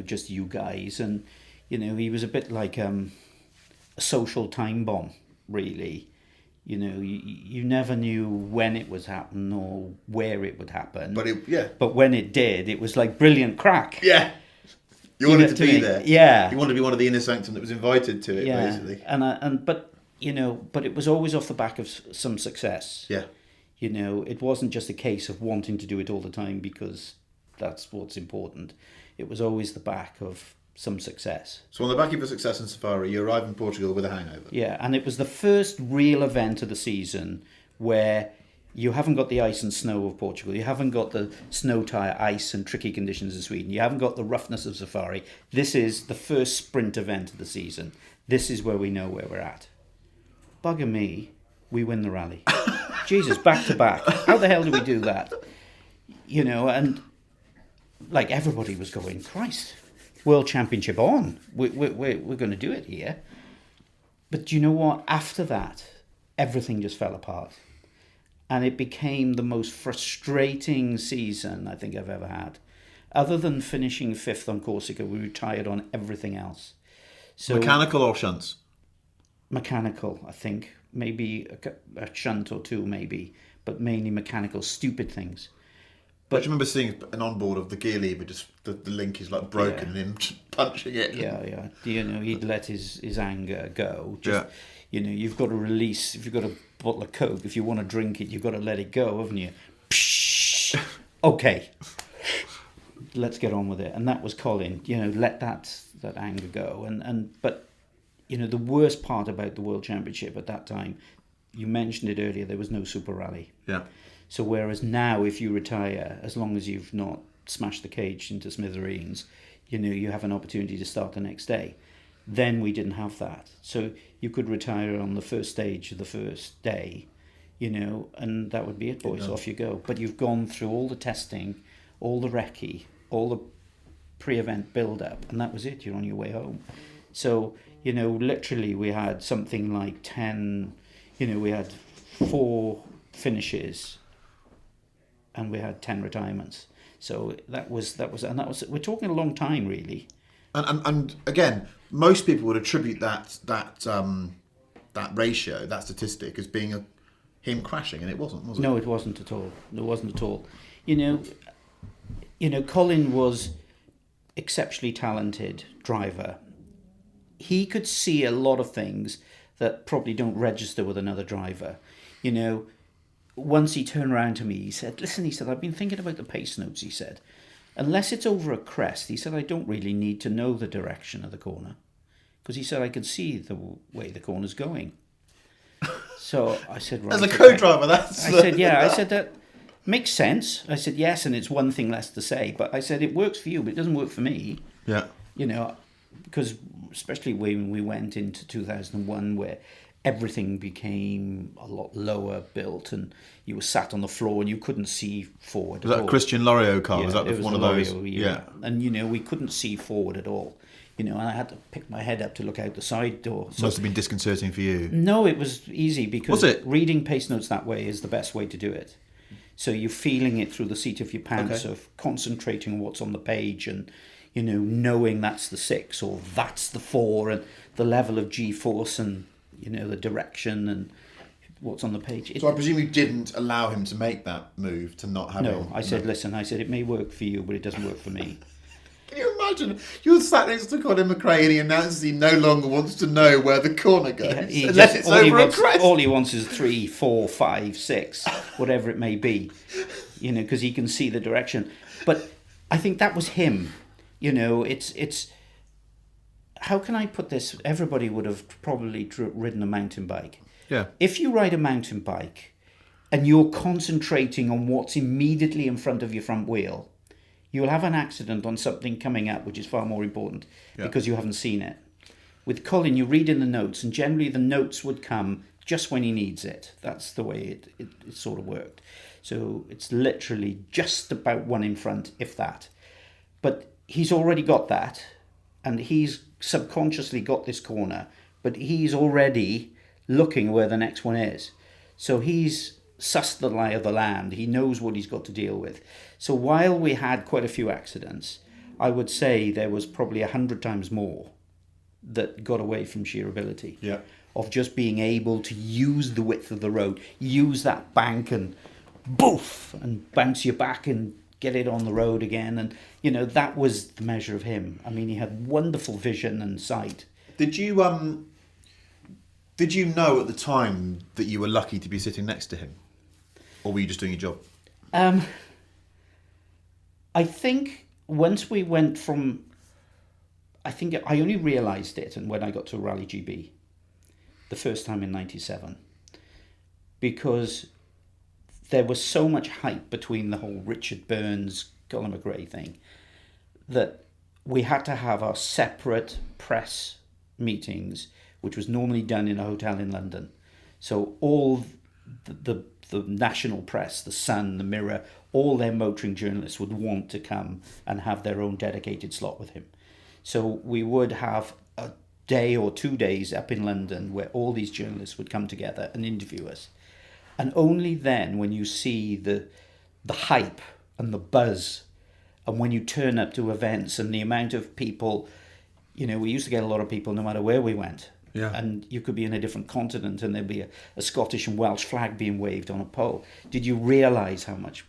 just you guys. And, he was a bit like a social time bomb, really. You never knew when it was happening or where it would happen. But when it did, it was like brilliant crack. Yeah. You wanted to be there. Yeah. You wanted to be one of the inner sanctum that was invited to it, basically. But it was always off the back of some success. Yeah. It wasn't just a case of wanting to do it all the time because that's what's important. It was always the back of some success. So on the back of your success in Safari, you arrive in Portugal with a hangover. Yeah, and it was the first real event of the season where you haven't got the ice and snow of Portugal. You haven't got the snow tyre ice and tricky conditions of Sweden. You haven't got the roughness of Safari. This is the first sprint event of the season. This is where we know where we're at. Bugger me, we win the rally. Jesus, back to back. How the hell do we do that? And like everybody was going, Christ, World Championship on. We're going to do it here. But do you know what? After that, everything just fell apart. And it became the most frustrating season I think I've ever had. Other than finishing 5th on Corsica, we retired on everything else. So mechanical or shunts? Mechanical, I think. Maybe a shunt or two, maybe. But mainly mechanical, stupid things. But I remember seeing an onboard of the gear lever, just the link is like broken and him just punching it. Yeah. He'd let his anger go. You've got to release, if you've got a bottle of Coke, if you want to drink it, you've got to let it go, haven't you? Okay. Let's get on with it. And that was Colin. Let that anger go. But the worst part about the World Championship at that time, you mentioned it earlier, there was no Super Rally. Yeah. So whereas now, if you retire, as long as you've not smashed the cage into smithereens, you have an opportunity to start the next day. Then we didn't have that. So you could retire on the first stage of the first day, and that would be it, boys, off you go. But you've gone through all the testing, all the recce, all the pre-event build-up, and that was it. You're on your way home. So, literally we had something like 10, we had 4 finishes and we had 10 retirements. So that was we're talking a long time, really. And again, most people would attribute that ratio, that statistic, as being him crashing, and it wasn't, was it? No, it wasn't at all. It wasn't at all. You know, Colin was exceptionally talented driver. He could see a lot of things that probably don't register with another driver. You know, once he turned around to me, he said, "Listen," he said, "I've been thinking about the pace notes," he said. "Unless it's over a crest," he said, "I don't really need to know the direction of the corner." Because he said, "I can see the way the corner's going." So I said, "Right." As a co-driver, that's... I said, "Yeah." I said, "That makes sense." I said, "Yes, and it's one thing less to say." But I said, "It works for you, but it doesn't work for me." Yeah. You know, because especially when we went into 2001, where everything became a lot lower built and you were sat on the floor and you couldn't see forward Was at that all. a Christian Loriot car? Yeah, was that it was one of the those? Loriot, Yeah. And, you know, we couldn't see forward at all. You know, and I had to pick my head up to look out the side door. So, Must have been disconcerting for you. no, it was easy because Was it? reading pace notes that way is the best way to do it. So you're feeling it through the seat of your pants, Okay. of concentrating on what's on the page and, you know, knowing that's the 6 or that's the 4 and the level of G-force and, you know, the direction and what's on the page. So I presume you didn't allow him to make that move, to not have No, him... I said, "Listen," I said, "it may work for you, but it doesn't work for me." Can you imagine? You're sat next to Colin McRae and he announces he no longer wants to know where the corner goes. He Unless just- it's all he over a wants- crest. All he wants is 3, 4, 5, 6, whatever it may be, you know, because he can see the direction. But I think that was him. You know, it's. How can I put this? Everybody would have probably ridden a mountain bike. Yeah. If you ride a mountain bike and you're concentrating on what's immediately in front of your front wheel, you'll have an accident on something coming up, which is far more important because you haven't seen it. With Colin, you read in the notes, and generally the notes would come just when he needs it. That's the way it sort of worked. So it's literally just about one in front, if that. But he's already got that, and he's subconsciously got this corner, but he's already looking where the next one is. So he's sussed the lie of the land. He knows what he's got to deal with. So while we had quite a few accidents, I would say there was probably 100 times more that got away from sheer ability. Yeah. Of just being able to use the width of the road, use that bank and boof, and bounce you back and get it on the road again. And, you know, that was the measure of him. I mean, he had wonderful vision and sight. Did you know at the time that you were lucky to be sitting next to him? Or were you just doing your job? I think once we went from... I think I only realised it and when I got to Rally GB, the first time in 97, because there was so much hype between the whole Richard Burns, Colin McRae thing, that we had to have our separate press meetings, which was normally done in a hotel in London. So all the national press, the Sun, the Mirror, all their motoring journalists would want to come and have their own dedicated slot with him. So we would have a day or 2 days up in London where all these journalists would come together and interview us. And only then, when you see the hype and the buzz, and when you turn up to events and the amount of people, you know, we used to get a lot of people no matter where we went. Yeah. And you could be in a different continent and there'd be a Scottish and Welsh flag being waved on a pole. Did you realise how much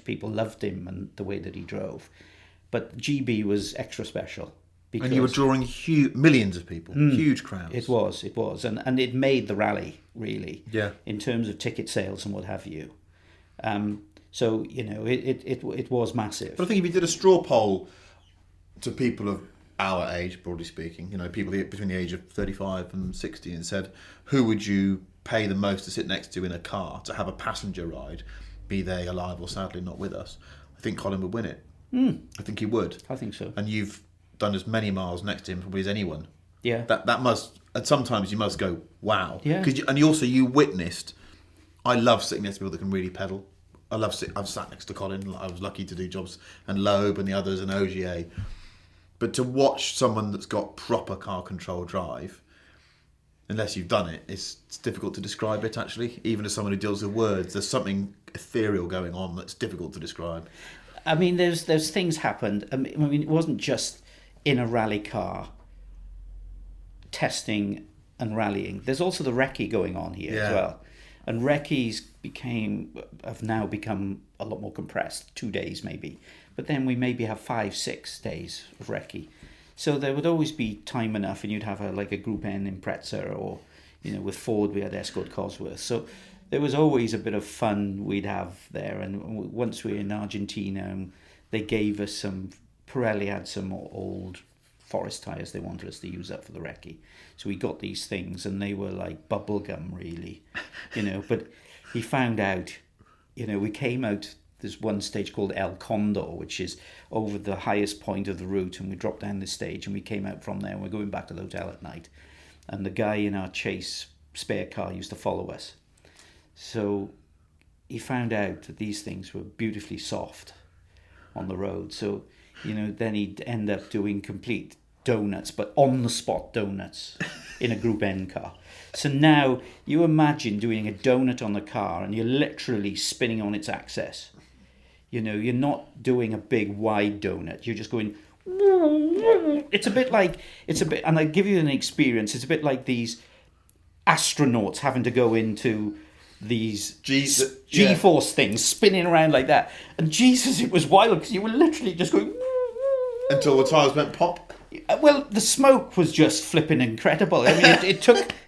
people loved him and the way that he drove? But GB was extra special. Because And you were drawing millions of people, huge crowds. It was. And it made the rally, really, Yeah. in terms of ticket sales and what have you. So, you know, it was massive. But I think if you did a straw poll to people of our age, broadly speaking, you know, people between the age of 35 and 60, and said, who would you pay the most to sit next to in a car, to have a passenger ride, be they alive or sadly not with us, I think Colin would win it. I think he would. I think so. And you've done as many miles next to him probably as anyone. Yeah. That must, and sometimes you must go, wow. Yeah. And you witnessed, I love sitting next to people that can really pedal. I've sat next to Colin. I was lucky to do jobs and Loeb and the others and OGA. But to watch someone that's got proper car control drive, unless you've done it, it's difficult to describe it, actually. Even as someone who deals with words, there's something ethereal going on that's difficult to describe. I mean, there's things happened. I mean, it wasn't just in a rally car testing and rallying. There's also the recce going on here as well. And recce's have now become a lot more compressed, 2 days maybe. But then we maybe have 5-6 days of recce. So there would always be time enough, and you'd have a Group N Impreza, or, with Ford we had Escort Cosworth. So there was always a bit of fun we'd have there. And once we were in Argentina, they gave us Pirelli had some old forest tyres they wanted us to use up for the recce. So we got these things, and they were like bubble gum, really, But he found out, we came out, there's one stage called El Condor, which is over the highest point of the route, and we dropped down this stage, and we came out from there, and we're going back to the hotel at night. And the guy in our chase spare car used to follow us. So he found out that these things were beautifully soft on the road. So, then he'd end up doing complete donuts, but on-the-spot donuts in a Group N car. So now you imagine doing a donut on the car, and you're literally spinning on its axis. You're not doing a big wide donut. You're just going. And I give you an experience. It's a bit like these astronauts having to go into these G-force things, spinning around like that. And Jesus, it was wild, because you were literally just going. Until the tyres went pop. Well, the smoke was just flipping incredible. I mean,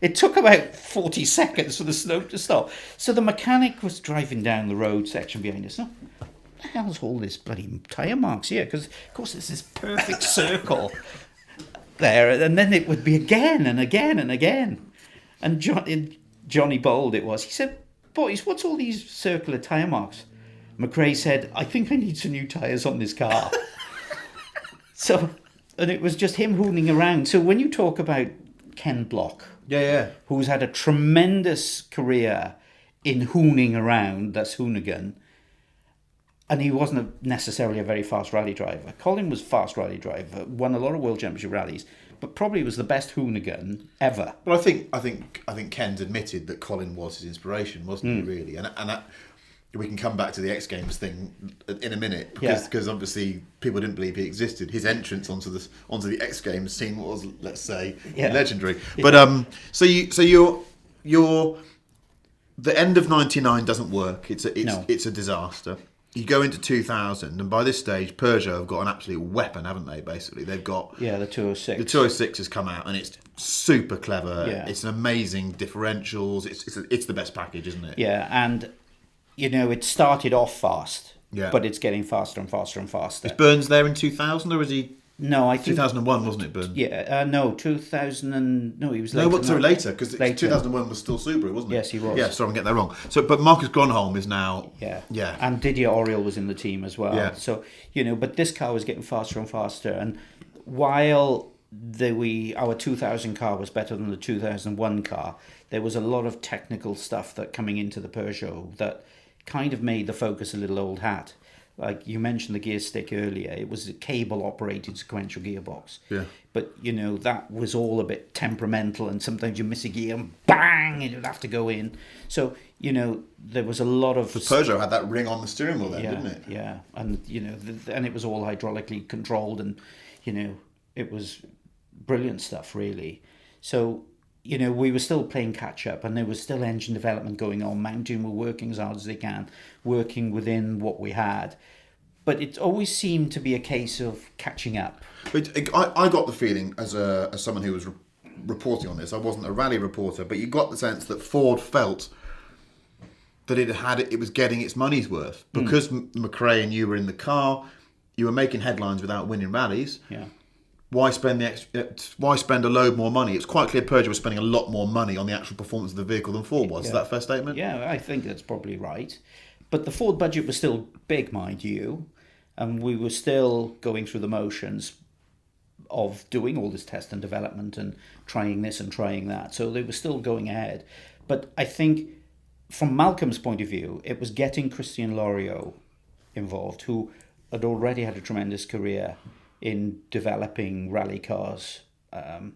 it took about 40 seconds for the smoke to stop. So the mechanic was driving down the road section behind us. What the hell's all this bloody tyre marks here? Because, of course, there's this perfect circle there. And then it would be again and again and again. And Johnny Bold it was. He said, boys, what's all these circular tyre marks? McRae said, I think I need some new tyres on this car. So... And it was just him hooning around. So when you talk about Ken Block, who's had a tremendous career in hooning around, that's Hoonigan, and he wasn't necessarily a very fast rally driver. Colin was a fast rally driver, won a lot of World Championship rallies, but probably was the best hoonigan ever. Well, I think Ken's admitted that Colin was his inspiration, wasn't he? Really, and we can come back to the X Games thing in a minute, because obviously people didn't believe he existed. His entrance onto the X Games scene was, let's say, legendary. But so you're the end of '99 doesn't work. It's a disaster. You go into 2000, and by this stage, Peugeot have got an absolute weapon, haven't they? Basically, they've got the 206. The 206 has come out, and it's super clever. Yeah. It's an amazing differentials. It's the best package, isn't it? Yeah, and it started off fast, but it's getting faster and faster and faster. Is Burns there in 2000, or is he? No, I think 2001, wasn't it, Burns? Yeah, no, 2000 no, he was later. No, what's later? Because 2001 was still Subaru, wasn't it? Yes, he was. Yeah, sorry, I'm getting that wrong. So, but Marcus Gronholm is now. Yeah, and Didier Auriol was in the team as well. Yeah. So but this car was getting faster and faster, and while our 2000 car was better than the 2001 car, there was a lot of technical stuff that coming into the Peugeot that kind of made the Focus a little old hat. Like you mentioned the gear stick earlier, it was a cable-operated sequential gearbox. Yeah. But, that was all a bit temperamental, and sometimes you miss a gear and bang, it would have to go in. So, there was a lot of... The Peugeot had that ring on the steering wheel then, didn't it? Yeah, and, and it was all hydraulically controlled, and, it was brilliant stuff, really. So... we were still playing catch-up, and there was still engine development going on. Mountain were working as hard as they can, working within what we had. But it always seemed to be a case of catching up. But I got the feeling, as someone who was reporting on this, I wasn't a rally reporter, but you got the sense that Ford felt that it was getting its money's worth. Because McRae and you were in the car, you were making headlines without winning rallies. Yeah. Why spend a load more money? It's quite clear Peugeot was spending a lot more money on the actual performance of the vehicle than Ford was. Is that a fair statement? Yeah, I think that's probably right. But the Ford budget was still big, mind you, and we were still going through the motions of doing all this test and development and trying this and trying that. So they were still going ahead. But I think from Malcolm's point of view, it was getting Christian Loriot involved, who had already had a tremendous career in developing rally cars, and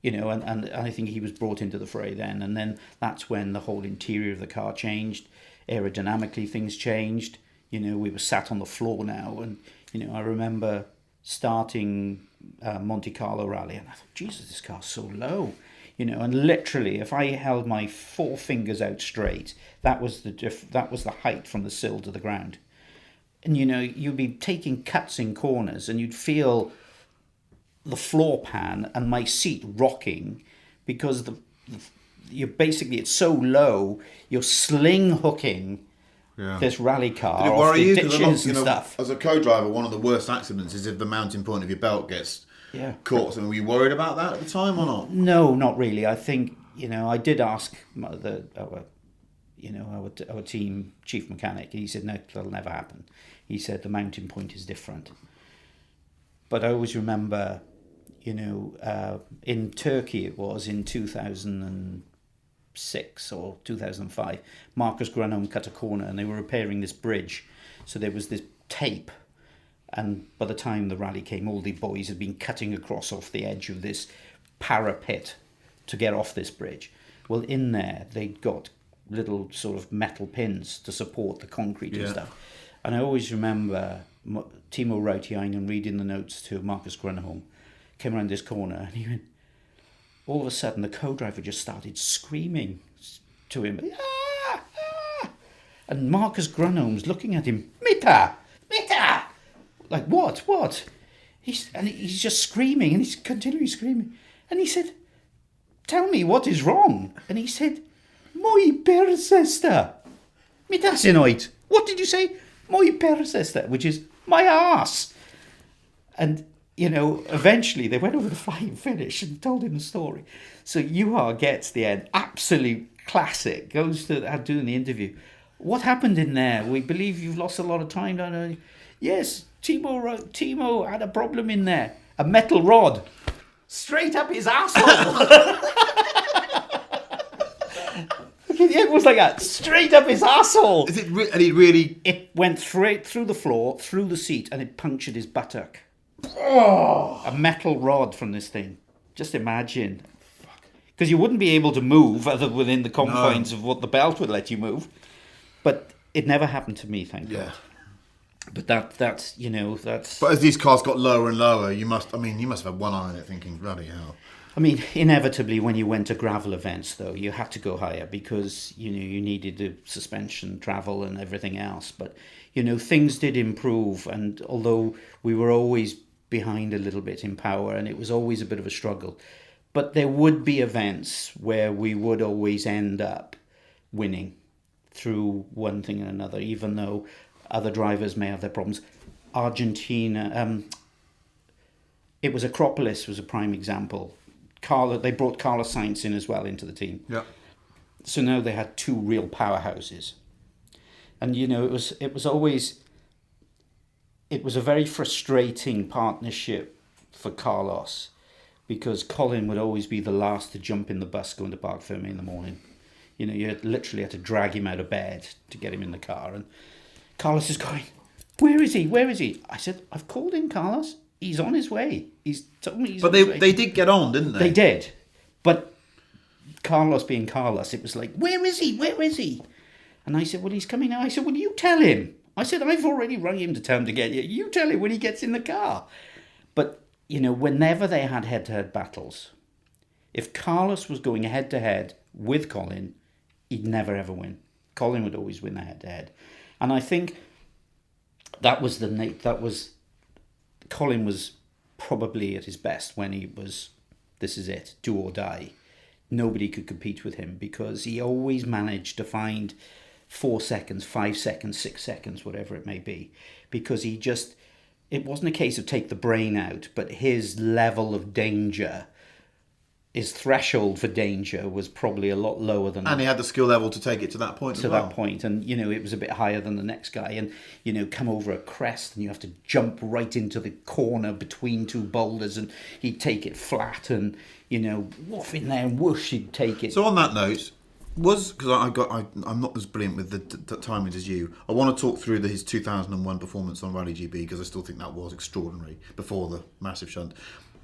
I think he was brought into the fray then, and then that's when the whole interior of the car changed, aerodynamically things changed, we were sat on the floor now, and I remember starting Monte Carlo rally, and I thought, Jesus, this car's so low, and literally, if I held my 4 fingers out straight, that was the height from the sill to the ground. And you'd be taking cuts in corners, and you'd feel the floor pan and my seat rocking, because it's so low, you're sling hooking this rally car Did it off worry the you? ditches and stuff. As a co-driver, one of the worst accidents is if the mounting point of your belt gets caught. So were you worried about that at the time or not? No, not really. I think I did ask our team chief mechanic. He said no, that'll never happen. He said the mounting point is different. But I always remember, in Turkey it was in 2006 or 2005, Marcus Grönholm cut a corner and they were repairing this bridge. So there was this tape, and by the time the rally came, all the boys had been cutting across off the edge of this parapet to get off this bridge. Well, in there they'd got little sort of metal pins to support the concrete and stuff. And I always remember Timo Rautiainen reading the notes to Marcus Grönholm, came around this corner, and he went, all of a sudden the co-driver just started screaming to him, ah, ah. And Marcus Grönholm's looking at him, Mita, like what? He's just screaming, and he's continually screaming. And he said, tell me what is wrong. And he said, Moi persesta. Mitä sanoit? What did you say? Moi persesta, which is my ass. And, eventually they went over the flying finish and told him the story. So Juha gets the end, absolute classic, goes to doing the interview. What happened in there? We believe you've lost a lot of time, don't you? Yes, Timo had a problem in there. A metal rod. Straight up his asshole. It was like that, straight up his asshole. Is it and he really? It went straight through the floor, through the seat, and it punctured his buttock. Oh. A metal rod from this thing. Just imagine. Because you wouldn't be able to move other within the confines of what the belt would let you move. But it never happened to me, thank God. But that's. But as these cars got lower and lower, you must have had one eye on it, thinking, bloody hell. I mean, inevitably, when you went to gravel events, though, you had to go higher because, you needed the suspension, travel and everything else. But, things did improve. And although we were always behind a little bit in power, and it was always a bit of a struggle, but there would be events where we would always end up winning through one thing and another, even though other drivers may have their problems. Argentina, it was Acropolis was a prime example. Carlo, they brought Carlo Sainz in as well into the team. Yeah. So now they had 2 real powerhouses, and it was a very frustrating partnership for Carlos, because Colin would always be the last to jump in the bus going to Parc Fermé in the morning. You literally had to drag him out of bed to get him in the car, and Carlos is going, where is he? I said, I've called in, Carlos. He's on his way. He's told me he's on his way. But they did get on, didn't they? They did. But Carlos being Carlos, it was like, where is he? And I said, well, he's coming now. I said, well, you tell him. I said, I've already rung him to tell him to get you. You tell him when he gets in the car. But, whenever they had head-to-head battles, if Carlos was going head-to-head with Colin, he'd never, ever win. Colin would always win the head-to-head. And I think Colin was probably at his best when he was, this is it, do or die. Nobody could compete with him because he always managed to find 4 seconds, 5 seconds, 6 seconds, whatever it may be. Because it wasn't a case of take the brain out, but his level of danger, his threshold for danger was probably a lot lower than... And he had the skill level to take it to that point as well. To that point. And, it was a bit higher than the next guy. And, come over a crest and you have to jump right into the corner between 2 boulders and he'd take it flat and, woof in there and whoosh, he'd take it. So on that note, because I'm not as brilliant with the timings as you, I want to talk through his 2001 performance on Rally GB because I still think that was extraordinary before the massive shunt.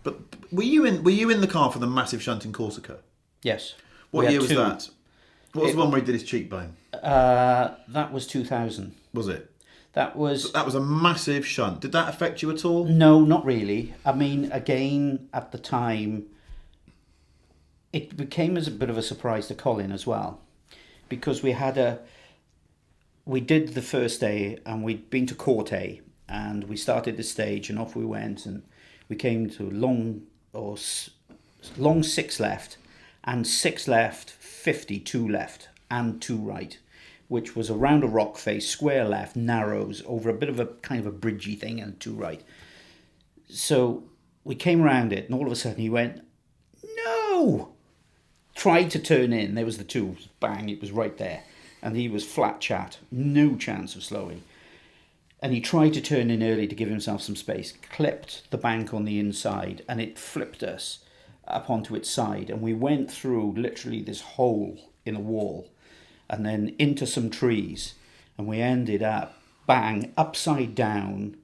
But were you in the car for the massive shunt in Corsica? Yes. What year was that? What was the one where he did his cheekbone? That was 2000. Was it? That was a massive shunt. Did that affect you at all? No, not really. I mean, again, at the time, it became as a bit of a surprise to Colin as well, because we did the first day and we'd been to Court A and we started the stage and off we went and we came to long 6 left and 6 left, 52 left and 2 right, which was around a rock face, square left, narrows, over a bit of a kind of a bridgy thing and 2 right. So we came around it and all of a sudden he went, no! Tried to turn in, there was the 2, bang, it was right there. And he was flat chat, no chance of slowing. And he tried to turn in early to give himself some space, clipped the bank on the inside, and it flipped us up onto its side. And we went through literally this hole in a wall and then into some trees. And we ended up, bang, upside down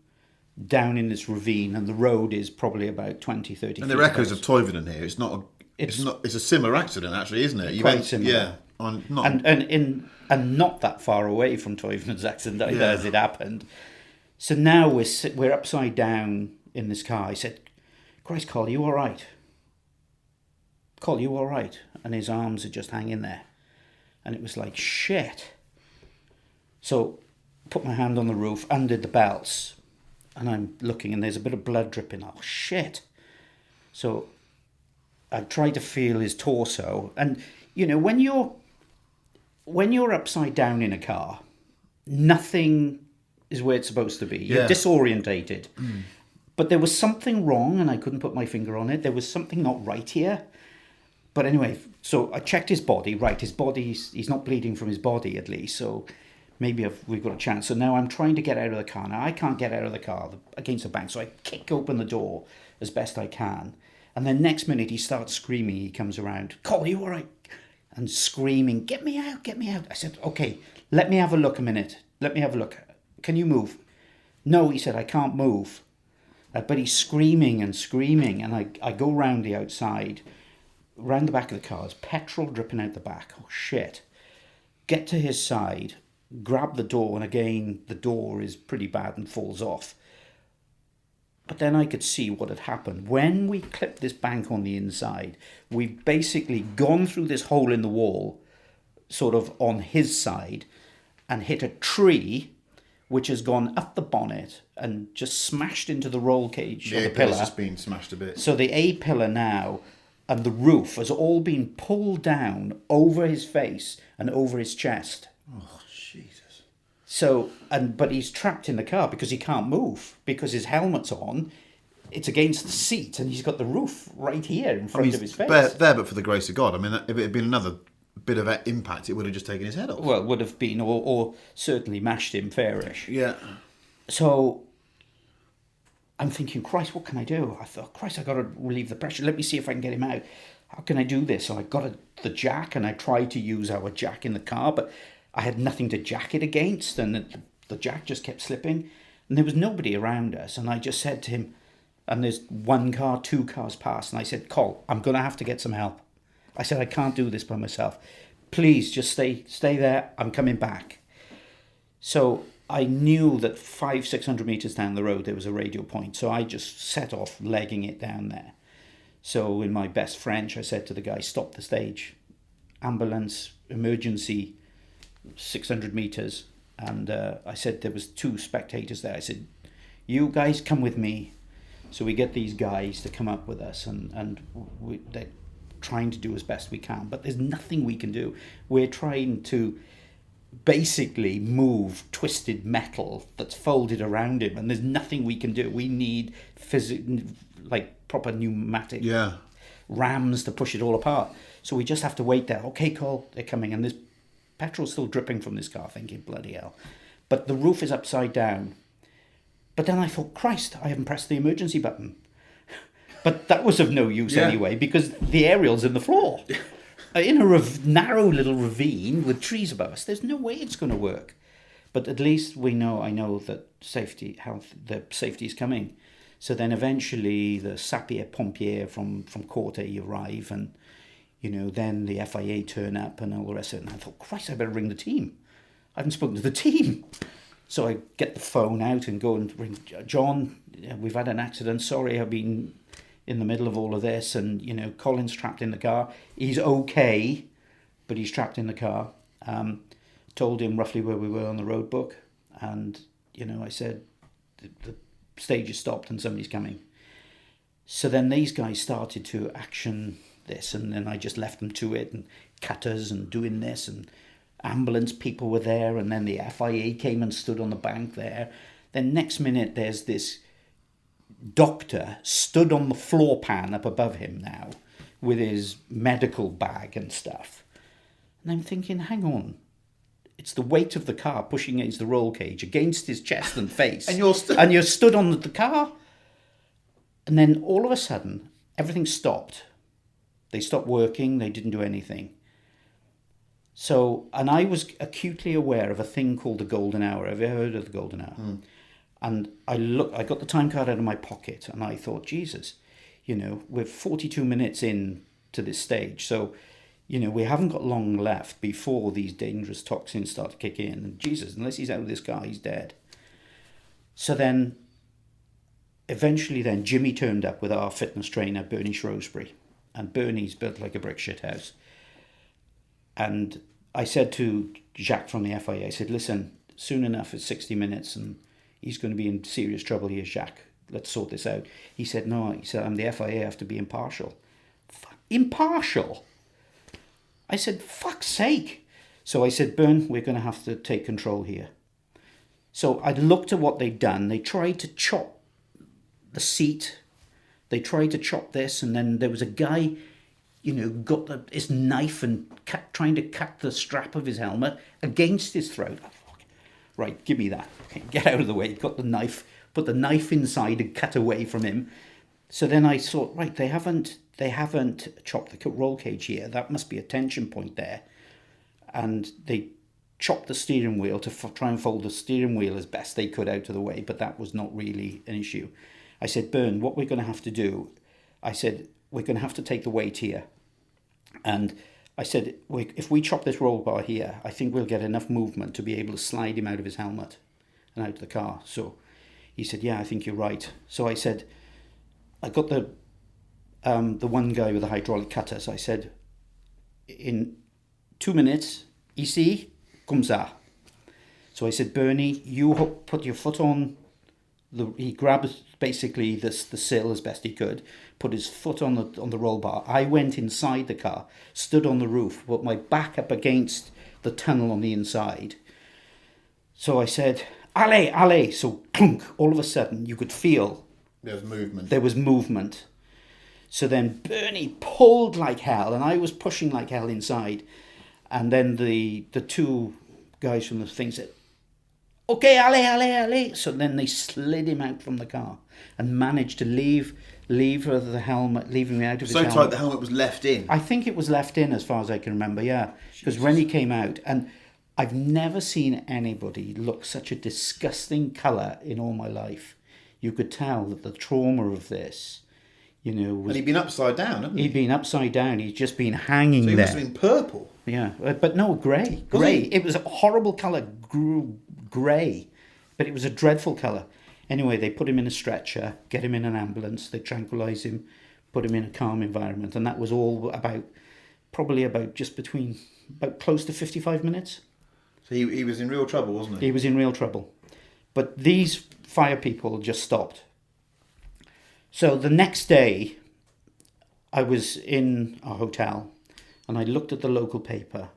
in this ravine. And the road is probably about 20, 30 feet. And there are echoes of Toivonen here. It's a similar accident, actually, isn't it? Quite similar. Yeah. And not that far away from Toivonen's accident either, as it happened. So now we're upside down in this car. I said, Christ, Carl, you all right? Carl, you all right? And his arms are just hanging there. And it was like, shit. So put my hand on the roof, undid the belts, and I'm looking and there's a bit of blood dripping. Oh, shit. So I tried to feel his torso. And, you know, when you're upside down in a car, nothing is where it's supposed to be. You're disorientated. Mm. But there was something wrong and I couldn't put my finger on it. There was something not right here. But anyway, so I checked his body. Right, his body, he's not bleeding from his body at least. So maybe we've got a chance. So now I'm trying to get out of the car. Now I can't get out of the car against the bank. So I kick open the door as best I can. And then next minute he starts screaming. He comes around. Cole, are you all right? And screaming, get me out, get me out. I said, okay, let me have a look a minute. Let me have a look. Can you move? No, he said, I can't move. But he's screaming and screaming. And I go round the outside, round the back of the car. There's petrol dripping out the back. Oh, shit. Get to his side, grab the door. And again, the door is pretty bad and falls off. But then I could see what had happened. When we clipped this bank on the inside, we've basically gone through this hole in the wall, sort of on his side, and hit a tree, which has gone up the bonnet and just smashed into the roll cage of the pillar. The A-pillar's just been smashed a bit. So the A-pillar now and the roof has all been pulled down over his face and over his chest. Oh, Jesus. So, but he's trapped in the car because he can't move, because his helmet's on, it's against the seat, and he's got the roof right here in front of his face. There, but for the grace of God. I mean, if it had been another bit of impact, it would have just taken his head off. Well, it would have been, or certainly mashed him fairish. Yeah. So, I'm thinking, Christ, what can I do? I thought, Christ, I've got to relieve the pressure. Let me see if I can get him out. How can I do this? So I got the jack, and I tried to use our jack in the car, but I had nothing to jack it against, and the jack just kept slipping, and there was nobody around us. And I just said to him, and there's 1 car, 2 cars past, and I said, Col, I'm going to have to get some help. I said, I can't do this by myself. Please, just stay there. I'm coming back. So I knew that 500-600 meters down the road, there was a radio point. So I just set off legging it down there. So in my best French, I said to the guy, stop the stage. Ambulance, emergency, 600 meters. And I said, there was 2 spectators there. I said, you guys come with me. So we get these guys to come up with us, and they're trying to do as best we can. But there's nothing we can do. We're trying to basically move twisted metal that's folded around him, and there's nothing we can do. We need proper pneumatic rams to push it all apart. So we just have to wait there. Okay, Cole, they're coming, and there's petrol still dripping from this car, thinking, bloody hell. But the roof is upside down. But then I thought, Christ, I haven't pressed the emergency button. But that was of no use anyway, because the aerial's in the floor. In a narrow little ravine with trees above us, there's no way it's going to work. But at least I know that the safety is coming. So then eventually the sapeurs-pompiers from Court A arrive, and then the FIA turn up and all the rest of it. And I thought, Christ, I better ring the team. I haven't spoken to the team. So I get the phone out and go and ring, John, we've had an accident. Sorry, I've been in the middle of all of this. And, Colin's trapped in the car. He's okay, but he's trapped in the car. Told him roughly where we were on the road book. And, I said, the stage has stopped and somebody's coming. So then these guys started to action this. And then I just left them to it, and cutters and doing this, and ambulance people were there, and then the FIA came and stood on the bank there. Then next minute there's this doctor stood on the floor pan up above him now with his medical bag and stuff. And I'm thinking, hang on, it's the weight of the car pushing against the roll cage, against his chest and face. And you're stood on the car. And then all of a sudden, everything stopped. They stopped working, they didn't do anything. So, and I was acutely aware of a thing called the golden hour. Have you heard of the golden hour? And I got the time card out of my pocket, and I thought, Jesus, we're 42 minutes in to this stage. So, we haven't got long left before these dangerous toxins start to kick in. And Jesus, unless he's out of this car, he's dead. So then, eventually Jimmy turned up with our fitness trainer, Bernie Shrewsbury. And Bernie's built like a brick shit house. And I said to Jacques from the FIA, I said, listen, soon enough, it's 60 minutes and he's going to be in serious trouble here, Jacques. Let's sort this out. He said, no, I'm the FIA, I have to be impartial. Impartial? I said, fuck's sake. So I said, Bern, we're going to have to take control here. So I looked at what they'd done. They tried to chop the seat. They tried to chop this, and then there was a guy got his knife and trying to cut the strap of his helmet against his throat. Right, give me that. Okay, get out of the way. Got the knife, put the knife inside and cut away from him. So then I thought, right, they haven't chopped the roll cage here. That must be a tension point there. And they chopped the steering wheel to try and fold the steering wheel as best they could out of the way, but that was not really an issue. I said, Bern, what we're going to have to do, I said, we're going to have to take the weight here. And I said, if we chop this roll bar here, I think we'll get enough movement to be able to slide him out of his helmet and out of the car. So he said, yeah, I think you're right. So I said, I got the one guy with the hydraulic cutter. So I said, in 2 minutes, ici, comme ça. So I said, Bernie, you put your foot on he grabbed basically the sill as best he could, put his foot on the roll bar. I went inside the car, stood on the roof, put my back up against the tunnel on the inside. So I said, allez, allez. So clunk, all of a sudden you could feel there was movement. So then Bernie pulled like hell, and I was pushing like hell inside. And then the two guys from the thing said, okay, allez, allez, allez. So then they slid him out from the car and managed to leave the helmet, leaving me out of his helmet. So tight the helmet was left in? I think it was left in as far as I can remember, yeah. Because Rennie came out, and I've never seen anybody look such a disgusting colour in all my life. You could tell that the trauma of this, was... And he'd been upside down, hadn't he? He'd been upside down. He'd just been hanging there. So he must have been purple. Yeah, but no, grey. It was a horrible colour, grey, but it was a dreadful colour. Anyway, they put him in a stretcher, get him in an ambulance, they tranquilise him, put him in a calm environment, and that was all probably about close to 55 minutes. So he was in real trouble, wasn't he? He was in real trouble. But these fire people just stopped. So the next day, I was in a hotel, and I looked at the local paper,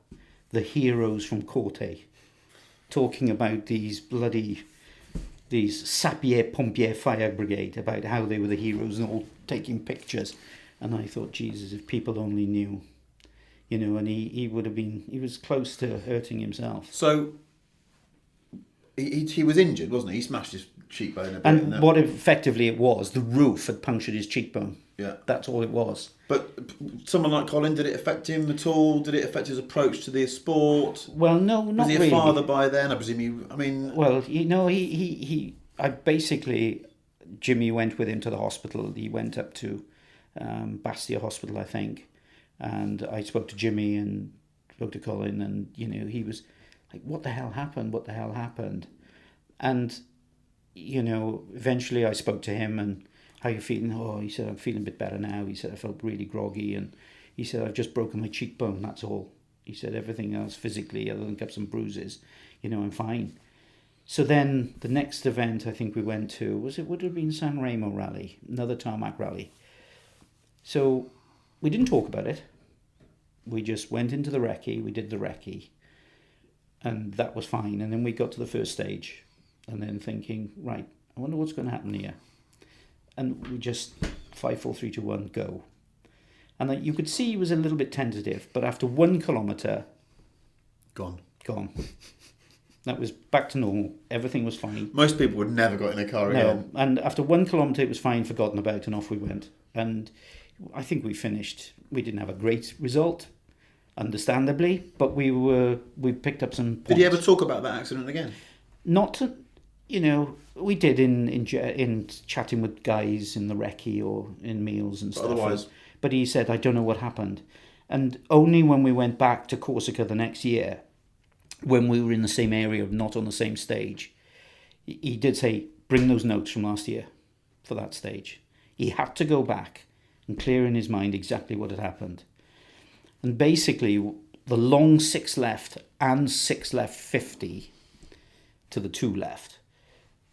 the heroes from Corte, talking about these sapeur-pompier fire brigade, about how they were the heroes and all taking pictures. And I thought, Jesus, if people only knew, and he was close to hurting himself. So he was injured, wasn't he? He smashed his cheekbone a bit. And what effectively it was, the roof had punctured his cheekbone. Yeah. That's all it was. But someone like Colin, did it affect him at all? Did it affect his approach to the sport? Well, no, not really. Was he a father by then? I presume Well, Jimmy went with him to the hospital. He went up to Bastia Hospital, I think. And I spoke to Jimmy and spoke to Colin, and, he was like, what the hell happened? What the hell happened? And, eventually I spoke to him and, how you feeling? Oh, he said, I'm feeling a bit better now. He said, I felt really groggy. And he said, I've just broken my cheekbone, that's all. He said, everything else physically, other than got some bruises, I'm fine. So then the next event I think we went to, would it have been San Remo rally, another tarmac rally. So we didn't talk about it. We just went into the recce, we did the recce, and that was fine. And then we got to the first stage, and then thinking, right, I wonder what's going to happen here. And we just 5, 4, 3, 2, 1, go. And you could see he was a little bit tentative, but after 1 kilometre, Gone. That was back to normal. Everything was fine. Most people would never got in a car again. No, and after 1 kilometre, it was fine, forgotten about, and off we went. And I think we finished. We didn't have a great result, understandably, but we picked up some points. Did you ever talk about that accident again? Not to, we did in chatting with guys in the recce or in meals and stuff. Otherwise, but he said, I don't know what happened. And only when we went back to Corsica the next year, when we were in the same area, not on the same stage, he did say, bring those notes from last year for that stage. He had to go back and clear in his mind exactly what had happened. And basically, the long 6 left and 6 left 50 to the 2 left,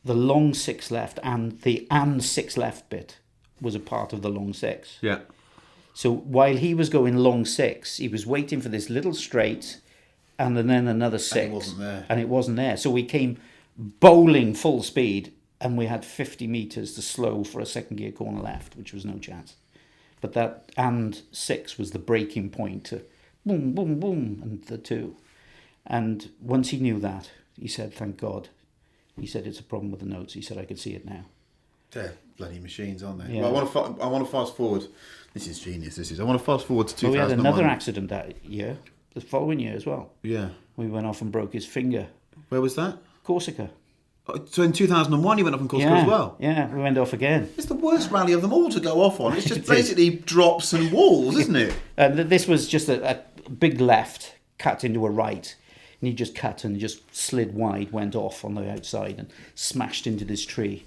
the long 6 left and the 6 left bit was a part of the long 6. Yeah. So while he was going long 6, he was waiting for this little straight and then another 6. And it wasn't there. And it wasn't there. So we came bowling full speed and we had 50 metres to slow for a second gear corner left, which was no chance. But that 6 was the breaking point to boom, boom, boom, and the 2. And once he knew that, he said, thank God. He said, it's a problem with the notes. He said, I could see it now. They're bloody machines, aren't they? Yeah. Well, I want to fast forward. This is genius. I want to fast forward to 2001. Well, we had another accident that year, the following year as well. Yeah. We went off and broke his finger. Where was that? Corsica. So in 2001 you went off in Corsica as well? Yeah, we went off again. It's the worst rally of them all to go off on. It's just basically drops and walls, isn't it? This was just a big left, cut into a right. And he just cut and just slid wide, went off on the outside and smashed into this tree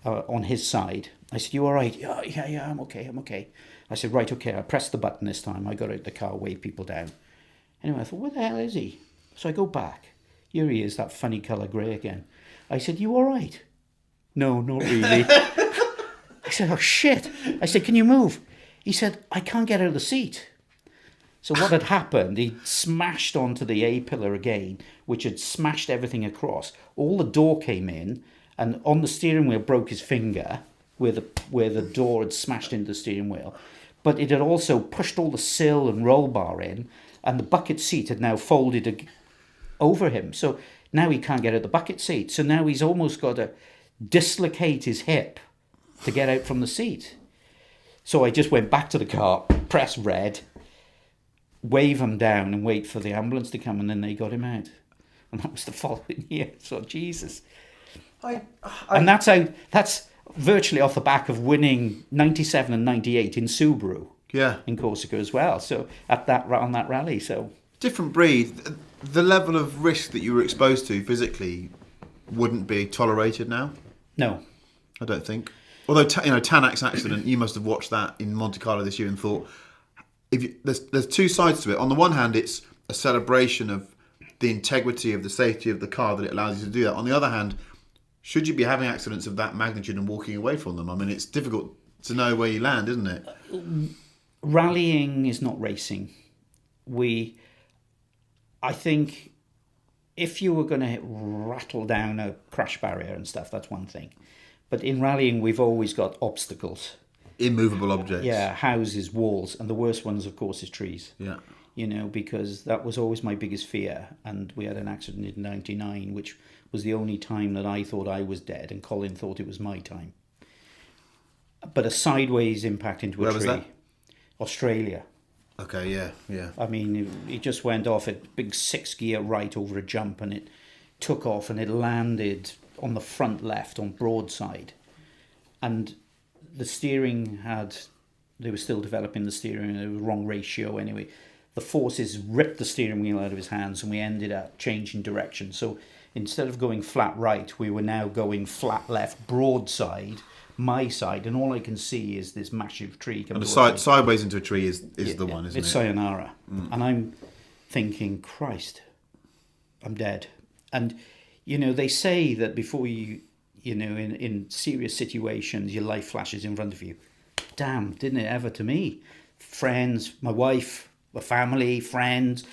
on his side. I said, you all right? Yeah, I'm okay. I said, right, okay. I pressed the button this time. I got out the car, waved people down. Anyway, I thought, where the hell is he? So I go back. Here he is, that funny colour grey again. I said, you all right? No, not really. I said, oh, shit. I said, can you move? He said, I can't get out of the seat. So what had happened, he smashed onto the A-pillar again, which had smashed everything across. All the door came in, and on the steering wheel broke his finger, where the door had smashed into the steering wheel. But it had also pushed all the sill and roll bar in, and the bucket seat had now folded over him. So now he can't get out the bucket seat. So now he's almost got to dislocate his hip to get out from the seat. So I just went back to the car, pressed red, wave him down and wait for the ambulance to come, and then they got him out. And that was the following year. So Jesus. And that's virtually off the back of winning 97 and 98 in Subaru. Yeah. In Corsica as well. So on that rally. So different breed. The level of risk that you were exposed to physically wouldn't be tolerated now. No, I don't think. Although Tanak's accident, you must have watched that in Monte Carlo this year and thought, there's two sides to it. On the one hand, it's a celebration of the integrity of the safety of the car that it allows you to do that. On the other hand, should you be having accidents of that magnitude and walking away from them? I mean, it's difficult to know where you land, isn't it? Rallying is not racing. I think if you were going to rattle down a crash barrier and stuff, that's one thing. But in rallying, we've always got obstacles. Immovable objects. Yeah, houses, walls, and the worst ones, of course, is trees. Yeah. Because that was always my biggest fear. And we had an accident in 99, which was the only time that I thought I was dead, and Colin thought it was my time. But a sideways impact into a tree. Where was that? Australia. Okay, yeah. I mean, it just went off at big 6-gear right over a jump, and it took off and it landed on the front left on broadside. And the steering they were still developing the steering, it was the wrong ratio anyway. The forces ripped the steering wheel out of his hands, and we ended up changing direction. So instead of going flat right, we were now going flat left, broadside, my side, and all I can see is this massive tree coming. And the sideways into a tree is the one, isn't it? It's sayonara. And I'm thinking, Christ, I'm dead. And, they say that before you, in serious situations, your life flashes in front of you. Damn, didn't it ever to me? Friends, my wife, my family, friends.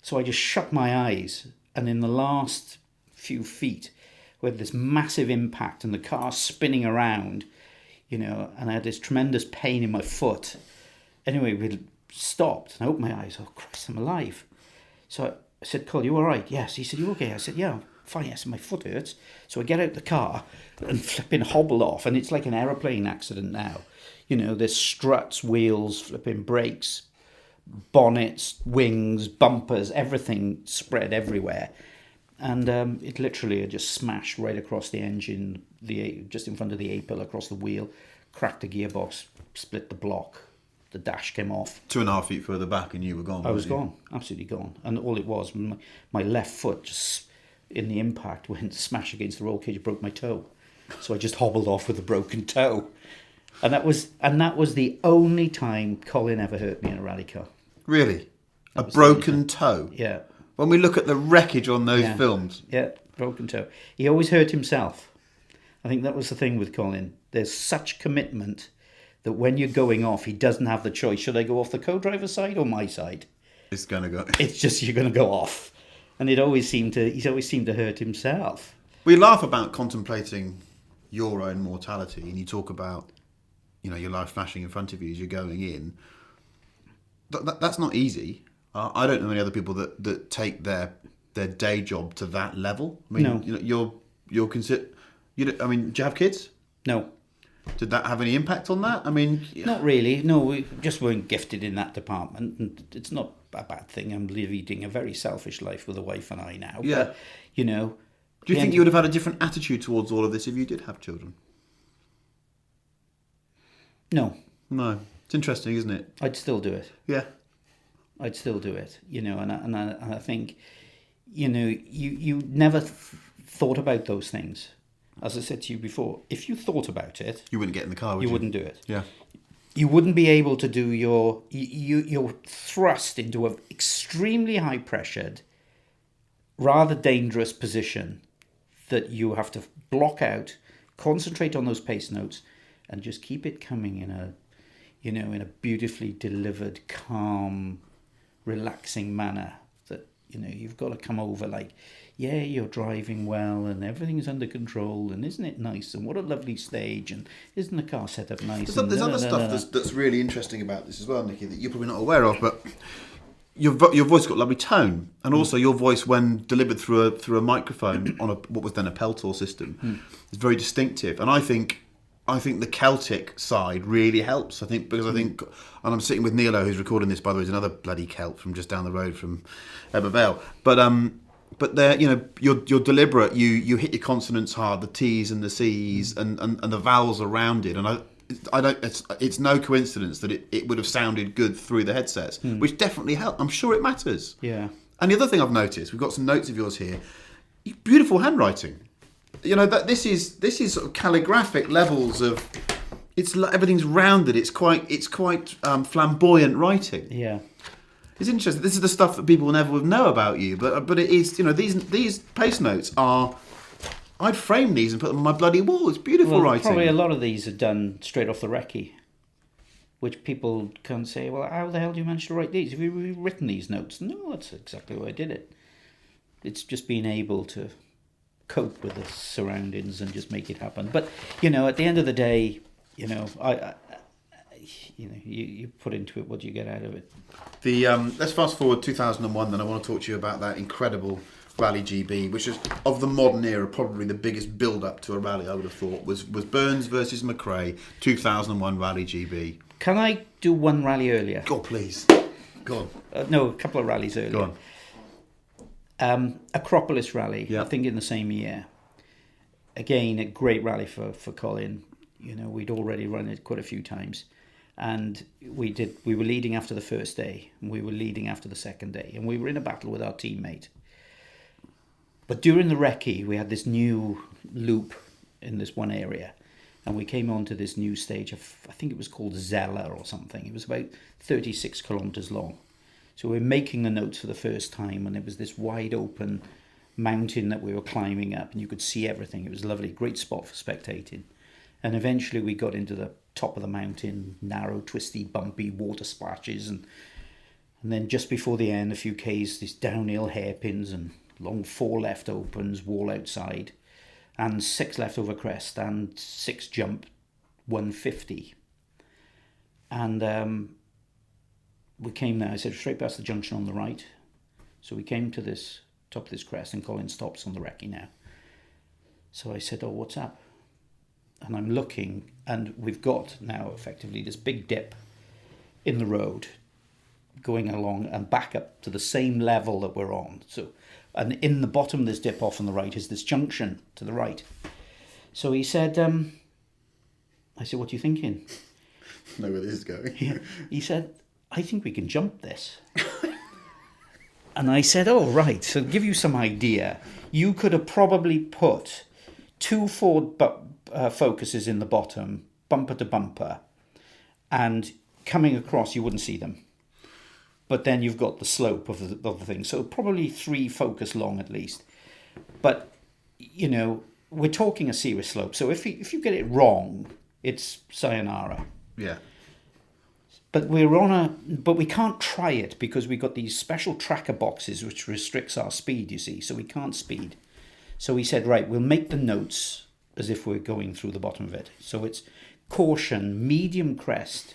So I just shut my eyes, and in the last few feet, we had this massive impact and the car spinning around, and I had this tremendous pain in my foot. Anyway, we stopped, and I opened my eyes. Oh, Christ, I'm alive. So I said, Carl, you all right? Yes. He said, you okay? I said, yeah, I'm fine. Yes, my foot hurts. So I get out the car and flipping hobble off, and it's like an aeroplane accident now. There's struts, wheels, flipping brakes, bonnets, wings, bumpers, everything spread everywhere. And it literally had just smashed right across the engine, just in front of the A-pillar, across the wheel, cracked the gearbox, split the block, the dash came off. 2.5 feet further back and you were gone. I was gone, absolutely gone. And all it was, my left foot just in the impact went smash against the roll cage, broke my toe. So I just hobbled off with a broken toe. And that was the only time Colin ever hurt me in a rally car. Really? A broken toe? Yeah. When we look at the wreckage on those films. Yeah, broken toe. He always hurt himself. I think that was the thing with Colin. There's such commitment that when you're going off, he doesn't have the choice. Should I go off the co-driver's side or my side? It's going to go. It's just you're going to go off. And he's always seemed to hurt himself. We laugh about contemplating your own mortality, and you talk about, your life flashing in front of you as you're going in. That's not easy. I don't know any other people that take their day job to that level. I mean, no. You're consider. Do you have kids? No. Did that have any impact on that? I mean, not really. No, we just weren't gifted in that department, and it's not a bad thing. I'm leading a very selfish life with a wife and I now. Yeah. But, do you think you would have had a different attitude towards all of this if you did have children? No. No. It's interesting, isn't it? I'd still do it. Yeah. I'd still do it, and I think, you never thought about those things. As I said to you before, if you thought about it, you wouldn't get in the car, would you? You wouldn't do it. Yeah. You wouldn't be able to do your thrust into an extremely high pressured, rather dangerous position that you have to block out, concentrate on those pace notes, and just keep it coming in a beautifully delivered, calm, relaxing manner that, you've got to come over like, yeah, you're driving well and everything's under control and isn't it nice and what a lovely stage and isn't the car set up nice? There's other stuff that's really interesting about this as well, Nicky, that you're probably not aware of, but your voice got lovely tone, and also your voice, when delivered through a microphone on what was then a Peltor system, is very distinctive. And I think the Celtic side really helps. Because and I'm sitting with Neilo, who's recording this, by the way, is another bloody Celt from just down the road from Ebervale. But there, you're deliberate. You hit your consonants hard, the T's and the C's, and the vowels around it. And I don't. It's no coincidence that it would have sounded good through the headsets, which definitely helped. I'm sure it matters. Yeah. And the other thing I've noticed, we've got some notes of yours here. Beautiful handwriting. That this is sort of calligraphic levels of. Everything's rounded. It's quite flamboyant writing. Yeah. It's interesting. This is the stuff that people never would know about you, but it is. These pace notes are. I'd frame these and put them on my bloody wall. It's beautiful writing. Probably a lot of these are done straight off the recce, which people can say, well, how the hell do you manage to write these? Have you written these notes? No, that's exactly why I did it. It's just being able to cope with the surroundings and just make it happen. But, at the end of the day, you put into it what you get out of it. Let's fast forward 2001 then. I want to talk to you about that incredible Rally GB, which is, of the modern era, probably the biggest build-up to a rally, I would have thought, was Burns versus McRae, 2001 Rally GB. Can I do one rally earlier? Go on, please. Go on. No, a couple of rallies earlier. Go on. Acropolis Rally, yeah. I think in the same year. Again, a great rally for Colin. We'd already run it quite a few times. And we were leading after the first day, and we were leading after the second day, and we were in a battle with our teammate. But during the recce, we had this new loop in this one area. And we came on to this new stage of, I think it was called Zella or something. It was about 36 kilometres long. So we were making the notes for the first time, and it was this wide open mountain that we were climbing up, and you could see everything. It was lovely, great spot for spectating. And eventually we got into the top of the mountain, narrow, twisty, bumpy water splashes, and then just before the end, a few Ks, these downhill hairpins and long 4 left opens, wall outside, and 6 left over crest, and 6 jump 150. And we came there, I said, straight past the junction on the right. So we came to this top of this crest, and Colin stops on the recce now. So I said, oh, what's up? And I'm looking, and we've got now effectively this big dip in the road going along and back up to the same level that we're on. So, and in the bottom of this dip off on the right is this junction to the right. So he said, I said, what are you thinking? I know where this is going. He said, I think we can jump this. And I said, oh, right. So to give you some idea, you could have probably put 2 forward focuses in the bottom, bumper to bumper, and coming across, you wouldn't see them. But then you've got the slope of the thing. So probably 3 focus long at least. But, you know, we're talking a serious slope. So if you get it wrong, it's sayonara. Yeah. But but we can't try it because we've got these special tracker boxes which restricts our speed, you see. So we can't speed. So we said, right, we'll make the notes as if we're going through the bottom of it. So it's caution, medium crest,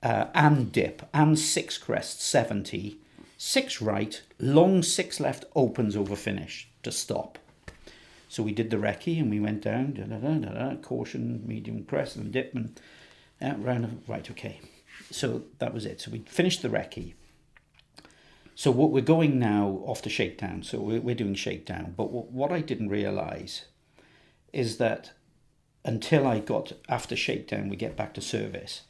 and dip, and 6 crest, 70, 6 right, long 6 left, opens over finish to stop. So we did the recce and we went down, caution, medium crest and dip, and round, right, okay. So that was it. So we finished the recce. So what we're going now off to shakedown. So we're doing shakedown. But what I didn't realise is that until I got after shakedown, we get back to service.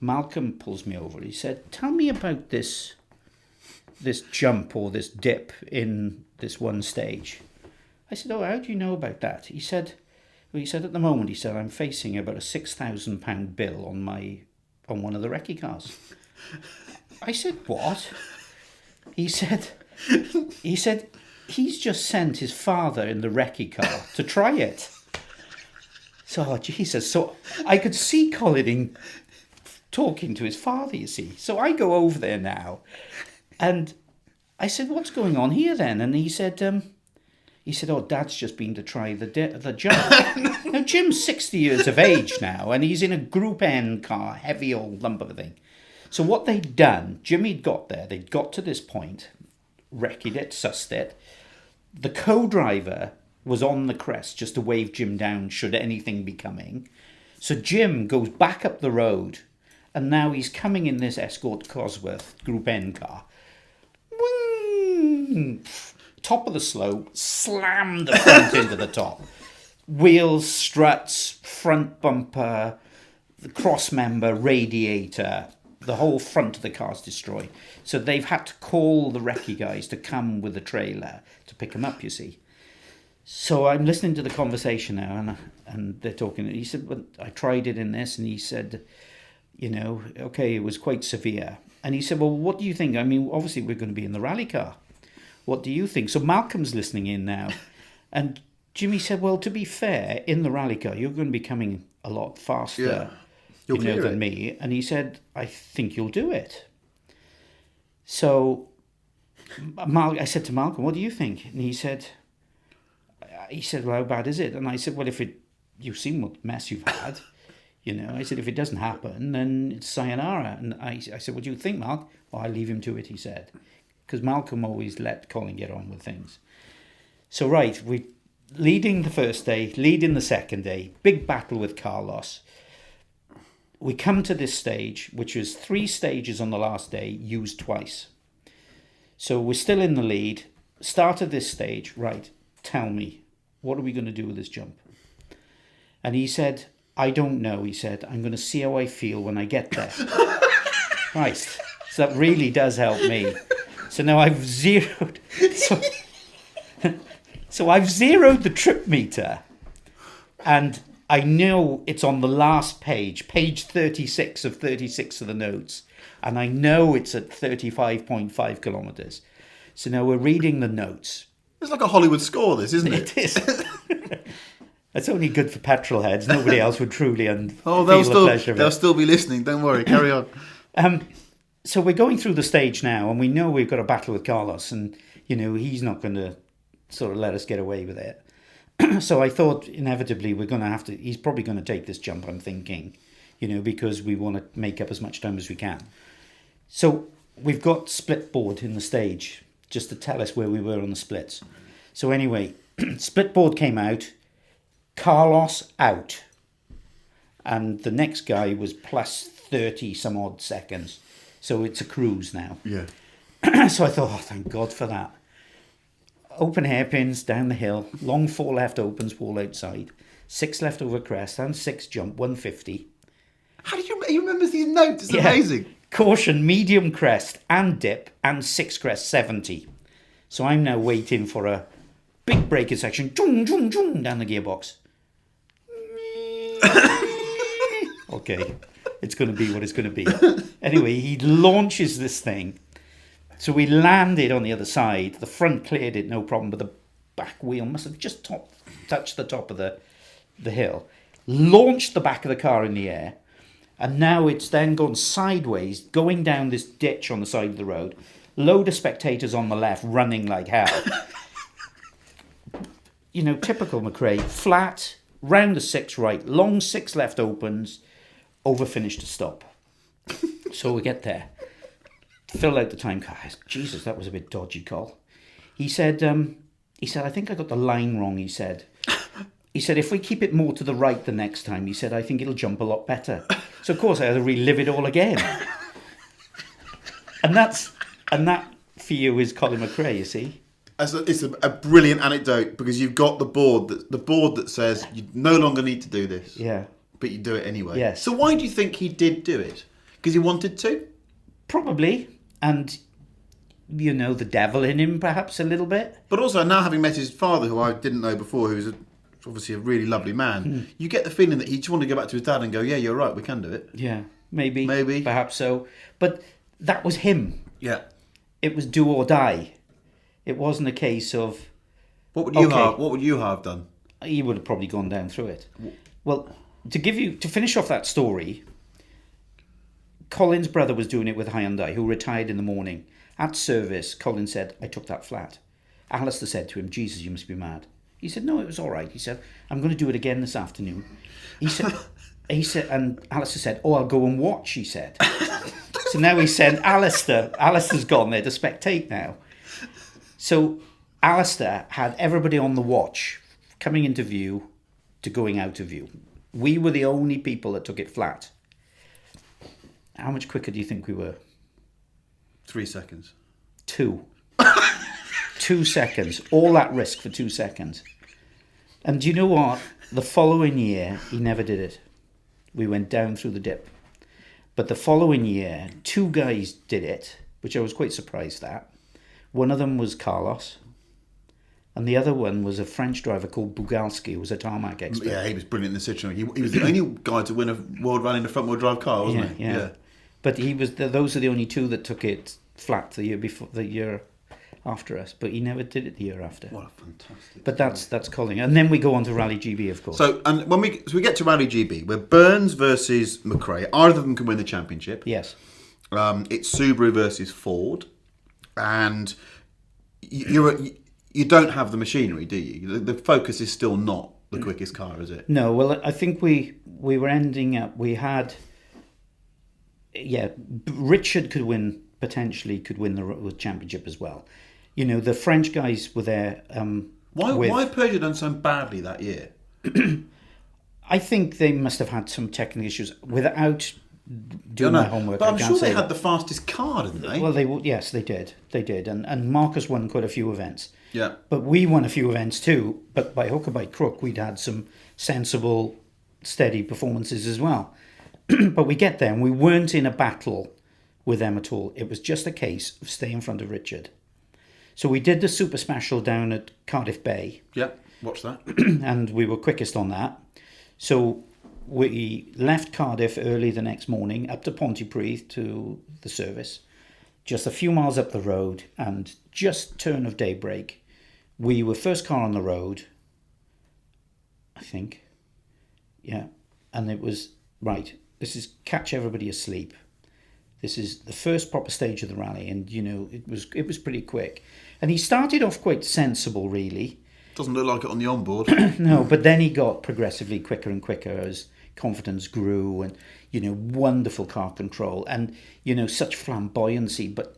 Malcolm pulls me over. He said, tell me about this jump or this dip in this one stage. I said, oh, how do you know about that? He said at the moment, he said, I'm facing about a £6,000 bill on one of the recce cars. I said, what? He said, he's just sent his father in the recce car to try it. So, oh, Jesus. So I could see Colin talking to his father, you see. So I go over there now, and I said, what's going on here then? And he said, oh, Dad's just been to try the jump. Now, Jim's 60 years of age now, and he's in a Group N car, heavy old lump of a thing. So what they'd done, Jimmy'd got there, they'd got to this point, recce'd it, sussed it. The co-driver was on the crest just to wave Jim down should anything be coming. So Jim goes back up the road, and now he's coming in this Escort Cosworth Group N car. Whee! Top of the slope, slammed the front into the top. Wheels, struts, front bumper, the cross member, radiator, the whole front of the car's destroyed. So they've had to call the recce guys to come with the trailer to pick him up, you see. So I'm listening to the conversation now, and they're talking. He said, well, I tried it in this, and he said, you know, okay, it was quite severe. And he said, well, what do you think? I mean, obviously we're going to be in the rally car. What do you think? So Malcolm's listening in now. And Jimmy said, well, to be fair, in the rally car, you're going to be coming a lot faster than me. And he said, I think you'll do it. So I said to Malcolm, what do you think? And he said, well, how bad is it? And I said, well, you've seen what mess you've had. You know, I said, if it doesn't happen, then it's sayonara. And I said, what do you think, Mark? Well, I leave him to it, he said. Because Malcolm always let Colin get on with things. So, right, we leading the first day, leading the second day, big battle with Carlos. We come to this stage, which was 3 stages on the last day, used twice. So we're still in the lead. Started this stage, right, tell me, what are we going to do with this jump? And he said, I don't know, he said, I'm going to see how I feel when I get there. Christ, so that really does help me. So now I've zeroed. So I've zeroed the trip meter, and I know it's on the last page 36 of 36 of the notes, and I know it's at 35.5 kilometres. So now we're reading the notes. It's like a Hollywood score, this, isn't it? It is. It's only good for petrol heads. Nobody else would truly feel they'll the pleasure of it. They'll still be listening. Don't worry. Carry on. So we're going through the stage now, and we know we've got a battle with Carlos, and he's not going to sort of let us get away with it. So I thought inevitably we're going to have to. He's probably going to take this jump. I'm thinking, because we want to make up as much time as we can. So we've got split board in the stage just to tell us where we were on the splits. So anyway, split board came out. Carlos out, and the next guy was plus 30 some odd seconds, so it's a cruise now. Yeah. So I thought, thank God for that. Open hairpins down the hill, long 4 left opens, wall outside, 6 left over crest, and 6 jump, 150. How do you remember these notes? It's amazing. Caution, medium crest and dip, and 6 crest, 70. So I'm now waiting for a big braking section, down the gearbox. Okay, it's going to be what it's going to be. Anyway, he launches this thing. So we landed on the other side. The front cleared it, no problem, but the back wheel must have just touched the top of the hill. Launched the back of the car in the air, and now it's then gone sideways, going down this ditch on the side of the road. Load of spectators on the left, running like hell. Typical McRae. Flat, round the 6 right, long 6 left opens, over finish to stop. So we get there. Fill out the time card. Jesus, that was a bit dodgy, Col. He said, I think I got the line wrong, he said. He said, if we keep it more to the right the next time, he said, I think it'll jump a lot better. So, of course, I had to relive it all again. And that for you is Colin McRae, you see. It's a brilliant anecdote because you've got the board that says you no longer need to do this. Yeah. But you do it anyway. Yes. So why do you think he did do it? Because he wanted to? Probably. And, the devil in him perhaps a little bit. But also now having met his father, who I didn't know before, who's obviously a really lovely man, you get the feeling that he just wanted to go back to his dad and go, yeah, you're right, we can do it. Yeah, maybe. Maybe. Perhaps so. But that was him. Yeah. It was do or die. It wasn't a case of... What would you have done? He would have probably gone down through it. Well, to finish off that story, Colin's brother was doing it with Hyundai, who retired in the morning. At service, Colin said, I took that flat. Alistair said to him, Jesus, you must be mad. He said, no, it was all right. He said, I'm going to do it again this afternoon. He said, and Alistair said, I'll go and watch, he said. So now he sent Alistair. Alistair's gone there to spectate now. So Alistair had everybody on the watch, coming into view to going out of view. We were the only people that took it flat. How much quicker do you think we were? 3 seconds. 2. 2 seconds. All that risk for 2 seconds. And do you know what? The following year, he never did it. We went down through the dip. But the following year, 2 guys did it, which I was quite surprised at. One of them was Carlos, and the other one was a French driver called Bugalski, who was a tarmac expert. Yeah, he was brilliant in the Citroen. He was the only guy to win a world rally in a front-wheel drive car, wasn't he? Yeah. But he was. Those are the only 2 that took it flat the year after us. But he never did it the year after. What a fantastic! But that's Colin, and then we go on to Rally GB, of course. So when we get to Rally GB, we're Burns versus McRae. Either of them can win the championship. Yes. It's Subaru versus Ford, and you don't have the machinery, do you? The Focus is still not the quickest car, is it? No. Well, I think we were ending up. We had. Yeah, Richard potentially could win the championship as well. The French guys were there. Why Peugeot done so badly that year? I think they must have had some technical issues without doing my homework. But I'm sure they had the fastest car, didn't they? Well, yes, they did. They did, and Marcus won quite a few events. Yeah. But we won a few events too. But by hook or by crook, we'd had some sensible, steady performances as well. But we get there, and we weren't in a battle with them at all. It was just a case of staying in front of Richard. So we did the super special down at Cardiff Bay. Yeah, watch that. And we were quickest on that. So we left Cardiff early the next morning, up to Pontypridd to the service. Just a few miles up the road, and just turn of daybreak, we were first car on the road, I think. Yeah. And it was, right, this is catch everybody asleep. This is the first proper stage of the rally, and, it was pretty quick. And he started off quite sensible, really. Doesn't look like it on the onboard. No, but then he got progressively quicker and quicker as confidence grew, and, wonderful car control, and, such flamboyancy, but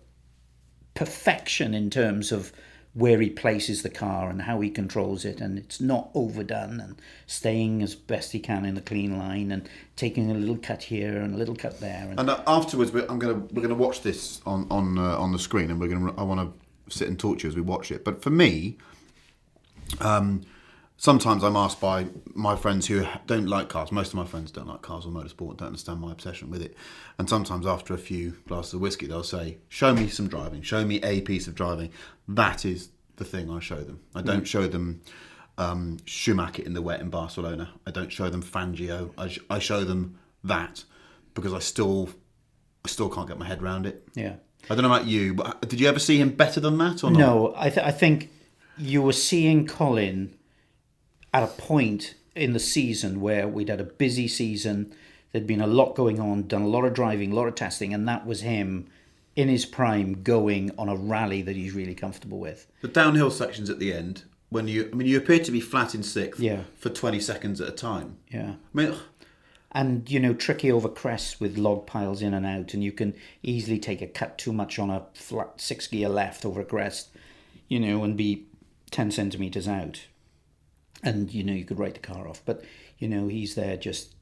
perfection in terms of where he places the car and how he controls it, and it's not overdone, and staying as best he can in a clean line, and taking a little cut here and a little cut there. And afterwards, we're gonna watch this on the screen, and I want to sit and talk to you as we watch it. But for me, sometimes I'm asked by my friends who don't like cars. Most of my friends don't like cars or motorsport, don't understand my obsession with it. And sometimes after a few glasses of whiskey, they'll say, show me some driving, show me a piece of driving. That is the thing I show them. I don't show them Schumacher in the wet in Barcelona. I don't show them Fangio. I show them that because I still can't get my head around it. Yeah. I don't know about you, but did you ever see him better than that or not? No, I think you were seeing Colin at a point in the season where we'd had a busy season, there'd been a lot going on, done a lot of driving, a lot of testing, and that was him in his prime going on a rally that he's really comfortable with. The downhill sections at the end, when you appear to be flat in sixth for 20 seconds at a time. Yeah. I mean, and, tricky over crests with log piles in and out, and you can easily take a cut too much on a flat 6-gear left over a crest, and be 10 centimetres out. And, you could write the car off. But, he's there just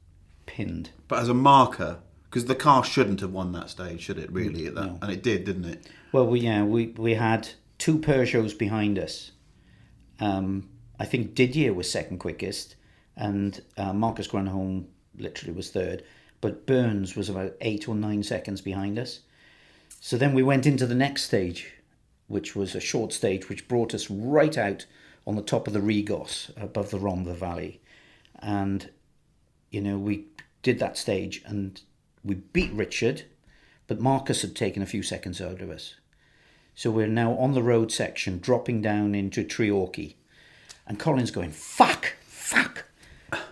pinned. But as a marker, because the car shouldn't have won that stage, should it, really? No. And it did, didn't it? Well, we had 2 Peugeots behind us. I think Didier was second quickest, and Marcus Grönholm literally was third. But Burns was about 8 or 9 seconds behind us. So then we went into the next stage, which was a short stage, which brought us right out on the top of the Rigos, above the Rhondda Valley. And, we did that stage, and we beat Richard, but Marcus had taken a few seconds out of us. So we're now on the road section, dropping down into Treorchy. And Colin's going, fuck.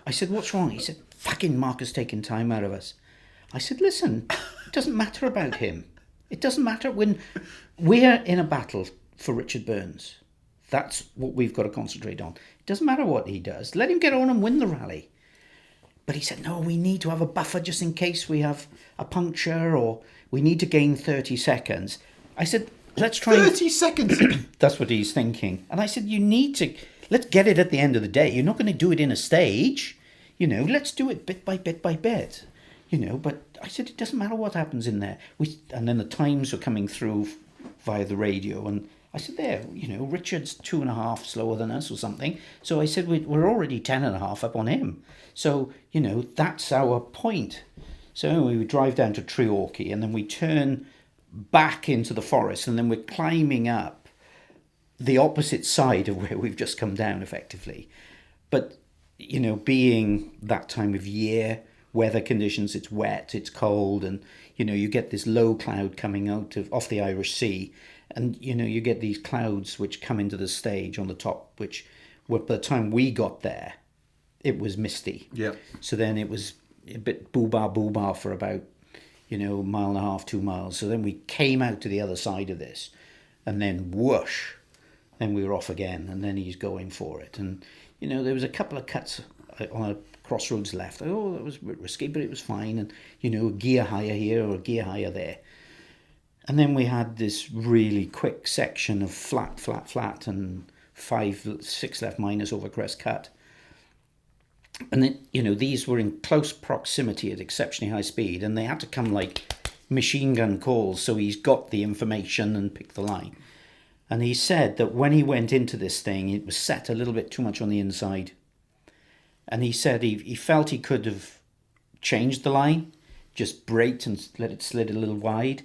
I said, what's wrong? He said, fucking Marcus taking time out of us. I said, listen, it doesn't matter about him. It doesn't matter when we're in a battle for Richard Burns. That's what we've got to concentrate on. It doesn't matter what he does. Let him get on and win the rally. But he said, no, we need to have a buffer just in case we have a puncture, or we need to gain 30 seconds. I said, let's try... 30 seconds? That's what he's thinking. And I said, let's get it at the end of the day. You're not going to do it in a stage. Let's do it bit by bit by bit. But I said, it doesn't matter what happens in there. And then the times were coming through via the radio, and I said, Richard's 2.5 slower than us or something. So I said, we're already 10.5 up on him. So, that's our point. So we would drive down to Treorchy, and then we turn back into the forest, and then we're climbing up the opposite side of where we've just come down, effectively. But, being that time of year, weather conditions, it's wet, it's cold, and, you get this low cloud coming off the Irish Sea. And, you get these clouds which come into the stage on the top, which, by the time we got there, it was misty. Yeah. So then it was a bit boo-bar for about, 1.5 miles, 2 miles. So then we came out to the other side of this, and then whoosh, then we were off again, and then he's going for it. And, there was a couple of cuts on a crossroads left. Oh, that was a bit risky, but it was fine. And, a gear higher here or a gear higher there. And then we had this really quick section of flat, and 5-6 left minus over crest cut. And then, these were in close proximity at exceptionally high speed, and they had to come like machine gun calls, so he's got the information and picked the line. And he said that when he went into this thing, it was set a little bit too much on the inside. And he said he felt he could have changed the line, just braked and let it slid a little wide.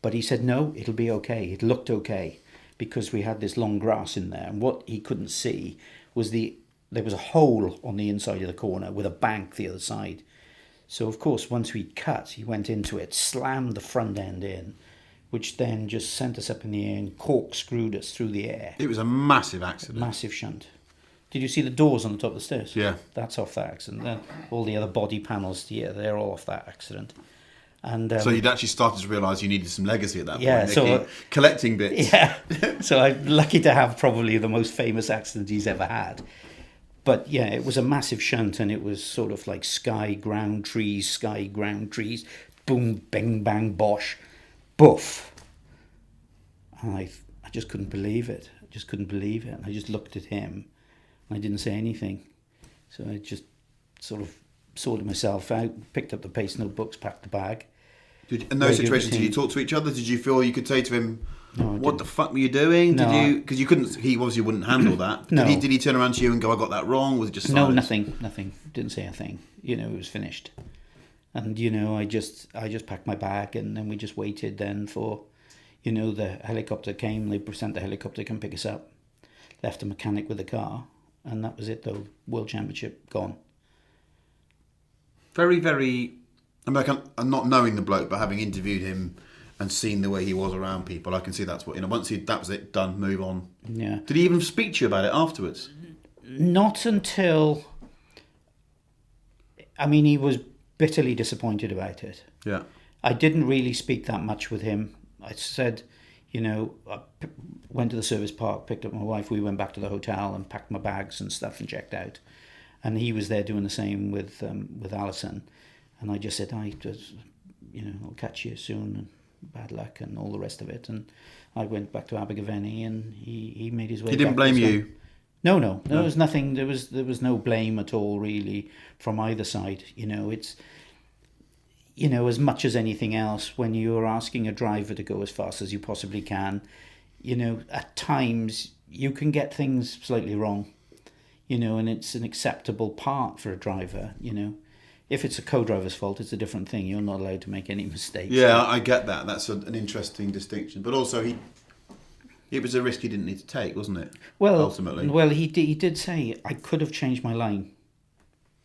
But he said, no, it'll be okay. It looked okay. because we had this long grass in there, and what he couldn't see was there was a hole on the inside of the corner with a bank the other side. So of course, once we'd cut, he went into it, slammed the front end in, which then just sent us up in the air and corkscrewed us through the air. It was a massive accident. Massive shunt. Did you see the doors on the top of the stairs? Yeah. That's off that accident. Then all the other body panels here, they're all off that accident. And so you'd actually started to realise you needed some legacy at that point, Nicky, so collecting bits. Yeah. So I'm lucky to have probably the most famous accident he's ever had. But yeah, it was a massive shunt, and it was sort of like sky, ground, trees, boom, bang, bang, bosh, boof. And I just couldn't believe it. And I just looked at him, and I didn't say anything. So I just sort of sorted myself out, picked up the pace notebooks, packed the bag. In those situations, did you talk to each other? Did you feel you could say to him, "What the fuck were you doing?" Did you? Because you couldn't. He obviously wouldn't handle that. No. Did he turn around to you and go, "I got that wrong"? Was it just silence? No, nothing. Didn't say a thing. It was finished. And I just packed my bag, and then we just waited then for, the helicopter came. They sent the helicopter to come pick us up. Left a mechanic with the car, and that was it. Though World Championship gone. Very, very. I'm not knowing the bloke, but having interviewed him and seen the way he was around people, I can see that's what once that was it, done, move on. Yeah. Did he even speak to you about it afterwards? Not until. I mean, he was bitterly disappointed about it. Yeah. I didn't really speak that much with him. I said, I went to the service park, picked up my wife. We went back to the hotel and packed my bags and stuff and checked out. And he was there doing the same with Alison. And I just said, I'll catch you soon, and bad luck, and all the rest of it. And I went back to Abergavenny, and he made his way. He didn't back blame you? No. There was nothing. There was no blame at all, really, from either side. It's, as much as anything else, when you're asking a driver to go as fast as you possibly can, at times you can get things slightly wrong, and it's an acceptable part for a driver, If it's a co-driver's fault, it's a different thing. You're not allowed to make any mistakes. Yeah, I get that. That's an interesting distinction. But also, it was a risk he didn't need to take, wasn't it? Well, ultimately. Well, he did say, I could have changed my line,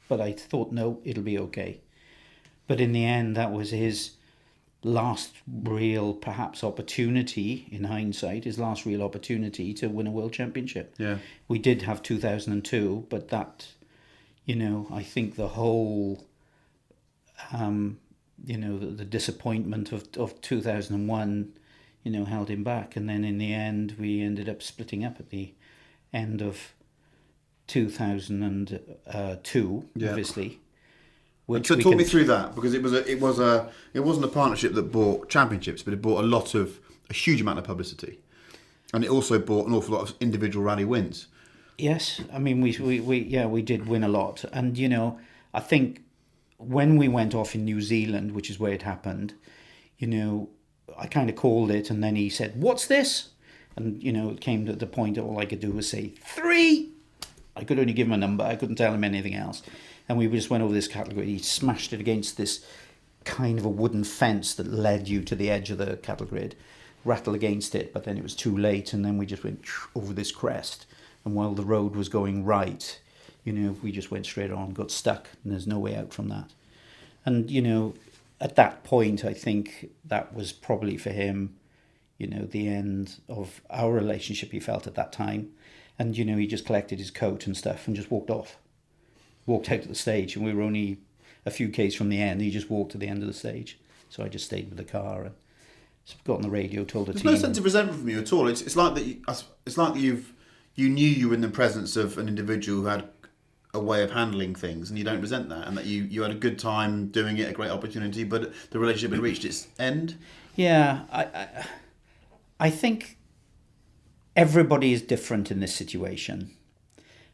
but I thought, no, it'll be okay. But in the end, that was his last real, perhaps, opportunity, in hindsight, his last real opportunity to win a world championship. Yeah. We did have 2002, but that, I think the whole... the disappointment of 2001, held him back. And then in the end, we ended up splitting up at the end of 2002, obviously. So talk me through that, because it wasn't a partnership that brought championships, but it brought a huge amount of publicity, and it also brought an awful lot of individual rally wins. Yes, I mean we did win a lot, and I think when we went off in New Zealand, which is where it happened, I kind of called it, and then he said, "What's this?" And it came to the point that all I could do was say 3. I could only give him a number. I couldn't tell him anything else. And we just went over this cattle grid. He smashed it against this kind of a wooden fence that led you to the edge of the cattle grid, rattled against it, but then it was too late, and then we just went over this crest. And while the road was going right, we just went straight on, got stuck, and there's no way out from that. And, at that point, I think that was probably for him, the end of our relationship, he felt at that time. And, he just collected his coat and stuff and just walked off. Walked out to the stage, and we were only a few k's from the end. He just walked to the end of the stage. So I just stayed with the car and got on the radio, told the team. There's no sense of resentment from you at all. It's like that. It's like that you knew you were in the presence of an individual who had a way of handling things, and you don't resent that, and that you had a good time doing it, a great opportunity, but the relationship had reached its end. Yeah, I think everybody is different in this situation,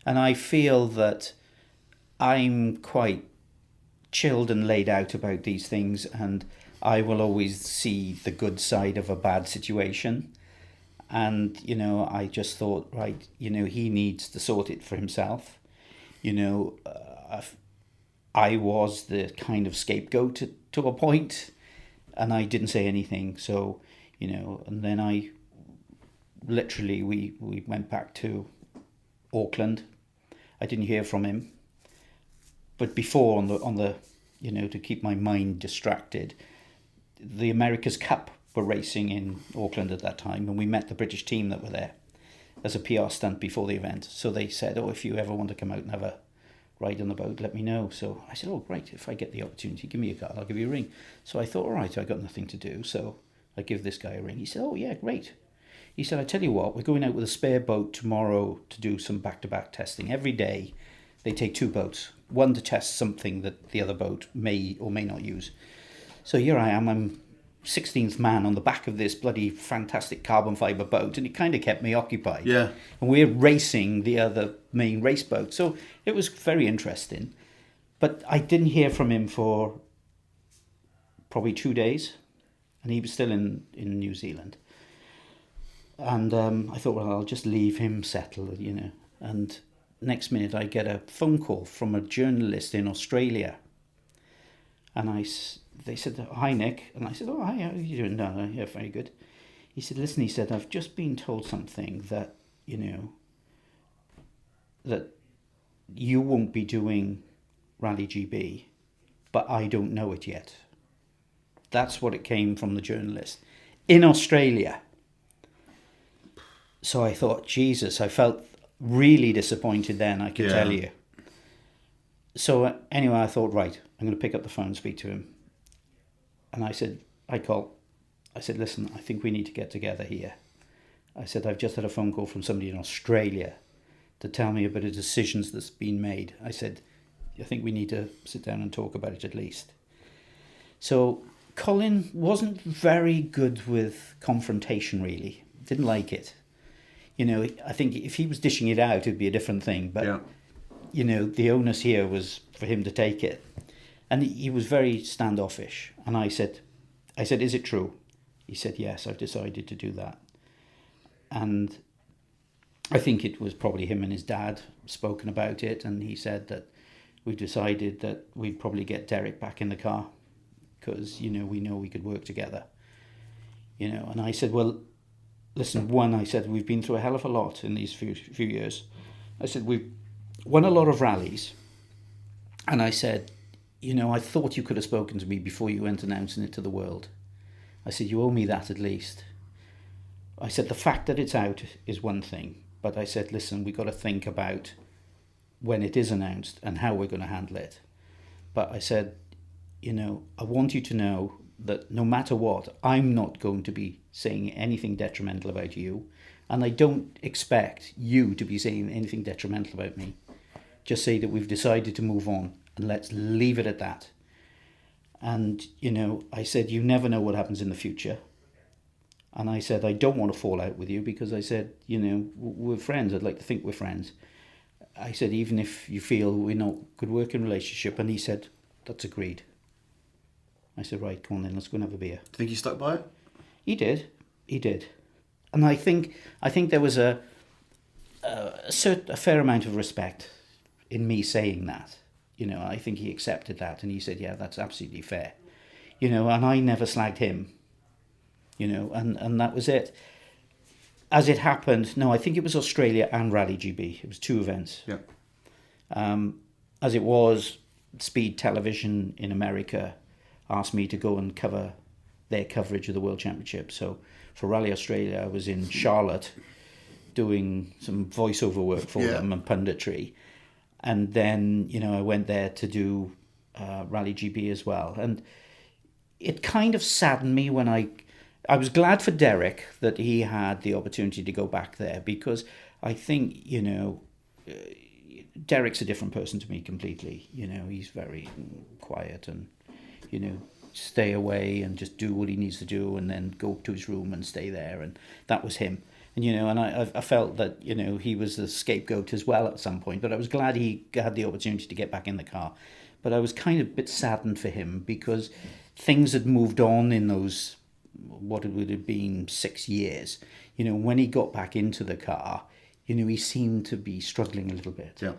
and I feel that I'm quite chilled and laid out about these things, and I will always see the good side of a bad situation. And, I just thought, right, he needs to sort it for himself. I was the kind of scapegoat to a point, and I didn't say anything. So, and then I literally, we went back to Auckland. I didn't hear from him. But before, on the to keep my mind distracted, the America's Cup were racing in Auckland at that time, and we met the British team that were there as a PR stunt before the event. So they said, oh, if you ever want to come out and have a ride on the boat, let me know. So I said, oh, great, if I get the opportunity, give me a card, I'll give you a ring. So I thought, all right, I got nothing to do, so I give this guy a ring. He said, oh, yeah, great. He said, I tell you what, we're going out with a spare boat tomorrow to do some back-to-back testing. Every day they take 2 boats, one to test something that the other boat may or may not use. So here I am, I'm 16th man on the back of this bloody fantastic carbon fibre boat, and it kind of kept me occupied. Yeah. And we're racing the other main race boat. So it was very interesting. But I didn't hear from him for probably 2 days, and he was still in New Zealand. And I thought, well, I'll just leave him settle, And next minute I get a phone call from a journalist in Australia. And they said, hi, Nick. And I said, oh, hi, how are you doing? No, yeah, very good. He said, listen, he said, I've just been told something that, that you won't be doing Rally GB, but I don't know it yet. That's what it came from the journalist in Australia. So I thought, Jesus, I felt really disappointed then, I can tell you. So anyway, I thought, right, I'm going to pick up the phone and speak to him. And I said, I said, listen, I think we need to get together here. I said, I've just had a phone call from somebody in Australia to tell me about the decisions that's been made. I said, I think we need to sit down and talk about it at least. So Colin wasn't very good with confrontation, really. Didn't like it. I think if he was dishing it out, it'd be a different thing. But, the onus here was for him to take it. And he was very standoffish. And I said, is it true? He said, yes, I've decided to do that. And I think it was probably him and his dad spoken about it. And he said that we decided that we'd probably get Derek back in the car because, we know we could work together. And I said, well, listen, I said, we've been through a hell of a lot in these few years. I said, we've won a lot of rallies. And I said, I thought you could have spoken to me before you went announcing it to the world. I said, you owe me that at least. I said, the fact that it's out is one thing. But I said, listen, we've got to think about when it is announced and how we're going to handle it. But I said, I want you to know that no matter what, I'm not going to be saying anything detrimental about you. And I don't expect you to be saying anything detrimental about me. Just say that we've decided to move on and let's leave it at that. And, I said, you never know what happens in the future. And I said, I don't want to fall out with you because I said, we're friends. I'd like to think we're friends. I said, even if you feel we're not good working relationship. And he said, that's agreed. I said, right, come on then, let's go and have a beer. Do you think he stuck by it? He did. And I think there was a fair amount of respect in me saying that. I think he accepted that and he said, yeah, that's absolutely fair. And I never slagged him, and that was it. As it happened, no, I think it was Australia and Rally GB. It was 2 events. Yeah. As it was, Speed Television in America asked me to go and cover their coverage of the World Championship. So for Rally Australia, I was in Charlotte doing some voiceover work for them and punditry. And then, I went there to do Rally GB as well. And it kind of saddened me when I was glad for Derek that he had the opportunity to go back there because I think, Derek's a different person to me completely. He's very quiet and, stay away and just do what he needs to do and then go to his room and stay there. And that was him. And, and I felt that, he was the scapegoat as well at some point. But I was glad he had the opportunity to get back in the car. But I was kind of a bit saddened for him because things had moved on in those, what it would have been 6 years. When he got back into the car, he seemed to be struggling a little bit. Yeah.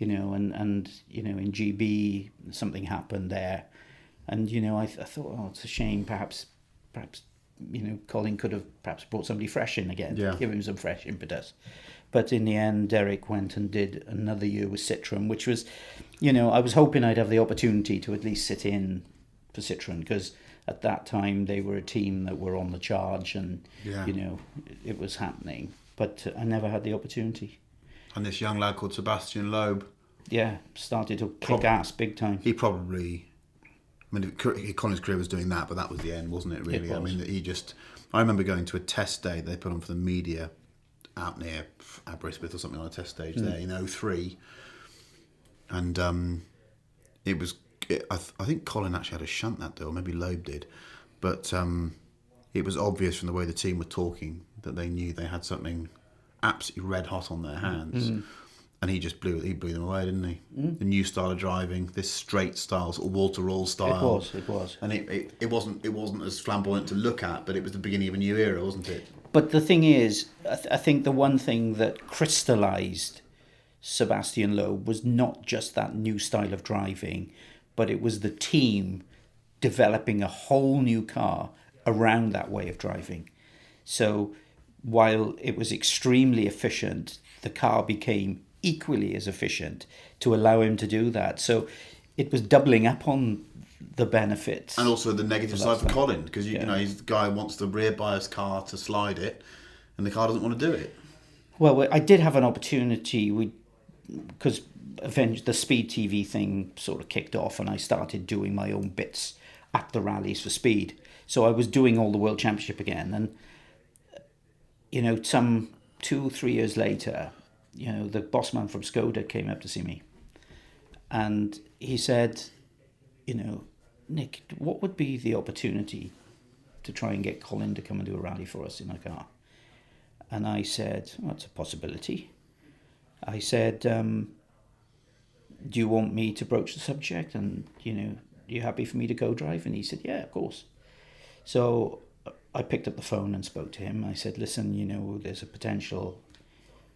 And in GB, something happened there. And, I thought, oh, it's a shame, perhaps Colin could have perhaps brought somebody fresh in again, Yeah. give him some fresh impetus. But in the end, Derek went and did another year with Citroën, which was, I was hoping I'd have the opportunity to at least sit in for Citroën, because at that time they were a team that were on the charge, and Yeah. it was happening. But I never had the opportunity. And this young lad called Sebastian Loeb, Yeah, started to kick ass big time. he probably... I mean, Colin's career was doing that, but that was the end, wasn't it, really? It was. I mean, I remember going to a test day they put on for the media out near Aberystwyth or something on a test stage there in '03. And it was... I think Colin actually had a shunt that day, or maybe Loeb did. But it was obvious from the way the team were talking that they knew they had something absolutely red hot on their hands. And he blew them away, didn't he? The new style of driving, this straight style, sort of wall-to-roll style. It was. And it wasn't as flamboyant to look at, but it was the beginning of a new era, wasn't it? But the thing is, I think the one thing that crystallised Sebastian Loeb was not just that new style of driving, but it was the team developing a whole new car around that way of driving. So while it was extremely efficient, the car became equally as efficient to allow him to do that. So it was doubling up on the benefits. And also the negative side for Colin, because he's the guy who wants the rear bias car to slide it, and the car doesn't want to do it. Well, I did have an opportunity, because eventually the Speed TV thing sort of kicked off, and I started doing my own bits at the rallies for Speed. So I was doing all the World Championship again, and some 2-3 years later, the boss man from Skoda came up to see me, and he said, Nick, what would be the opportunity to try and get Colin to come and do a rally for us in a car? And I said, well, that's a possibility. I said, do you want me to broach the subject? And, you happy for me to co-drive? And he said, yeah, of course. So I picked up the phone and spoke to him. I said, listen, there's a potential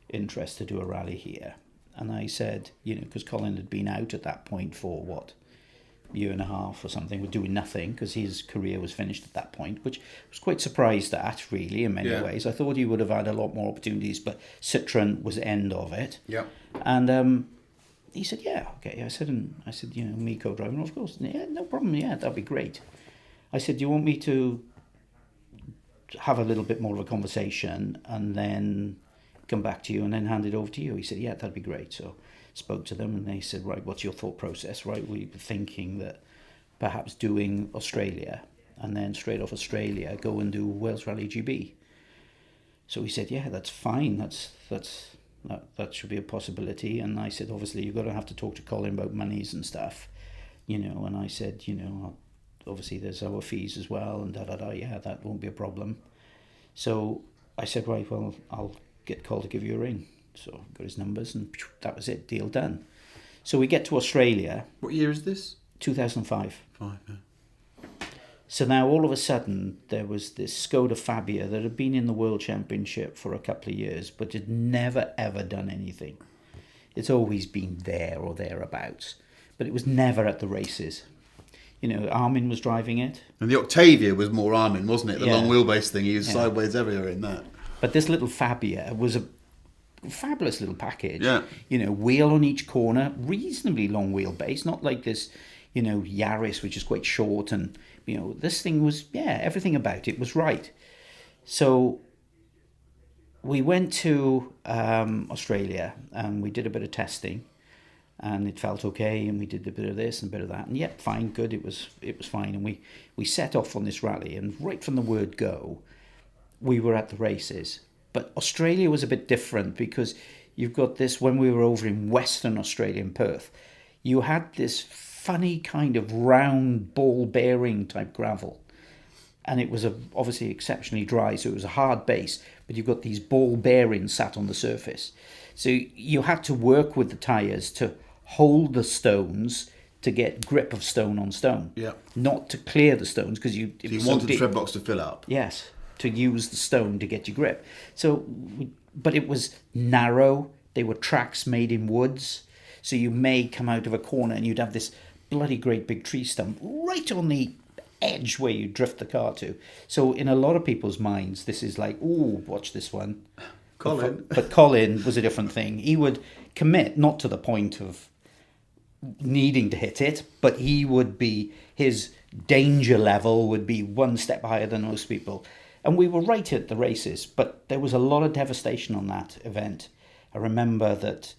interest to do a rally here. And I said, because Colin had been out at that point for year and a half or something, was doing nothing, because his career was finished at that point, which I was quite surprised at, really, in many ways. I thought he would have had a lot more opportunities, but Citroën was the end of it. Yeah. And he said, yeah, okay. I said, me co-driving, of course. Yeah, no problem. Yeah, that'd be great. I said, do you want me to have a little bit more of a conversation and then come back to you and then hand it over to you? He said, yeah, that'd be great. So spoke to them, and they said, right, what's your thought process? Right, we were thinking that perhaps doing Australia, and then straight off Australia go and do Wales Rally GB. So he said, yeah, that's fine, that should be a possibility. And I said, obviously you've got to have to talk to Colin about monies and stuff, and I said, obviously there's our fees as well, and yeah, that won't be a problem. So I said, right, well, I'll get Col to give you a ring. So got his numbers, and that was it, deal done. So we get to Australia. What year is this? 2005. Yeah. So now all of a sudden there was this Skoda Fabia that had been in the World Championship for a couple of years, but had never ever done anything. It's always been there or thereabouts, but it was never at the races. Armin was driving it. And the Octavia was more Armin, wasn't it? The Yeah. long wheelbase thing. He was sideways everywhere in that. But this little Fabia was a fabulous little package. Yeah. Wheel on each corner, reasonably long wheelbase, not like this, Yaris, which is quite short. And, this thing was, everything about it was right. So we went to Australia, and we did a bit of testing, and it felt okay, and we did a bit of this and a bit of that, and fine, good, it was fine. And we set off on this rally, and right from the word go, we were at the races. But Australia was a bit different, because you've got this, when we were over in Western Australia, in Perth, you had this funny kind of round ball bearing type gravel. And it was obviously exceptionally dry, so it was a hard base, but you've got these ball bearings sat on the surface. So you had to work with the tyres to hold the stones to get grip of stone on stone. Yeah. Not to clear the stones, because You wanted the tread box to fill up. Yes, to use the stone to get your grip. So, but it was narrow. They were tracks made in woods. So you may come out of a corner and you'd have this bloody great big tree stump right on the edge where you drift the car to. So in a lot of people's minds, this is like, ooh, watch this one. Colin. But Colin was a different thing. He would commit, not to the point of needing to hit it, but his danger level would be one step higher than most people. And we were right at the races, but there was a lot of devastation on that event. I remember that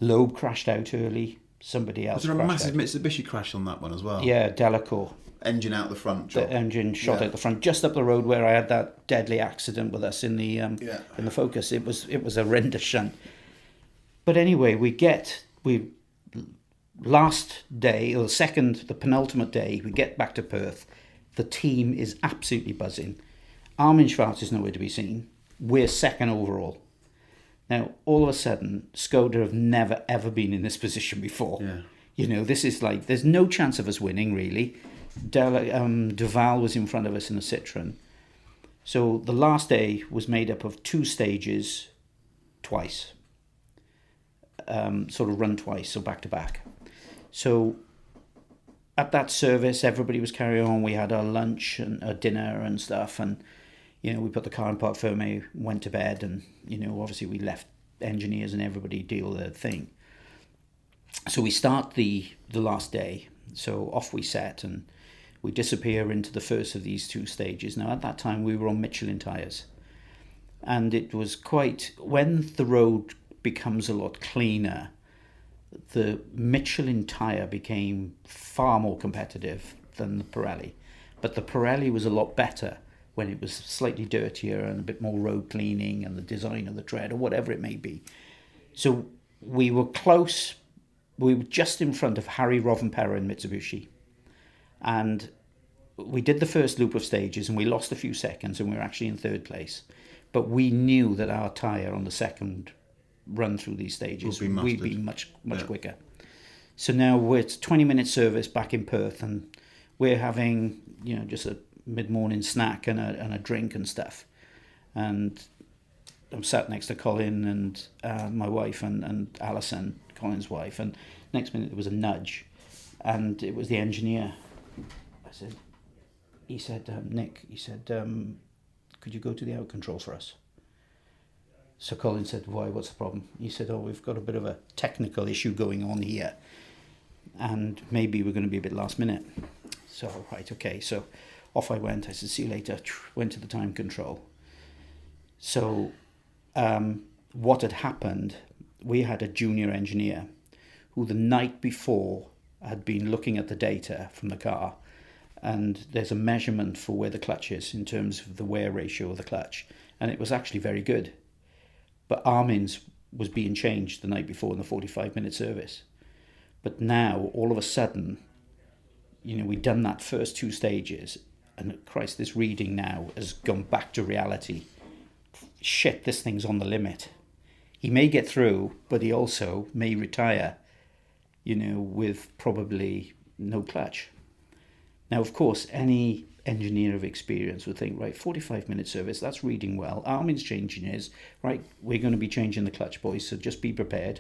Loeb crashed out early. Somebody else. Was there a massive out. Mitsubishi crash on that one as well? Yeah, Delacour. Engine out the front. The engine shot out the front, just up the road where I had that deadly accident with us in the Focus. It was a horrendous shunt. But anyway, last day, or the penultimate day, we get back to Perth. The team is absolutely buzzing. Armin Schwarz is nowhere to be seen. We're second overall. Now, all of a sudden, Skoda have never, ever been in this position before. Yeah. You know, this is like, there's no chance of us winning, really. Duval was in front of us in a Citroen. So the last day was made up of 2 stages twice. Sort of run twice, so back to back. So at that service, everybody was carrying on. We had our lunch and our dinner and stuff, and you know, we put the car in parc fermé, went to bed, and you know, obviously we left engineers and everybody deal their thing. So we start the last day. So off we set, and we disappear into the first of these 2 stages. Now at that time we were on Michelin tyres, and it was when the road becomes a lot cleaner, the Michelin tyre became far more competitive than the Pirelli. But the Pirelli was a lot better when it was slightly dirtier and a bit more road cleaning and the design of the tread or whatever it may be. So we were close. We were just in front of Harry Rovanperä in Mitsubishi. And we did the first loop of stages and we lost a few seconds and we were actually in 3rd place. But we knew that our tyre on the second run through these stages we'd be much quicker. So now it's 20-minute service back in Perth, and we're having, you know, just a mid-morning snack and a drink and stuff. And I'm sat next to Colin and my wife and Alison, Colin's wife, and next minute there was a nudge, and it was the engineer. He said, Nick, could you go to the out control for us? So Colin said, why, what's the problem? He said, we've got a bit of a technical issue going on here, and maybe we're going to be a bit last minute. So, right, okay. So off I went. I said, see you later. Went to the time control. So what had happened, we had a junior engineer who the night before had been looking at the data from the car, and there's a measurement for where the clutch is in terms of the wear ratio of the clutch, and it was actually very good. But Armin's was being changed the night before in the 45-minute service. But now, all of a sudden, you know, we'd done that first 2 stages, and Christ, this reading now has gone back to reality. Shit, this thing's on the limit. He may get through, but he also may retire, you know, with probably no clutch. Now, of course, any engineer of experience would think, right, 45-minute service, that's reading well. Armin's changing his, right, we're going to be changing the clutch, boys, so just be prepared.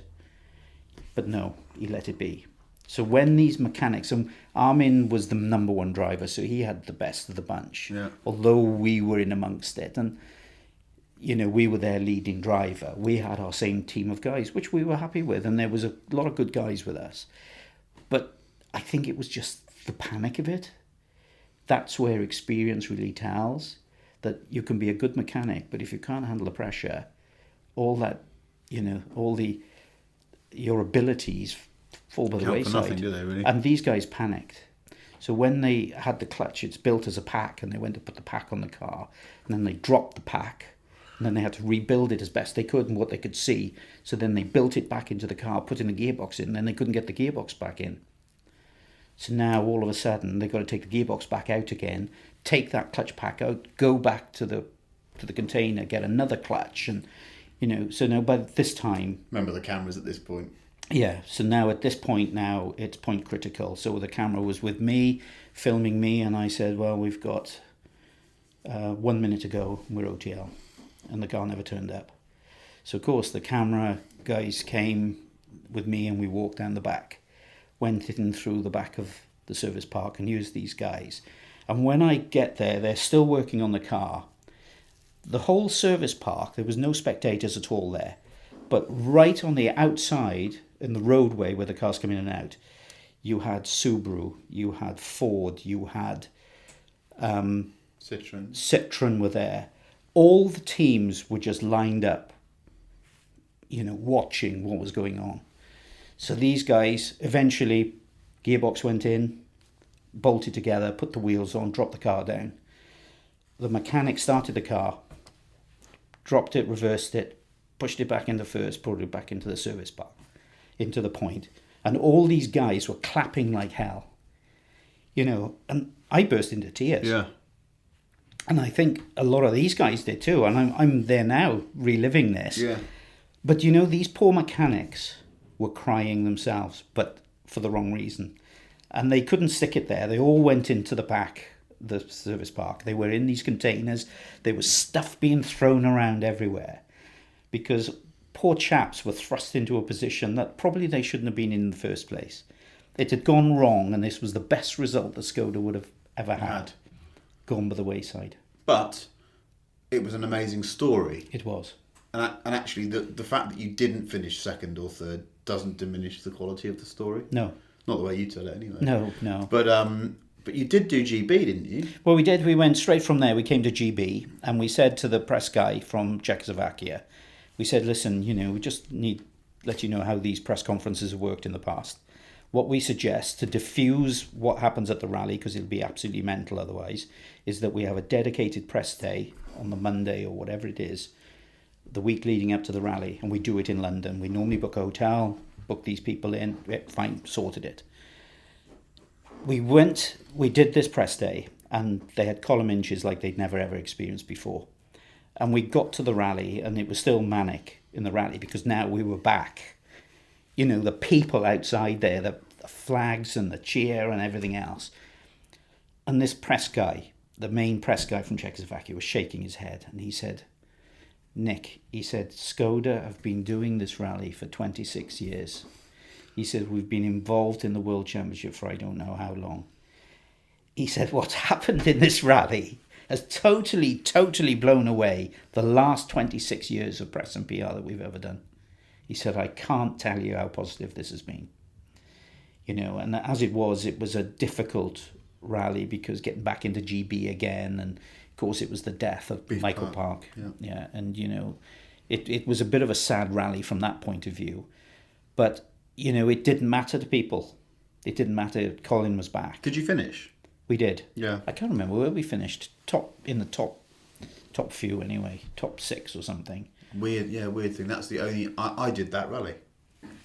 But no, he let it be. So when these mechanics, and Armin was the number 1 driver, so he had the best of the bunch, although we were in amongst it. And, you know, we were their leading driver. We had our same team of guys, which we were happy with, and there was a lot of good guys with us. But I think it was just the panic of it. That's where experience really tells that you can be a good mechanic, but if you can't handle the pressure, all that, you know, your abilities fall by the wayside. For nothing, do they, really? And these guys panicked. So when they had the clutch, it's built as a pack, and they went to put the pack on the car, and then they dropped the pack, and then they had to rebuild it as best they could and what they could see. So then they built it back into the car, put in the gearbox in, and then they couldn't get the gearbox back in. So now all of a sudden they've got to take the gearbox back out again, take that clutch pack out, go back to the container, get another clutch, and you know. So now by this time, remember the cameras at this point. Yeah. So now at this point, now it's point critical. So the camera was with me, filming me, and I said, "Well, we've got 1 minute to go. We're OTL," and the car never turned up. So of course the camera guys came with me, and we walked down the back. Went in through the back of the service park and used these guys. And when I get there, they're still working on the car. The whole service park, there was no spectators at all there. But right on the outside, in the roadway where the cars come in and out, you had Subaru, you had Ford, you had Citroen were there. All the teams were just lined up, watching what was going on. So these guys, eventually, gearbox went in, bolted together, put the wheels on, dropped the car down. The mechanic started the car, dropped it, reversed it, pushed it back into first, pulled it back into the service park, into the point. And all these guys were clapping like hell. And I burst into tears. Yeah. And I think a lot of these guys did too. And I'm there now reliving this. Yeah. But these poor mechanics were crying themselves, but for the wrong reason. And they couldn't stick it there. They all went into the back, the service park. They were in these containers. There was stuff being thrown around everywhere because poor chaps were thrust into a position that probably they shouldn't have been in the first place. It had gone wrong, and this was the best result that Skoda would have ever had. Gone by the wayside. But it was an amazing story. It was. And actually, the fact that you didn't finish second or third doesn't diminish the quality of the story. No. Not the way you tell it, anyway. No. But you did do GB, didn't you? Well, we did. We went straight from there. We came to GB, and we said to the press guy from Czechoslovakia, we said, listen, we just need to let you know how these press conferences have worked in the past. What we suggest to diffuse what happens at the rally, because it'll be absolutely mental otherwise, is that we have a dedicated press day on the Monday or whatever it is, the week leading up to the rally, and we do it in London. We normally book a hotel, book these people in, fine, sorted it. We did this press day, and they had column inches like they'd never ever experienced before. And we got to the rally, and it was still manic in the rally because now we were back. The people outside there, the flags and the cheer and everything else. And this press guy, the main press guy from Czechoslovakia, was shaking his head. And he said, Nick, he said, Skoda have been doing this rally for 26 years. He said, we've been involved in the World Championship for I don't know how long. He said, what's happened in this rally has totally blown away the last 26 years of press and PR that we've ever done. He said, I can't tell you how positive this has been. And as it was a difficult rally because getting back into GB again, and of course it was the death of Beef Michael Park. Yeah. And, it was a bit of a sad rally from that point of view. But, it didn't matter to people. It didn't matter. Colin was back. Did you finish? We did. Yeah. I can't remember where we finished. Top few anyway. Top 6 or something. Weird thing. That's the only... I did that rally.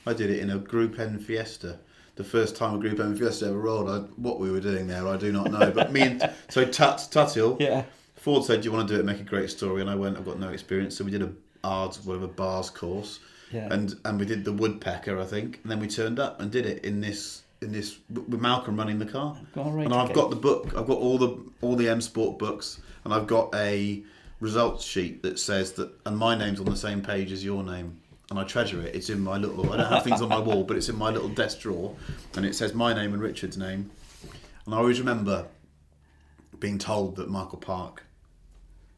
I did it in a Group N Fiesta. The first time a Group N Fiesta ever rolled. What we were doing there, I do not know. But me and... So Tuthill... Yeah. Ford said, do you want to do it, make a great story? And I went, I've got no experience. So we did a bars course. Yeah. And we did the Woodpecker, I think. And then we turned up and did it in this with Malcolm running the car. And I've got the book. I've got all the M Sport books, and I've got a results sheet that says that, and my name's on the same page as your name, and I treasure it. It's in my little... I don't have things on my wall, but it's in my little desk drawer, and it says my name and Richard's name. And I always remember being told that Michael Park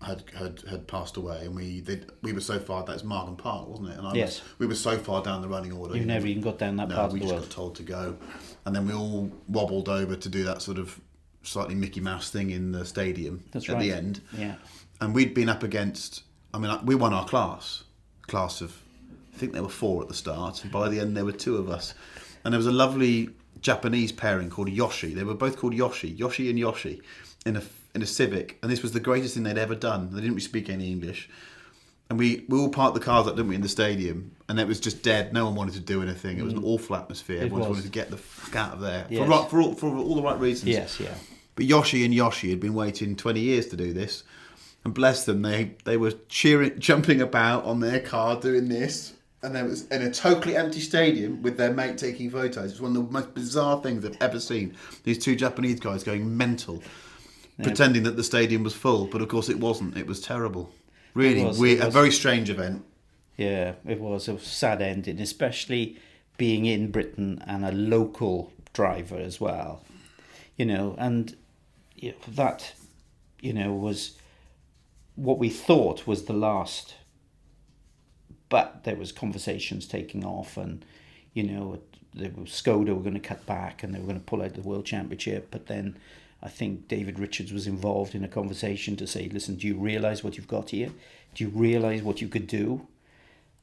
had passed away, and we were so far... That's Markham Park, wasn't it? And yes. We were so far down the running order. You never even got down that part of the world. No, we just got told to go. And then we all wobbled over to do that sort of slightly Mickey Mouse thing in the stadium at the end. Yeah. And we'd been up against... we won our class of... I think there were 4 at the start, and by the end there were 2 of us. And there was a lovely Japanese pairing called Yoshi. They were both called Yoshi and Yoshi, in a Civic. And this was the greatest thing they'd ever done. They didn't really speak any English. And we all parked the cars up, didn't we, in the stadium, and it was just dead. No one wanted to do anything. It was an awful atmosphere. Everyone wanted to get the fuck out of there. Yes. For all the right reasons. Yes, yeah. But Yoshi had been waiting 20 years to do this. And bless them, they were cheering, jumping about on their car doing this. And there was in a totally empty stadium with their mate taking photos. It's one of the most bizarre things I've ever seen. These 2 Japanese guys going mental, pretending that the stadium was full. But of course it wasn't. It was terrible. Really weird, a very strange event. Yeah, it was a sad ending, especially being in Britain and a local driver as well. And that, was what we thought was the last. But there was conversations taking off, and Skoda were going to cut back and they were going to pull out the World Championship. But then I think David Richards was involved in a conversation to say, listen, do you realise what you've got here? Do you realise what you could do?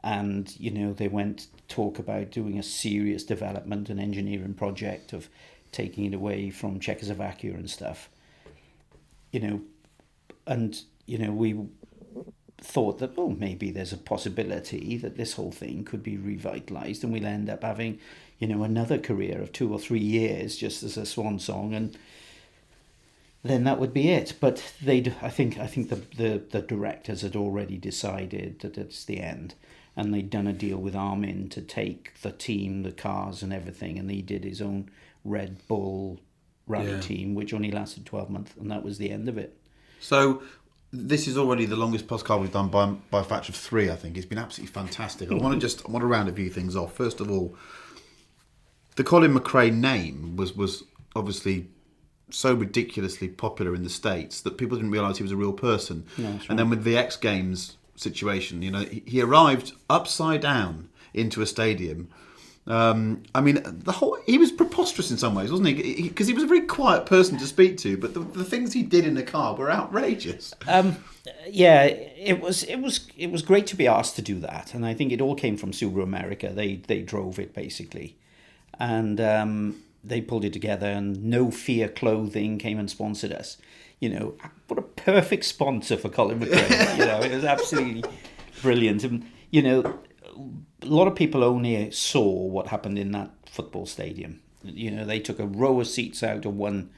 And, they went to talk about doing a serious development and engineering project of taking it away from Czechoslovakia and stuff. We thought that, maybe there's a possibility that this whole thing could be revitalised and we'll end up having, another career of 2 or 3 years just as a swan song, and then that would be it. But I think the directors had already decided that it's the end, and they'd done a deal with Armin to take the team, the cars and everything, and he did his own Red Bull rally team, which only lasted 12 months, and that was the end of it. So this is already the longest podcast we've done by a factor of 3, I think. It's been absolutely fantastic. I want to round a few things off. First of all, the Colin McRae name was obviously so ridiculously popular in the States that people didn't realise he was a real person. No, that's right. And then with the X Games situation, he arrived upside down into a stadium. He was preposterous in some ways, wasn't he? Because he was a very quiet person to speak to, but the things he did in the car were outrageous. It was great to be asked to do that, and I think it all came from Subaru America. They drove it basically, and they pulled it together. And No Fear Clothing came and sponsored us. What a perfect sponsor for Colin McRae. It was absolutely brilliant. And a lot of people only saw what happened in that football stadium. They took a row of seats out of one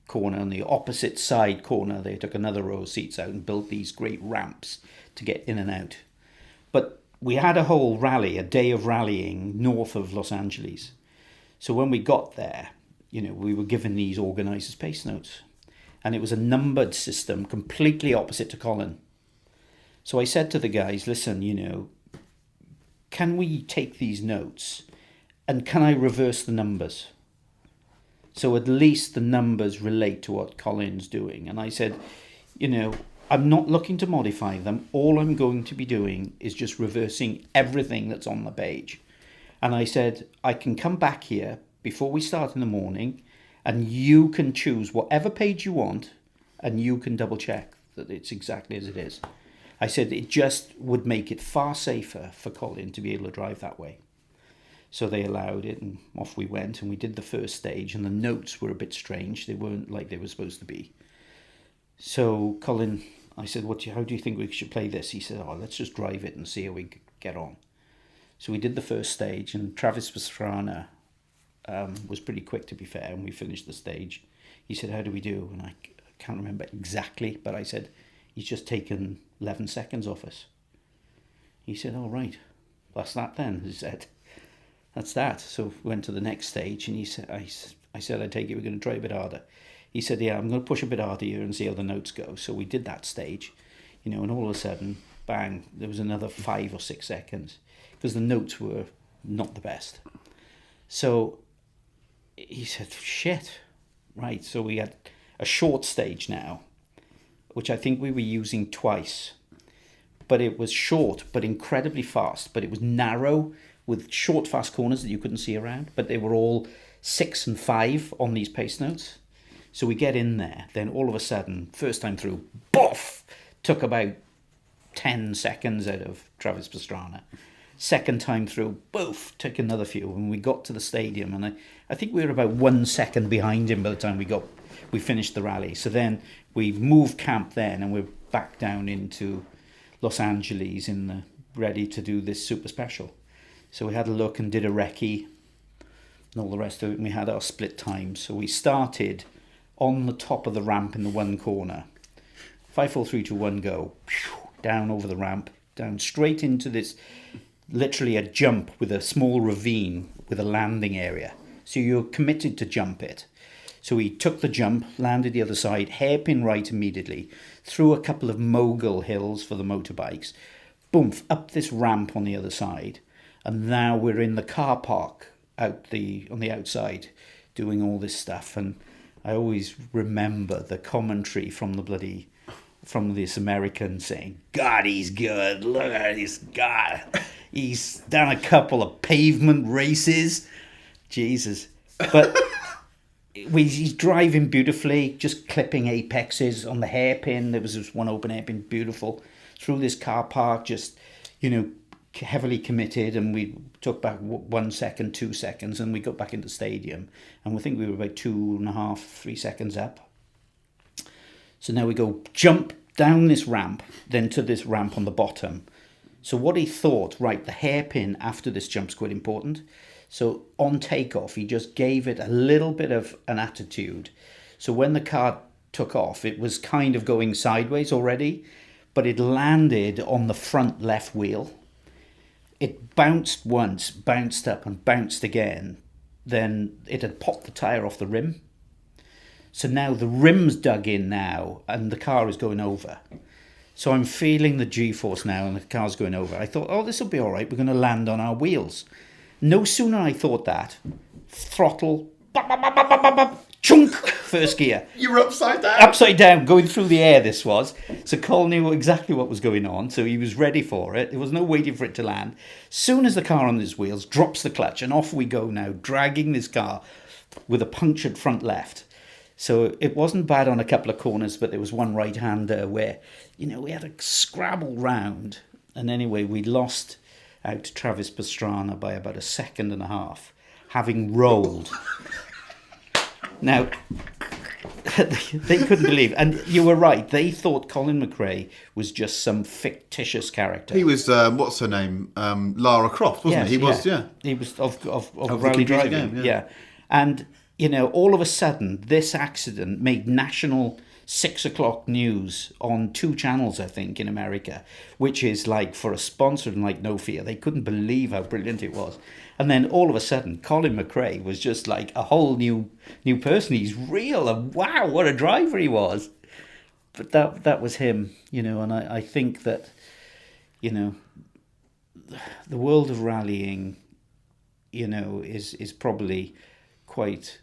corner, and the opposite side corner they took another row of seats out and built these great ramps to get in and out. But we had a whole rally, a day of rallying north of Los Angeles. So when we got there, we were given these organisers' pace notes, and it was a numbered system completely opposite to Colin. So I said to the guys, listen, can we take these notes and can I reverse the numbers? So at least the numbers relate to what Colin's doing. And I said, I'm not looking to modify them. All I'm going to be doing is just reversing everything that's on the page. And I said, I can come back here before we start in the morning and you can choose whatever page you want and you can double check that it's exactly as it is. I said it just would make it far safer for Colin to be able to drive that way. So they allowed it, and off we went, and we did the first stage, and the notes were a bit strange. They weren't like they were supposed to be. So Colin, I said, how do you think we should play this? He said, let's just drive it and see how we get on. So we did the first stage, and Travis Pastrana was pretty quick, to be fair, and we finished the stage. He said, how do we do? And I can't remember exactly, but I said, he's just taken 11 seconds off us. He said, all right, that's that then. He said, that's that. So we went to the next stage, and he said, I said, I take it we're going to try a bit harder. He said, yeah, I'm going to push a bit harder here and see how the notes go. So we did that stage, and all of a sudden, bang, there was another 5 or 6 seconds because the notes were not the best. So he said, shit, right. So we had a short stage now, which I think we were using twice. But it was short, but incredibly fast. But it was narrow with short, fast corners that you couldn't see around. But they were all 6 and 5 on these pace notes. So we get in there. Then all of a sudden, first time through, boff! Took about 10 seconds out of Travis Pastrana. Second time through, boof! Took another few. And we got to the stadium. And I think we were about 1 second behind him by the time we finished the rally. So then we moved camp then, and we're back down into Los Angeles ready to do this super special. So we had a look and did a recce and all the rest of it, and we had our split times. So we started on the top of the ramp in the one corner. 5, 4, 3, 2, 1, go. Down over the ramp, down straight into this, literally a jump with a small ravine with a landing area. So you're committed to jump it. So we took the jump, landed the other side, hairpin right immediately, through a couple of mogul hills for the motorbikes, boom, up this ramp on the other side. And now we're in the car park on the outside doing all this stuff. And I always remember the commentary from this American saying, "God, he's good. Look at this guy. He's done a couple of pavement races." Jesus. But he's driving beautifully, just clipping apexes on the hairpin. There was this one open hairpin, beautiful. Through this car park, just, heavily committed. And we took back 1 second, 2 seconds, and we got back into the stadium. And we think we were about 2.5, 3 seconds up. So now we go jump down this ramp, then to this ramp on the bottom. So what he thought, right, the hairpin after this jump's quite important. So on takeoff, he just gave it a little bit of an attitude. So when the car took off, it was kind of going sideways already, but it landed on the front left wheel. It bounced once, bounced up and bounced again. Then it had popped the tyre off the rim. So now the rim's dug in now and the car is going over. So I'm feeling the G-force now and the car's going over. I thought, this will be all right. We're going to land on our wheels. No sooner I thought that, throttle, chunk, first gear. You were upside down? Upside down, going through the air this was. So Cole knew exactly what was going on, so he was ready for it. There was no waiting for it to land. Soon as the car on its wheels drops the clutch, and off we go now, dragging this car with a punctured front left. So it wasn't bad on a couple of corners, but there was one right-hander where, we had a scrabble round. And anyway, we lost out to Travis Pastrana by about 1.5 seconds, having rolled. Now, they couldn't believe, and you were right, they thought Colin McRae was just some fictitious character. He was, what's her name, Lara Croft, wasn't he? He was, yeah. He was of rally driving, yeah. And, all of a sudden, this accident made national 6 o'clock news on 2 channels, I think, in America, which is like, for a sponsor like No Fear, they couldn't believe how brilliant it was. And then all of a sudden, Colin McRae was just like a whole new person. He's real, and wow, what a driver he was. But that was him, and I think that, the world of rallying, is probably quite...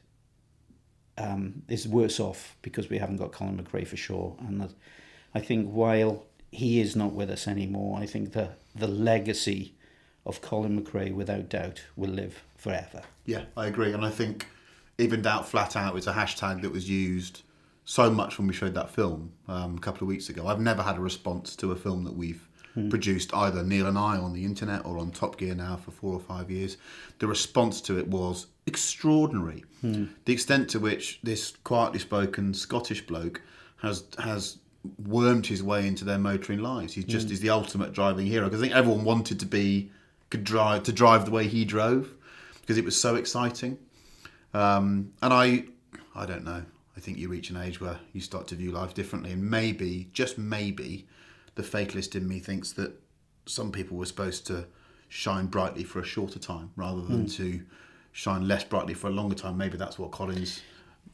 is worse off because we haven't got Colin McRae for sure. And that, I think while he is not with us anymore, I think the legacy of Colin McRae, without doubt, will live forever. Yeah, I agree. And I think even doubt flat out is a hashtag that was used so much when we showed that film a couple of weeks ago. I've never had a response to a film that we've produced, either Neil and I on the internet or on Top Gear now for 4 or 5 years. The response to it was extraordinary. The extent to which this quietly spoken Scottish bloke has wormed his way into their motoring lives. He's just is the ultimate driving hero, because I think everyone wanted to drive the way he drove, because it was so exciting. And I don't know. I think you reach an age where you start to view life differently, and maybe, just maybe, the fatalist in me thinks that some people were supposed to shine brightly for a shorter time rather than to shine less brightly for a longer time. Maybe that's what Colin's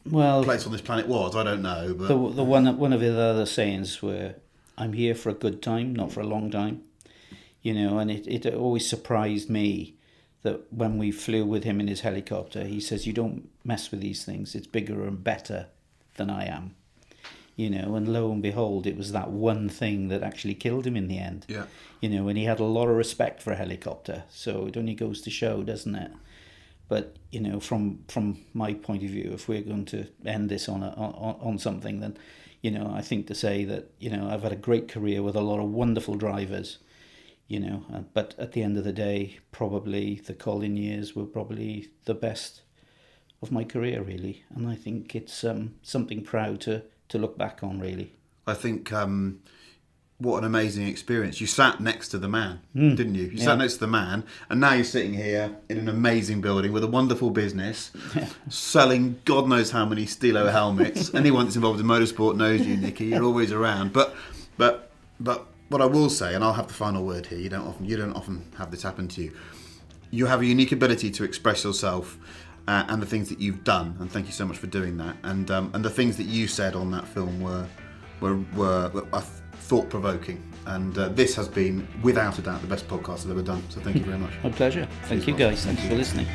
place on this planet was. I don't know. But the one of his other sayings were, "I'm here for a good time, not for a long time." And it always surprised me that when we flew with him in his helicopter, he says, "You don't mess with these things. It's bigger and better than I am." And lo and behold, it was that one thing that actually killed him in the end. Yeah. And he had a lot of respect for a helicopter. So it only goes to show, doesn't it? But, from my point of view, if we're going to end this on something, then, I think to say that, I've had a great career with a lot of wonderful drivers, but at the end of the day, probably the Colin years were probably the best of my career, really. And I think it's something proud to look back on, really. I think what an amazing experience. You sat next to the man, didn't you? You sat next to the man, and now you're sitting here in an amazing building with a wonderful business, selling God knows how many Stilo helmets. Anyone that's involved in motorsport knows you, Nicky. You're always around. But what I will say, and I'll have the final word here. You don't often have this happen to you. You have a unique ability to express yourself. And the things that you've done, and thank you so much for doing that. And the things that you said on that film were thought-provoking. And this has been, without a doubt, the best podcast I've ever done. So thank you very much. My pleasure. Thank you, guys. Thanks for listening.